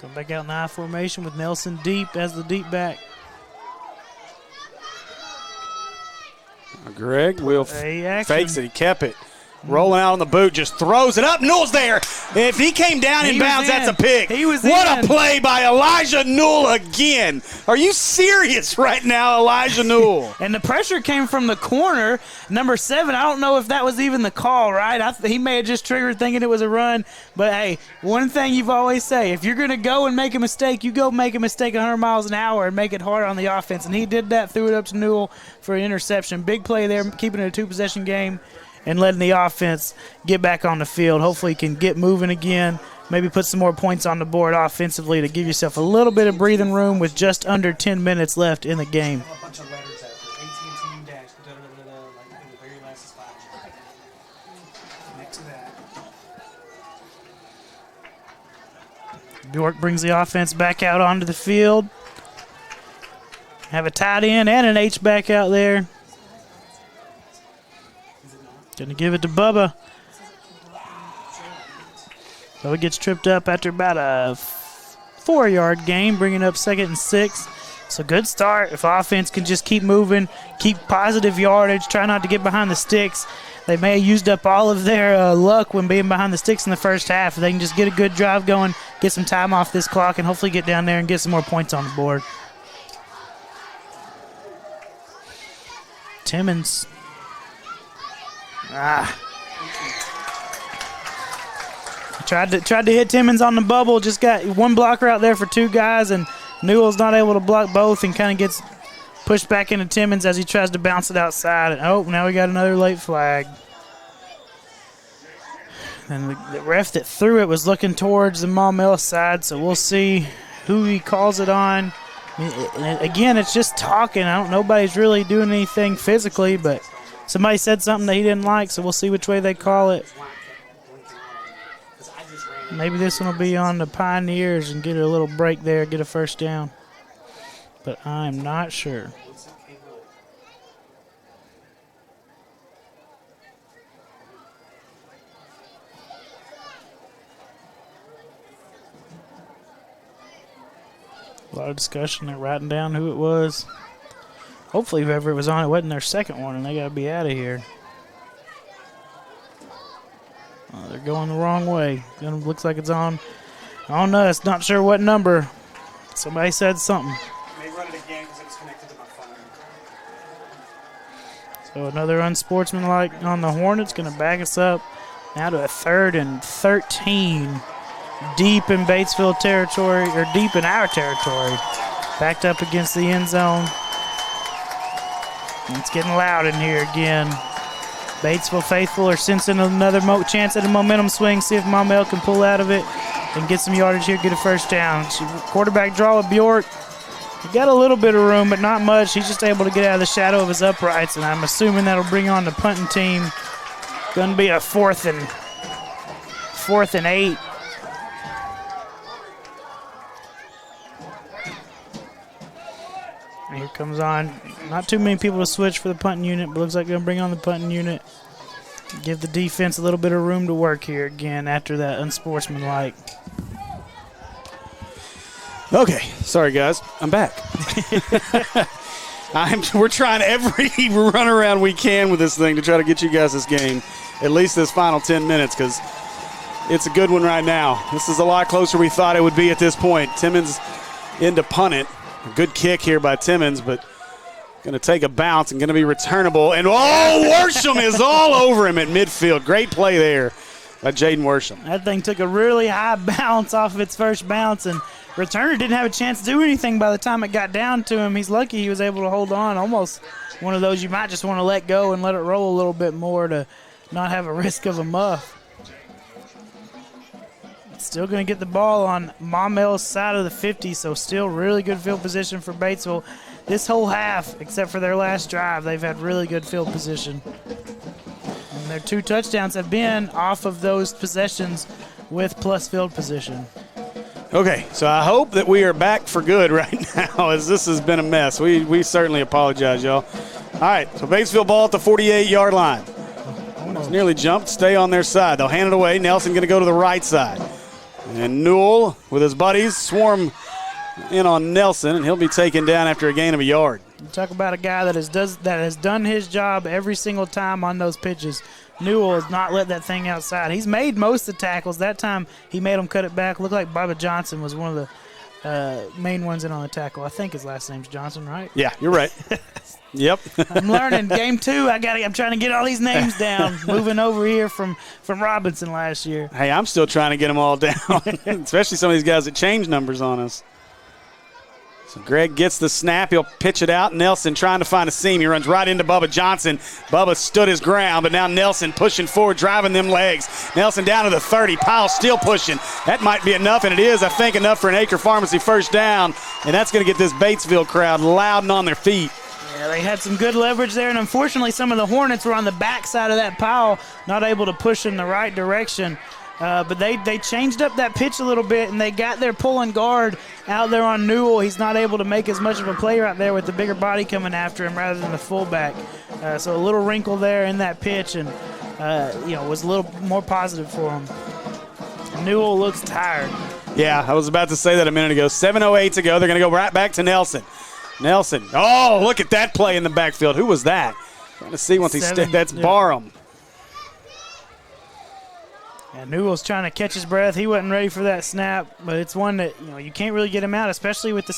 Come back out in I formation with Nelson deep as the deep back. Greg will Action. fakes it. He kept it. Rolling out on the boot, just throws it up. Newell's there. If he came down in bounds, that's a pick. He was what in. a play by Elijah Newell again. Are you serious right now, Elijah Newell? And the pressure came from the corner. Number 7, I don't know if that was even the call, right? He may have just triggered thinking it was a run. But, hey, one thing you've always say, if you're going to go and make a mistake, you go make a mistake 100 miles an hour and make it hard on the offense. And he did that, threw it up to Newell for an interception. Big play there, keeping it a 2-possession game and letting the offense get back on the field. Hopefully you can get moving again, maybe put some more points on the board offensively to give yourself a little bit of breathing room with just under 10 minutes left in the game. A bunch of letters after AT&T dash like the very last spot. Next to that. Bjork brings the offense back out onto the field. Have a tight end and an H-back out there. Gonna give it to Bubba. Bubba gets tripped up after about a 4-yard gain, bringing up 2nd and 6. So good start. If offense can just keep moving, keep positive yardage, try not to get behind the sticks. They may have used up all of their luck when being behind the sticks in the first half. If they can just get a good drive going, get some time off this clock, and hopefully get down there and get some more points on the board. Timmons. Tried to hit Timmons on the bubble. Just got one blocker out there for 2 guys, and Newell's not able to block both and kind of gets pushed back into Timmons as he tries to bounce it outside. And, oh, now we got another late flag. And the ref that threw it was looking towards the Maumelle side, so we'll see who he calls it on. Again, it's just talking. Nobody's really doing anything physically, but somebody said something that he didn't like, so we'll see which way they call it. Maybe this one will be on the Pioneers and get a little break there, get a first down. But I'm not sure. A lot of discussion. They're writing down who it was. Hopefully whoever was on it wasn't their second one, and they got to be out of here. They're going the wrong way. Looks like it's on us. Not sure what number. Somebody said something. May run it again because it was connected to my phone. So another unsportsmanlike on the Hornets. Going to back us up now to a 3rd and 13. Deep in Batesville territory, or deep in our territory. Backed up against the end zone. And it's getting loud in here again. Batesville faithful are sensing another chance at a momentum swing. See if Maumelle can pull out of it and get some yardage here, get a first down. Quarterback draw with Bjork. He got a little bit of room, but not much. He's just able to get out of the shadow of his uprights, and I'm assuming that'll bring on the punting team. Going to be a 4th and 8. And here comes on. Not too many people to switch for the punting unit, but looks like they're going to bring on the punting unit. Give the defense a little bit of room to work here again after that unsportsmanlike. Okay, sorry guys, I'm back. We're trying every runaround we can with this thing to try to get you guys this game, at least this final 10 minutes, because it's a good one right now. This is a lot closer we thought it would be at this point. Timmons in to punt it. A good kick here by Timmons, but going to take a bounce and going to be returnable. And, Worsham is all over him at midfield. Great play there by Jaden Worsham. That thing took a really high bounce off of its first bounce, and returner didn't have a chance to do anything by the time it got down to him. He's lucky he was able to hold on. Almost one of those you might just want to let go and let it roll a little bit more to not have a risk of a muff. Still going to get the ball on Maumelle's side of the 50, so still really good field position for Batesville. This whole half, except for their last drive, they've had really good field position. And their 2 touchdowns have been off of those possessions with plus field position. Okay, so I hope that we are back for good right now, as this has been a mess. We certainly apologize, y'all. All right, so Batesville ball at the 48-yard line. Almost nearly jumped, stay on their side. They'll hand it away. Nelson going to go to the right side. And Newell with his buddies swarm in on Nelson, and he'll be taken down after a gain of a yard. You talk about a guy that has done his job every single time on those pitches. Newell has not let that thing outside. He's made most of the tackles. That time he made him cut it back. Looked like Bubba Johnson was one of the main ones in on the tackle. I think his last name's Johnson, right? Yeah, you're right. Yep. I'm learning. Game 2, I'm trying to get all these names down. Moving over here from Robinson last year. Hey, I'm still trying to get them all down, especially some of these guys that change numbers on us. So Greg gets the snap. He'll pitch it out. Nelson trying to find a seam. He runs right into Bubba Johnson. Bubba stood his ground, but now Nelson pushing forward, driving them legs. Nelson down to the 30. Powell still pushing. That might be enough, and it is, I think, enough for an Acre Pharmacy first down, and that's going to get this Batesville crowd loud and on their feet. Yeah, they had some good leverage there, and unfortunately some of the Hornets were on the backside of that pile, not able to push in the right direction. But they changed up that pitch a little bit, and they got their pulling guard out there on Newell. He's not able to make as much of a play out there with the bigger body coming after him rather than the fullback. So a little wrinkle there in that pitch, and was a little more positive for him. Newell looks tired. Yeah, I was about to say that a minute ago. 7:08 to go. They're going to go right back to Nelson. Nelson. Oh, look at that play in the backfield. Who was that? Trying to see once that's Barham. Yeah, Newell's trying to catch his breath. He wasn't ready for that snap, but it's one that you can't really get him out, especially with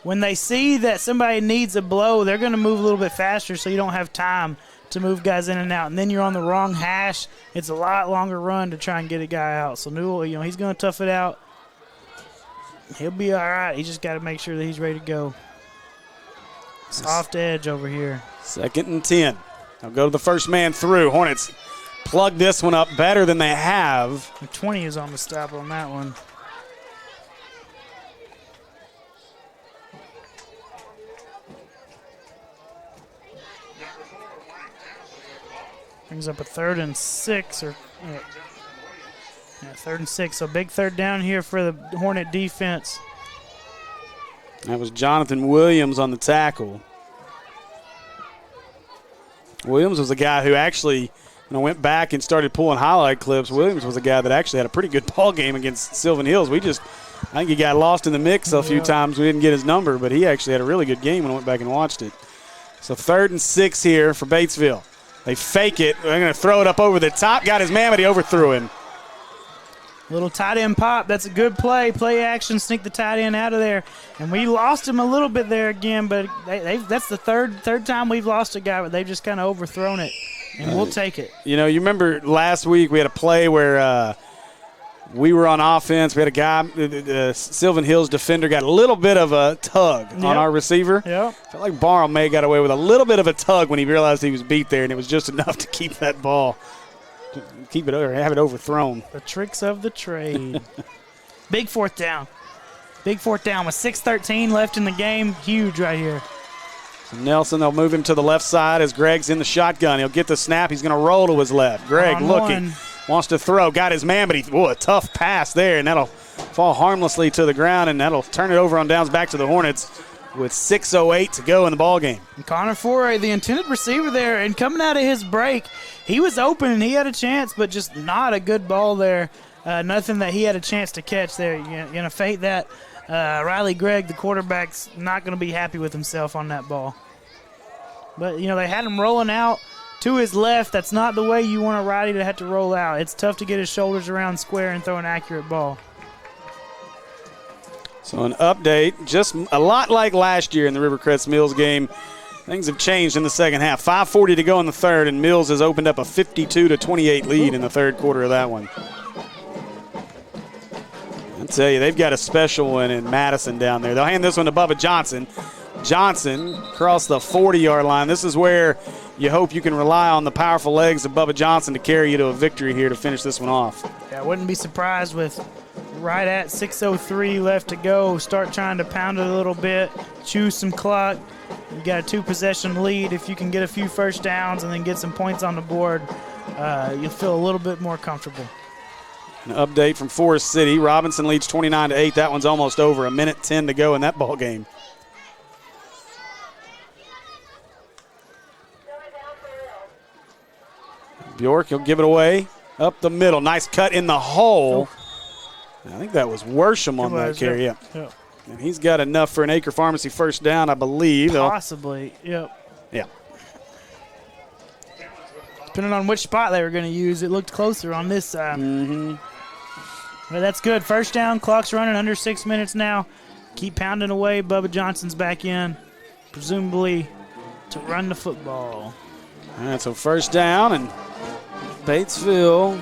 when they see that somebody needs a blow, they're going to move a little bit faster so you don't have time to move guys in and out. And then you're on the wrong hash. It's a lot longer run to try and get a guy out. So Newell, he's going to tough it out. He'll be all right. He just got to make sure that he's ready to go. Soft edge over here. 2nd and 10. They'll go to the first man through. Hornets plug this one up better than they have. 20 is on the stop on that one. Brings up a 3rd and 6. 3rd and 6. So big third down here for the Hornet defense. That was Jonathan Williams on the tackle. Williams was a guy who actually went back and started pulling highlight clips. Williams was a guy that actually had a pretty good ball game against Sylvan Hills. I think he got lost in the mix a few times. We didn't get his number, but he actually had a really good game when I went back and watched it. So 3rd and 6 here for Batesville. They fake it. They're going to throw it up over the top. Got his man, but he overthrew him. Little tight end pop. That's a good play. Play action, sneak the tight end out of there. And we lost him a little bit there again, but that's the third time we've lost a guy, but they've just kind of overthrown it. And we'll take it. You remember last week we had a play where we were on offense. We had a guy, the Sylvan Hills defender, got a little bit of a tug on our receiver. Yep. Felt like Barham may have got away with a little bit of a tug when he realized he was beat there, and it was just enough to keep that ball, have it overthrown. The tricks of the trade. Big 4th down. Big 4th down with 6:13 left in the game. Huge right here. Nelson, they'll move him to the left side as Greg's in the shotgun. He'll get the snap. He's going to roll to his left. Greg looking, wants to throw, got his man, but a tough pass there, and that'll fall harmlessly to the ground, and that'll turn it over on downs back to the Hornets. with 6:08 to go in the ball game. And Connor Foray, the intended receiver there, and coming out of his break, he was open and he had a chance, but just not a good ball there. Nothing that he had a chance to catch there. You're going to fade that. Riley Gregg, the quarterback's not going to be happy with himself on that ball. But, they had him rolling out to his left. That's not the way you want a righty to have to roll out. It's tough to get his shoulders around square and throw an accurate ball. So an update, just a lot like last year in the Rivercrest Mills game. Things have changed in the second half. 5:40 to go in the third, and Mills has opened up a 52-28 lead in the third quarter of that one. I'll tell you, they've got a special one in Madison down there. They'll hand this one to Bubba Johnson. Johnson across the 40-yard line. This is where you hope you can rely on the powerful legs of Bubba Johnson to carry you to a victory here to finish this one off. Yeah, I wouldn't be surprised with right at 6:03 left to go. Start trying to pound it a little bit, choose some clock. You got a 2-possession lead. If you can get a few first downs and then get some points on the board, you'll feel a little bit more comfortable. An update from Forest City. Robinson leads 29-8. That one's almost over. 1:10 to go in that ball game. Bjork, he'll give it away up the middle. Nice cut in the hole. I think that was Worsham on that carry. Yeah. And he's got enough for an Acre Pharmacy first down, I believe. Possibly, yep. Yeah. Depending on which spot they were going to use, it looked closer on this side. But that's good. First down, clock's running under 6 minutes now. Keep pounding away. Bubba Johnson's back in, presumably to run the football. All right, so first down, and Batesville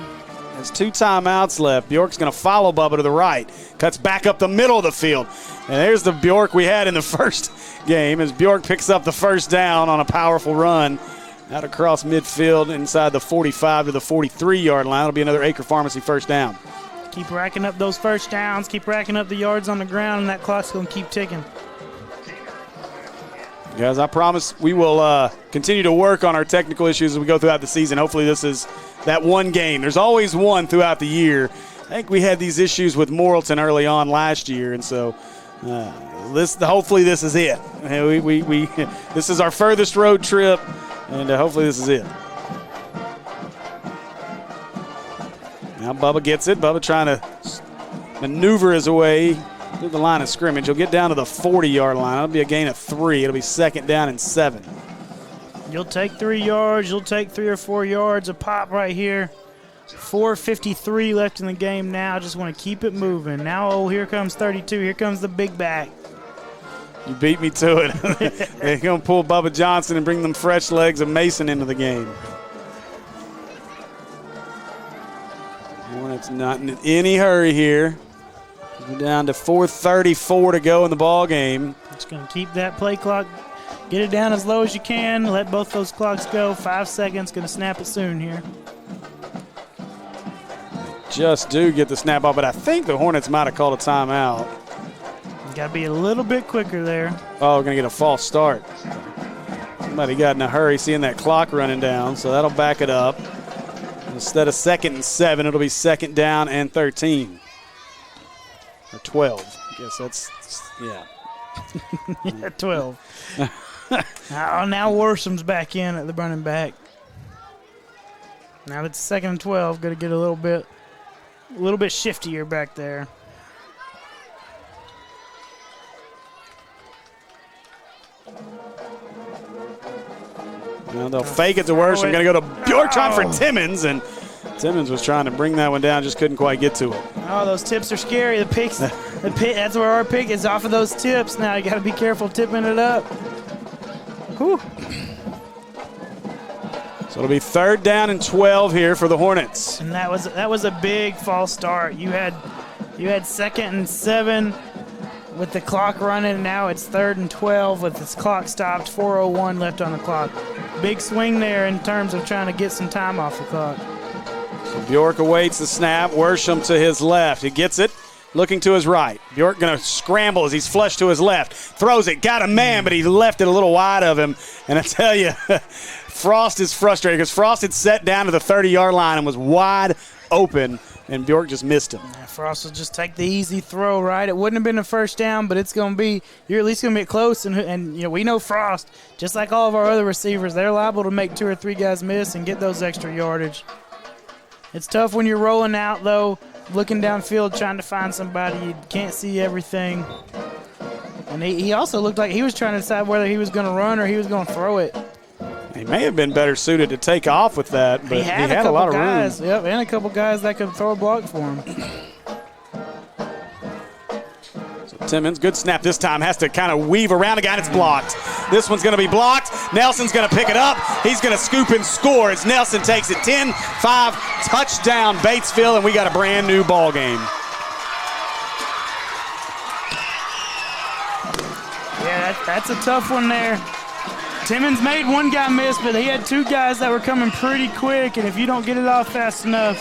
has 2 timeouts left. Bjork's going to follow Bubba to the right. Cuts back up the middle of the field. And there's the Bjork we had in the first game as Bjork picks up the first down on a powerful run out across midfield inside the 45 to the 43-yard line. It'll be another Acre Pharmacy first down. Keep racking up those first downs. Keep racking up the yards on the ground, and that clock's going to keep ticking. Guys, I promise we will continue to work on our technical issues as we go throughout the season. Hopefully this is that one game. There's always one throughout the year. I think we had these issues with Morrilton early on last year, and so hopefully this is it. We this is our furthest road trip, and hopefully this is it. Now Bubba gets it. Bubba trying to maneuver his way through the line of scrimmage. He'll get down to the 40-yard line. It'll be a gain of 3. It'll be second down and 7. You'll take 3 yards. You'll take 3 or 4 yards a pop right here. 4:53 left in the game now. Just want to keep it moving. Now, here comes 32. Here comes the big back. You beat me to it. They're going to pull Bubba Johnson and bring them fresh legs of Mason into the game. Well, it's not in any hurry here. We're down to 4:34 to go in the ball game. Just going to keep that play clock. Get it down as low as you can. Let both those clocks go. 5 seconds. Going to snap it soon here. Just do get the snap off, but I think the Hornets might have called a timeout. Got to be a little bit quicker there. Oh, we're going to get a false start. Somebody got in a hurry seeing that clock running down, so that'll back it up. Instead of 2nd and 7, it'll be 2nd down and 13. Or 12. I guess that's, yeah. Yeah, 12. Now Worsham's back in at the running back. Now it's 2nd and 12. Got to get a little bit shiftier back there. Well, they'll fake it to Worsham. Going to go to Bjork trying for Timmons, and Timmons was trying to bring that one down, just couldn't quite get to it. Oh, those tips are scary. The picks, that's where our pick is, off of those tips. Now you got to be careful tipping it up. Whew. So it'll be 3rd down and 12 here for the Hornets. And that was a big false start. You had 2nd and 7 with the clock running, and now it's 3rd and 12 with this clock stopped. 4:01 left on the clock. Big swing there in terms of trying to get some time off the clock. So Bjork awaits the snap. Worsham to his left. He gets it, looking to his right. Bjork going to scramble as he's flushed to his left. Throws it, got a man, but he left it a little wide of him. And I tell you, Frost is frustrated because Frost had set down to the 30-yard line and was wide open. and Bjork just missed him. Yeah, Frost will just take the easy throw, right? It wouldn't have been a first down, but it's going to be – you're at least going to be close. And we know Frost, just like all of our other receivers, they're liable to make 2 or 3 guys miss and get those extra yardage. It's tough when you're rolling out, though, looking downfield, trying to find somebody. You can't see everything. And he also looked like he was trying to decide whether he was going to run or he was going to throw it. He may have been better suited to take off with that, but he had a lot of guys, room. Yep, and a couple guys that could throw a block for him. So Timmons, good snap this time, has to kind of weave around a guy, and it's blocked. This one's going to be blocked. Nelson's going to pick it up. He's going to scoop and score as Nelson takes it 10-5, touchdown Batesville, and we got a brand new ball game. Yeah, that's a tough one there. Timmons made one guy miss, but he had 2 guys that were coming pretty quick, and if you don't get it off fast enough,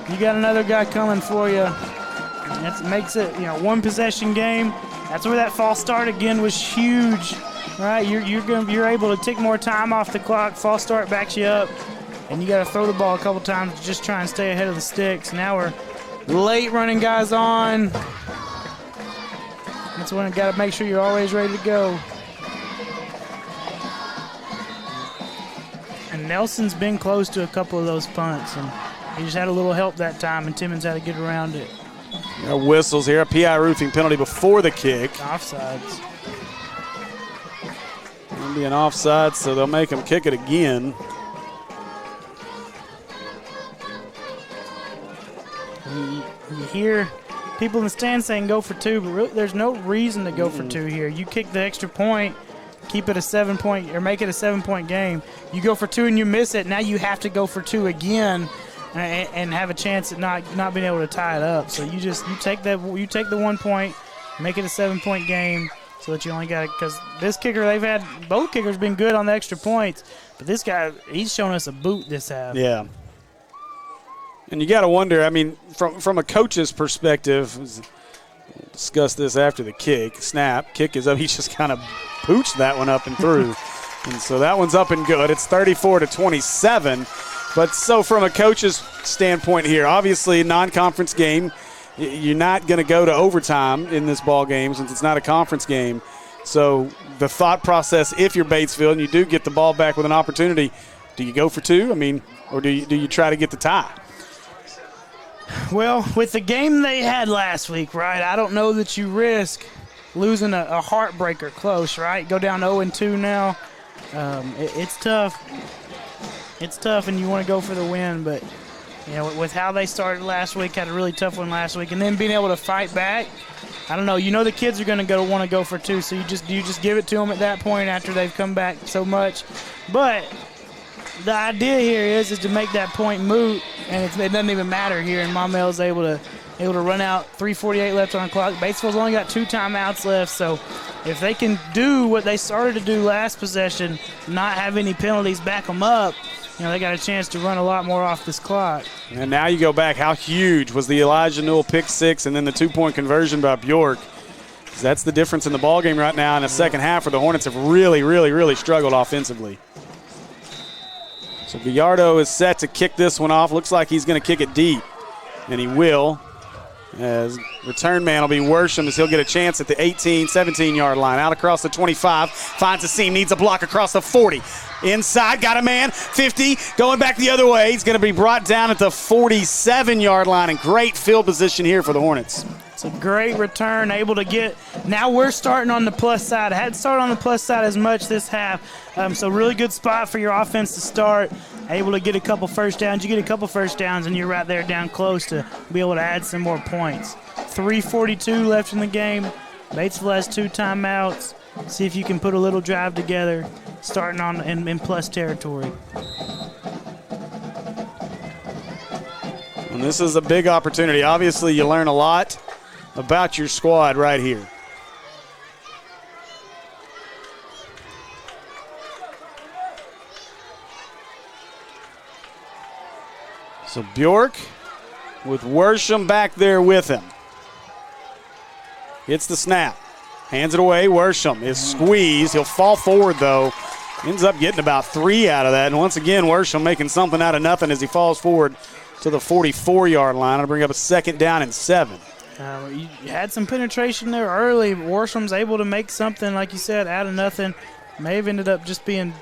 you got another guy coming for you. And that makes it, one possession game. That's where that false start again was huge, right? You're able to take more time off the clock. False start backs you up, and you got to throw the ball a couple times to just try and stay ahead of the sticks. Now we're late running guys on. That's when you got to make sure you're always ready to go. And Nelson's been close to a couple of those punts, and he just had a little help that time, and Timmons had to get around it. Whistles here, a PI roofing penalty before the kick. Offsides. It'll be an offside, so they'll make him kick it again. You hear people in the stands saying go for 2, but really there's no reason to go for 2 here. You kick the extra point, keep it a 7-point or make it a 7-point game. You go for 2 and you miss it. Now you have to go for 2 again and have a chance at not being able to tie it up. So you take the 1 point, make it a 7-point game, so that you only got it, because this kicker, both kickers been good on the extra points, but this guy, he's showing us a boot this half. Yeah. And you got to wonder, I mean, from a coach's perspective, we'll discuss this after the kick. Snap, kick is up. He just kind of pooched that one up and through. And so that one's up and good. It's 34-27. But so from a coach's standpoint here, obviously non-conference game, you're not going to go to overtime in this ball game since it's not a conference game. So the thought process, if you're Batesville and you do get the ball back with an opportunity, do you go for 2? I mean, or do you try to get the tie? Well, with the game they had last week, right, I don't know that you risk losing a heartbreaker close, right? Go down 0-2 now. It's tough. It's tough, and you want to go for the win, but with how they started last week, had a really tough one last week, and then being able to fight back, I don't know. The kids are going to want to go for 2, so you just give it to them at that point after they've come back so much. But the idea here is to make that point moot, and it doesn't even matter here. And Maumelle's able to run out. 3:48 left on the clock. Batesville's only got 2 timeouts left, so if they can do what they started to do last possession, not have any penalties back them up, they got a chance to run a lot more off this clock. And now you go back, how huge was the Elijah Newell pick 6 and then the 2-point conversion by Bjork? That's the difference in the ballgame right now in the second half, where the Hornets have really, really, really struggled offensively. So Gallardo is set to kick this one off. Looks like he's going to kick it deep, and he will. As return man will be Worsham, as he'll get a chance at the 18, 17-yard line. Out across the 25, finds a seam, needs a block across the 40. Inside, got a man, 50, going back the other way. He's going to be brought down at the 47-yard line, and great field position here for the Hornets. It's a great return, able to get – now we're starting on the plus side. I hadn't started on the plus side as much this half, so really good spot for your offense to start. Able to get a couple first downs. You get a couple first downs, and you're right there down close to be able to add some more points. 3:42 left in the game. Batesville has 2 timeouts. See if you can put a little drive together, starting on in plus territory. And this is a big opportunity. Obviously, you learn a lot about your squad right here. So Bjork with Worsham back there with him. Hits the snap. Hands it away. Worsham is squeezed. He'll fall forward, though. Ends up getting about 3 out of that. And once again, Worsham making something out of nothing as he falls forward. to the 44-yard line. It'll bring up a 2nd down and 7. You had some penetration there early. Worsham's able to make something, like you said, out of nothing. May have ended up just being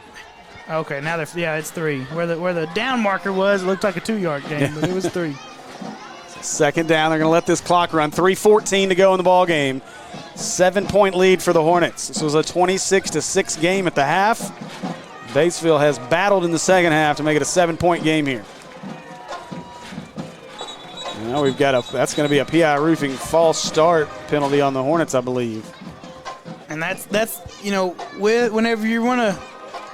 – okay, now it's 3. Where the down marker was, it looked like a 2-yard gain, but it was 3. 2nd down. They're going to let this clock run. 3:14 to go in the ball game. 7-point lead for the Hornets. This was a 26-6 game at the half. Batesville has battled in the second half to make it a 7-point game here. Now we've got that's going to be a PI Roofing false start penalty on the Hornets, I believe. And that's whenever you want to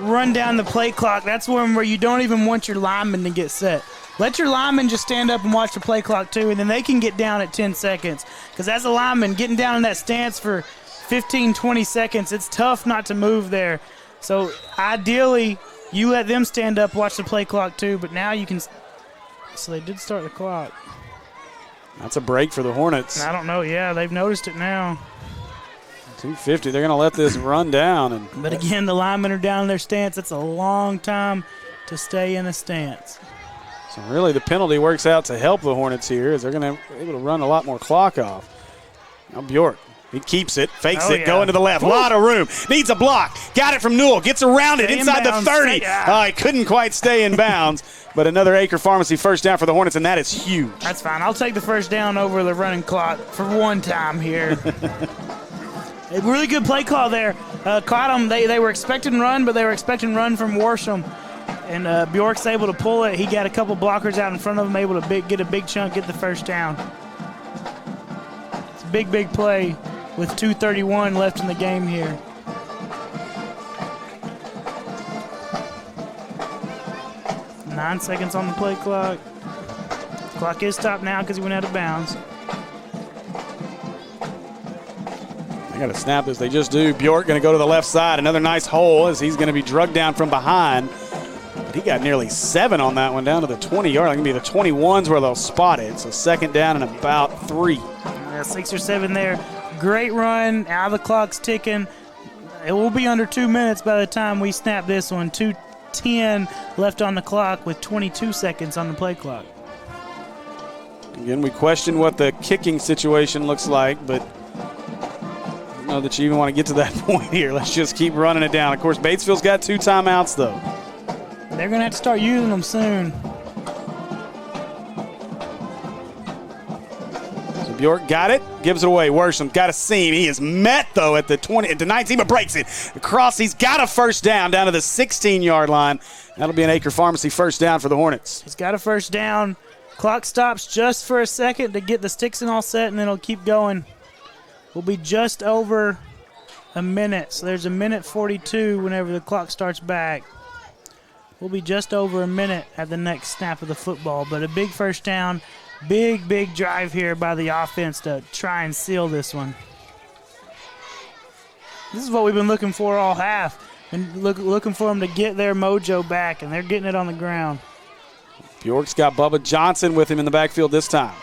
run down the play clock, that's one where you don't even want your linemen to get set. Let your linemen just stand up and watch the play clock too, and then they can get down at 10 seconds. Because as a lineman, getting down in that stance for 15, 20 seconds, it's tough not to move there. So ideally, you let them stand up, watch the play clock too, but now you can – so they did start the clock. That's a break for the Hornets. I don't know. Yeah, they've noticed it now. 2:50. They're going to let this run down. But again, the linemen are down in their stance. It's a long time to stay in a stance. So really the penalty works out to help the Hornets here as they're going to be able to run a lot more clock off. Now Bjork, he keeps it, fakes it, going to the left. A lot of room. Needs a block. Got it from Newell. Gets around it inside the 30. He couldn't quite stay in bounds. But another Acre Pharmacy first down for the Hornets, and that is huge. That's fine. I'll take the first down over the running clock for one time here. A really good play call there. Caught them. They were expecting run, but they were expecting run from Worsham. And Bjork's able to pull it. He got a couple blockers out in front of him, able to get a big chunk, get the first down. It's a big play with 2:31 left in the game here. Nine seconds on the play clock. Clock is stopped now because he went out of bounds. They got to snap this. They just do. Bjork going to go to the left side. Another nice hole as he's going to be drugged down from behind. But he got nearly 7 on that one down to the 20-yard. It's going to be the 21s where they'll spot it. So 2nd down and about 3. 6 or 7 there. Great run. Now the clock's ticking. It will be under 2 minutes by the time we snap this one. 2:10 left on the clock with 22 seconds on the play clock. Again, we question what the kicking situation looks like, but I don't know that you even want to get to that point here. Let's just keep running it down. Of course, Batesville's got 2 timeouts, though. They're going to have to start using them soon. So Bjork got it, gives it away. Worsham got a seam. He is met, though, at the 20, at the 19, but breaks it. Across, he's got a first down to the 16-yard line. That'll be an Acre Pharmacy first down for the Hornets. He's got a first down. Clock stops just for a second to get the sticks and all set, and then it'll keep going. We'll be just over a minute. So there's a minute 42 whenever the clock starts back. We'll be just over a minute at the next snap of the football. But a big first down, big drive here by the offense to try and seal this one. This is what we've been looking for all half. And looking for them to get their mojo back, and they're getting it on the ground. Bjork's got Bubba Johnson with him in the backfield this time.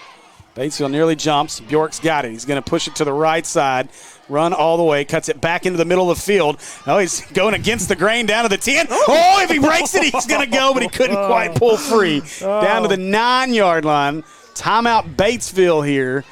Batesville nearly jumps. Bjork's got it. He's going to push it to the right side, run all the way, cuts it back into the middle of the field. Oh, he's going against the grain down to the 10. Oh, if he breaks it, he's going to go, but he couldn't quite pull free. Down to the 9-yard line. Timeout Batesville here.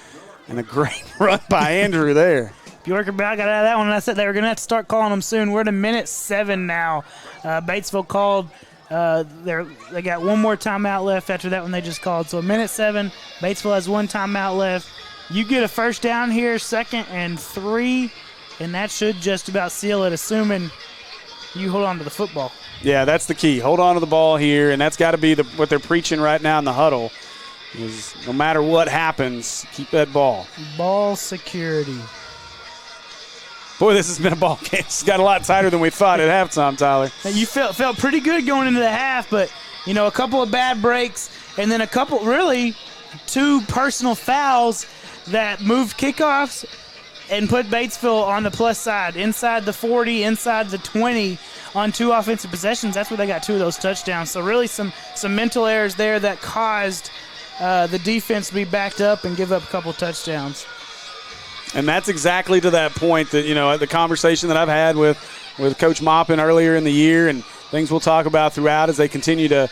And a great run by Andrew there. Bjork about got out of that one, and I said they were going to have to start calling them soon. We're at a minute 7 now. Batesville called. They got one more timeout left after that one they just called. So a minute 7. Batesville has 1 timeout left. You get a first down here, 2nd and 3, and that should just about seal it, assuming you hold on to the football. Yeah, that's the key. Hold on to the ball here, and that's got to be what they're preaching right now in the huddle. Is no matter what happens, keep that ball. Ball security. Boy, this has been a ball game. It's got a lot tighter than we thought at halftime, Tyler. You felt pretty good going into the half, but, a couple of bad breaks and then really 2 personal fouls that moved kickoffs and put Batesville on the plus side, inside the 40, inside the 20 on 2 offensive possessions. That's where they got 2 of those touchdowns. So really some mental errors there that caused the defense to be backed up and give up a couple touchdowns. And that's exactly to that point that, the conversation that I've had with Coach Maupin earlier in the year and things we'll talk about throughout as they continue to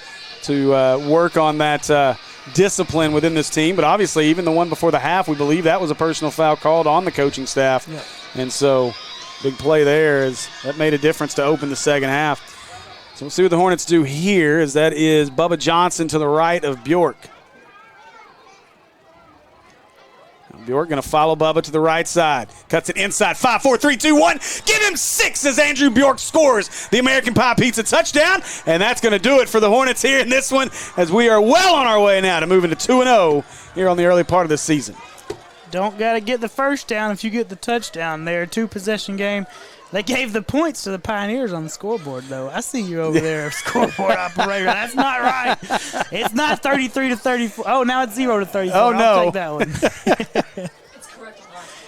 to work on that discipline within this team. But obviously, even the one before the half, we believe that was a personal foul called on the coaching staff. Yep. And so big play there as that made a difference to open the second half. So we'll see what the Hornets do here, as that is Bubba Johnson to the right of Bjork. Bjork going to follow Bubba to the right side. Cuts it inside. 5, 4, 3, 2, 1. Give him 6 as Andrew Bjork scores the American Pie Pizza touchdown. And that's going to do it for the Hornets here in this one, as we are well on our way now to moving to 2-0 here on the early part of the season. Don't got to get the first down if you get the touchdown there. 2-possession game. They gave the points to the Pioneers on the scoreboard, though. I see you over there, scoreboard operator. That's not right. It's not 33-34. Oh, now it's 0-34. Oh, no. I'll take that one.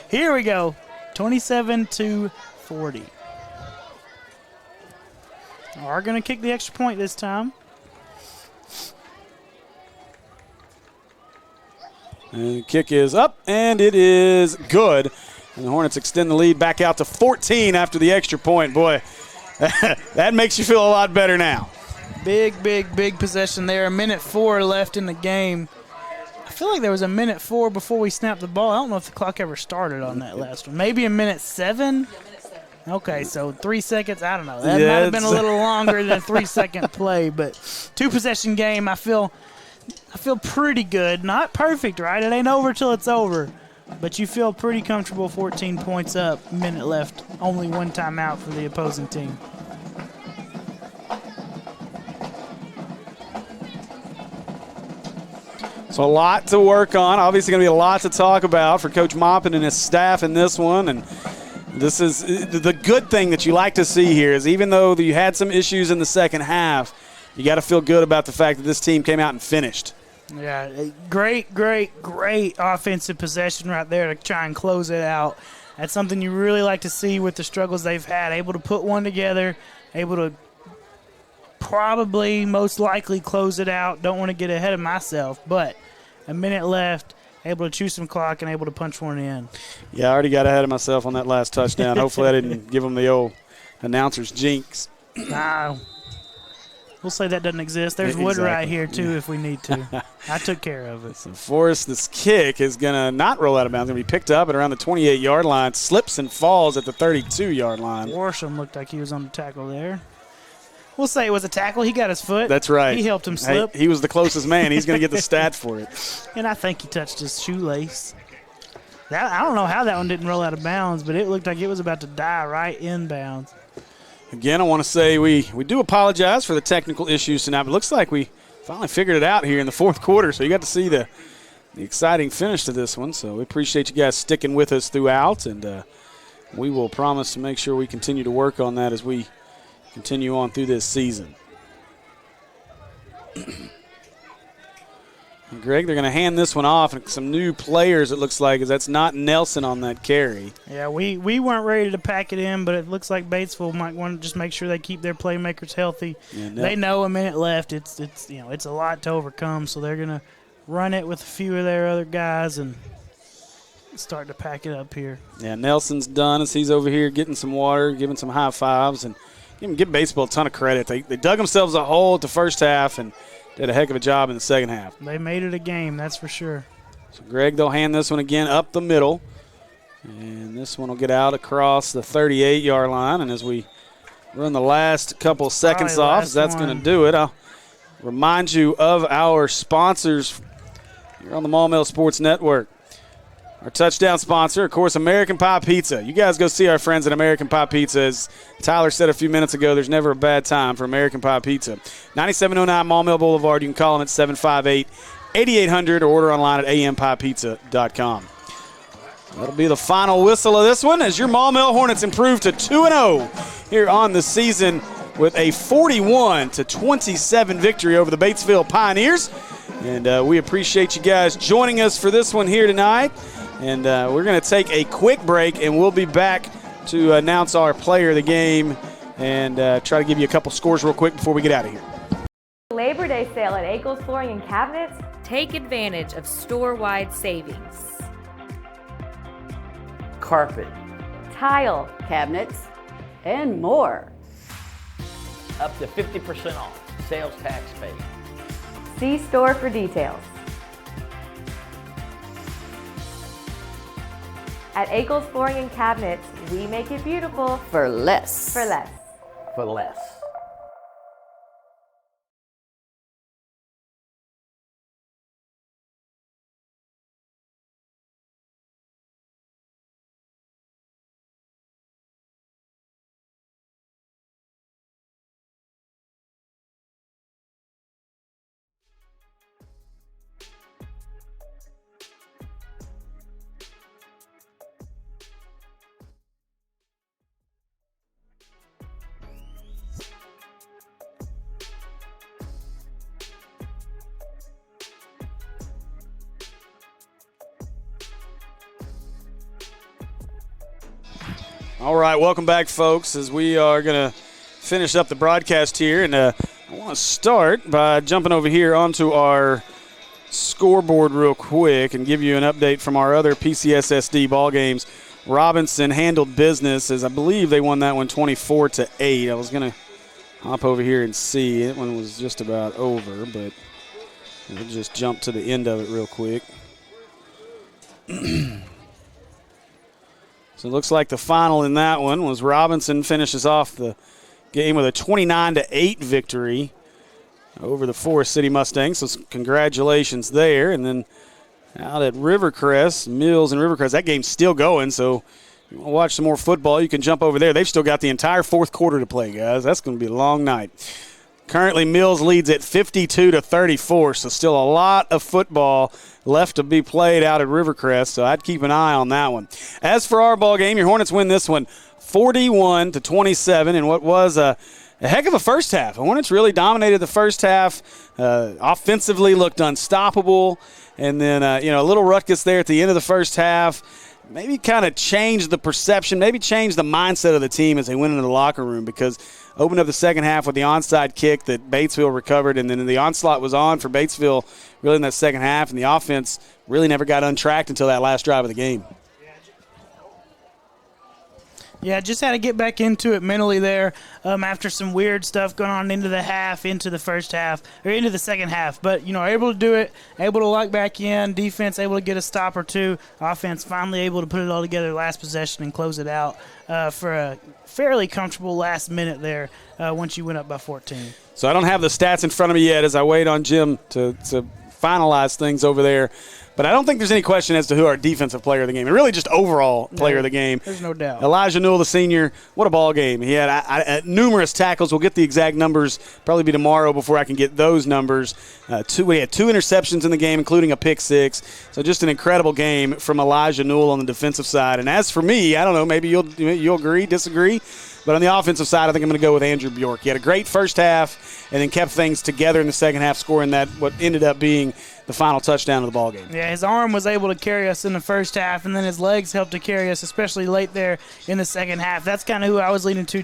Here we go. 27-40. Are going to kick the extra point this time. And the kick is up, and it is good. And the Hornets extend the lead back out to 14 after the extra point. Boy, that makes you feel a lot better now. Big possession there. 1:04 left in the game. I feel like there was 1:04 before we snapped the ball. I don't know if the clock ever started on that last one. Maybe 1:07? Okay, so 3 seconds. I don't know. That might have been a little longer than a 3-second play, but 2-possession game. I feel pretty good. Not perfect, right? It ain't over till it's over. But you feel pretty comfortable. 14 points up, minute left. Only one timeout for the opposing team. So a lot to work on. Obviously going to be a lot to talk about for Coach Maupin and his staff in this one. And this is the good thing that you like to see here is even though you had some issues in the second half, you got to feel good about the fact that this team came out and finished. Yeah, great offensive possession right there to try and close it out. That's something you really like to see with the struggles they've had. Able to put one together, able to probably most likely close it out. Don't want to get ahead of myself, but a minute left, able to chew some clock and able to punch one in. Yeah, I already got ahead of myself on that last touchdown. Hopefully I didn't give them the old announcer's jinx. Nah. We'll say that doesn't exist. There's wood right here, too, if we need to. I took care of it. So Forrest, this kick is going to not roll out of bounds. It's going to be picked up at around the 28-yard line. Slips and falls at the 32-yard line. Worsham looked like he was on the tackle there. We'll say it was a tackle. He got his foot. That's right. He helped him slip. Hey, he was the closest man. He's going to get the stat for it. And I think he touched his shoelace. I don't know how that one didn't roll out of bounds, but it looked like it was about to die right in bounds. Again, I want to say we do apologize for the technical issues tonight, but it looks like we finally figured it out here in the fourth quarter, so you got to see the exciting finish to this one. So we appreciate you guys sticking with us throughout, and we will promise to make sure we continue to work on that as we continue on through this season. And Greg, they're going to hand this one off, and some new players, it looks like, as that's not Nelson on that carry. Yeah, we weren't ready to pack it in, but it looks like Batesville might want to just make sure they keep their playmakers healthy. Yeah, they know a minute left. It's a lot to overcome, so they're going to run it with a few of their other guys and start to pack it up here. Yeah, Nelson's done as he's over here getting some water, giving some high fives, and give Batesville a ton of credit. They dug themselves a hole at the first half and did a heck of a job in the second half. They made it a game, that's for sure. So Greg, they'll hand this one again up the middle. And this one will get out across the 38-yard line. And as we run the last couple seconds off, that's going to do it. I'll remind you of our sponsors here on the Maumelle Sports Network. Our touchdown sponsor, of course, American Pie Pizza. You guys go see our friends at American Pie Pizza. As Tyler said a few minutes ago, there's never a bad time for American Pie Pizza. 9709 Maumelle Boulevard. You can call them at 758-8800 or order online at ampiepizza.com. That'll be the final whistle of this one as your Maumelle Hornets improve to 2-0 here on the season with a 41-27 victory over the Batesville Pioneers. And we appreciate you guys joining us for this one here tonight. And we're going to take a quick break, and we'll be back to announce our player of the game and try to give you a couple scores real quick before we get out of here. Labor Day sale at Akel's Flooring and Cabinets. Take advantage of store-wide savings. Carpet, Tile. Cabinets, and more. up to 50% off. Sales tax paid. See store for details. At Akel's Flooring and Cabinets, we make it beautiful For less. for less. For less. All right, welcome back, folks, as we are going to finish up the broadcast here. And I want to start by jumping over here onto our scoreboard real quick and give you an update from our other PCSSD ball games. Robinson handled business, as I believe they won that one 24-8. I was going to hop over here and see. That one was just about over, but we'll just jump to the end of it real quick. So it looks like the final in that one was Robinson finishes off the game with a 29-8 victory over the Forest City Mustangs. So congratulations there. And then out at Rivercrest, Mills and Rivercrest, that game's still going. So if you want to watch some more football, you can jump over there. They've still got the entire fourth quarter to play, guys. That's going to be a long night. Currently, Mills leads at 52-34, so still a lot of football left to be played out at Rivercrest, so I'd keep an eye on that one. As for our ball game, your Hornets win this one 41-27 in what was a heck of a first half. The Hornets really dominated the first half, offensively looked unstoppable, and then a little ruckus there at the end of the first half. Maybe kind of changed the perception, maybe changed the mindset of the team as they went into the locker room, because opened up the second half with the onside kick that Batesville recovered, and then the onslaught was on for Batesville really in that second half, and the offense really never got untracked until that last drive of the game. Yeah, just had to get back into it mentally there after some weird stuff going on into the first half, or into the second half. But, able to do it, able to lock back in, defense able to get a stop or two, offense finally able to put it all together last possession and close it out for a fairly comfortable last minute there once you went up by 14. So I don't have the stats in front of me yet as I wait on Jim to finalize things over there. But I don't think there's any question as to who our defensive player of the game, and really just overall player of the game. There's no doubt. Elijah Newell, the senior, what a ball game. He had numerous tackles. We'll get the exact numbers probably be tomorrow before I can get those numbers. We had 2 interceptions in the game, including a pick 6. So just an incredible game from Elijah Newell on the defensive side. And as for me, I don't know, maybe you'll agree, disagree. But on the offensive side, I think I'm going to go with Andrew Bjork. He had a great first half and then kept things together in the second half, scoring that what ended up being the final touchdown of the ball game. Yeah, his arm was able to carry us in the first half, and then his legs helped to carry us, especially late there in the second half. That's kind of who I was leaning to.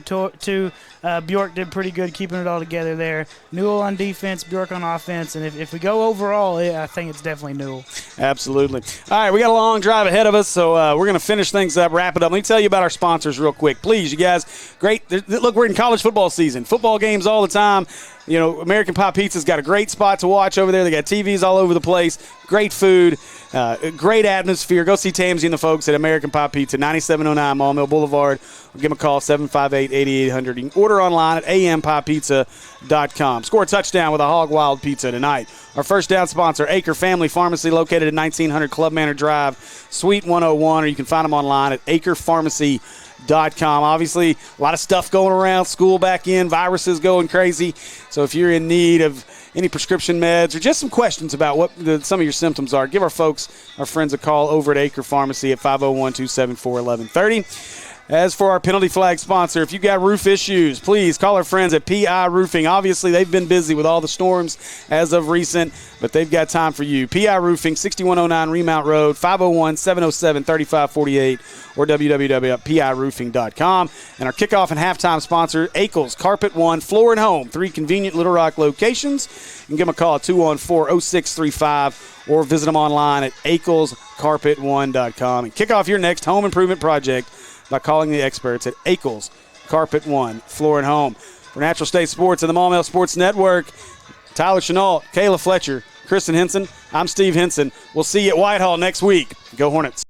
Bjork did pretty good keeping it all together there. Newell on defense, Bjork on offense, and if we go overall, I think it's definitely Newell. Absolutely. All right, we got a long drive ahead of us, so we're going to finish things up, wrap it up. Let me tell you about our sponsors real quick. Please, you guys, great. Look, we're in college football season. Football games all the time. American Pie Pizza's got a great spot to watch over there. They got TVs all over the place. Great food, great atmosphere. Go see Tamsy and the folks at American Pie Pizza, 9709 Maumelle Boulevard. Or give them a call, 758-8800. You can order online at ampiePizza.com. Score a touchdown with a Hog Wild Pizza tonight. Our first down sponsor, Acre Family Pharmacy, located at 1900 Club Manor Drive, Suite 101, or you can find them online at acrepharmacy.com. Obviously, a lot of stuff going around, school back in, viruses going crazy. So if you're in need of any prescription meds or just some questions about what some of your symptoms are, give our friends a call over at Acre Pharmacy at 501-274-1130. As for our penalty flag sponsor, if you got roof issues, please call our friends at PI Roofing. Obviously, they've been busy with all the storms as of recent, but they've got time for you. PI Roofing, 6109 Remount Road, 501-707-3548, or www.piroofing.com. And our kickoff and halftime sponsor, Akel's Carpet One Floor and Home, 3 convenient Little Rock locations. You can give them a call at 214-0635 or visit them online at akelscarpet1.com. And kick off your next home improvement project by calling the experts at Akel's Carpet One Floor and Home. For Natural State Sports and the Maumelle Sports Network, Tyler Chenault, Kayla Fletcher, Kristen Henson, I'm Steve Henson. We'll see you at Whitehall next week. Go Hornets.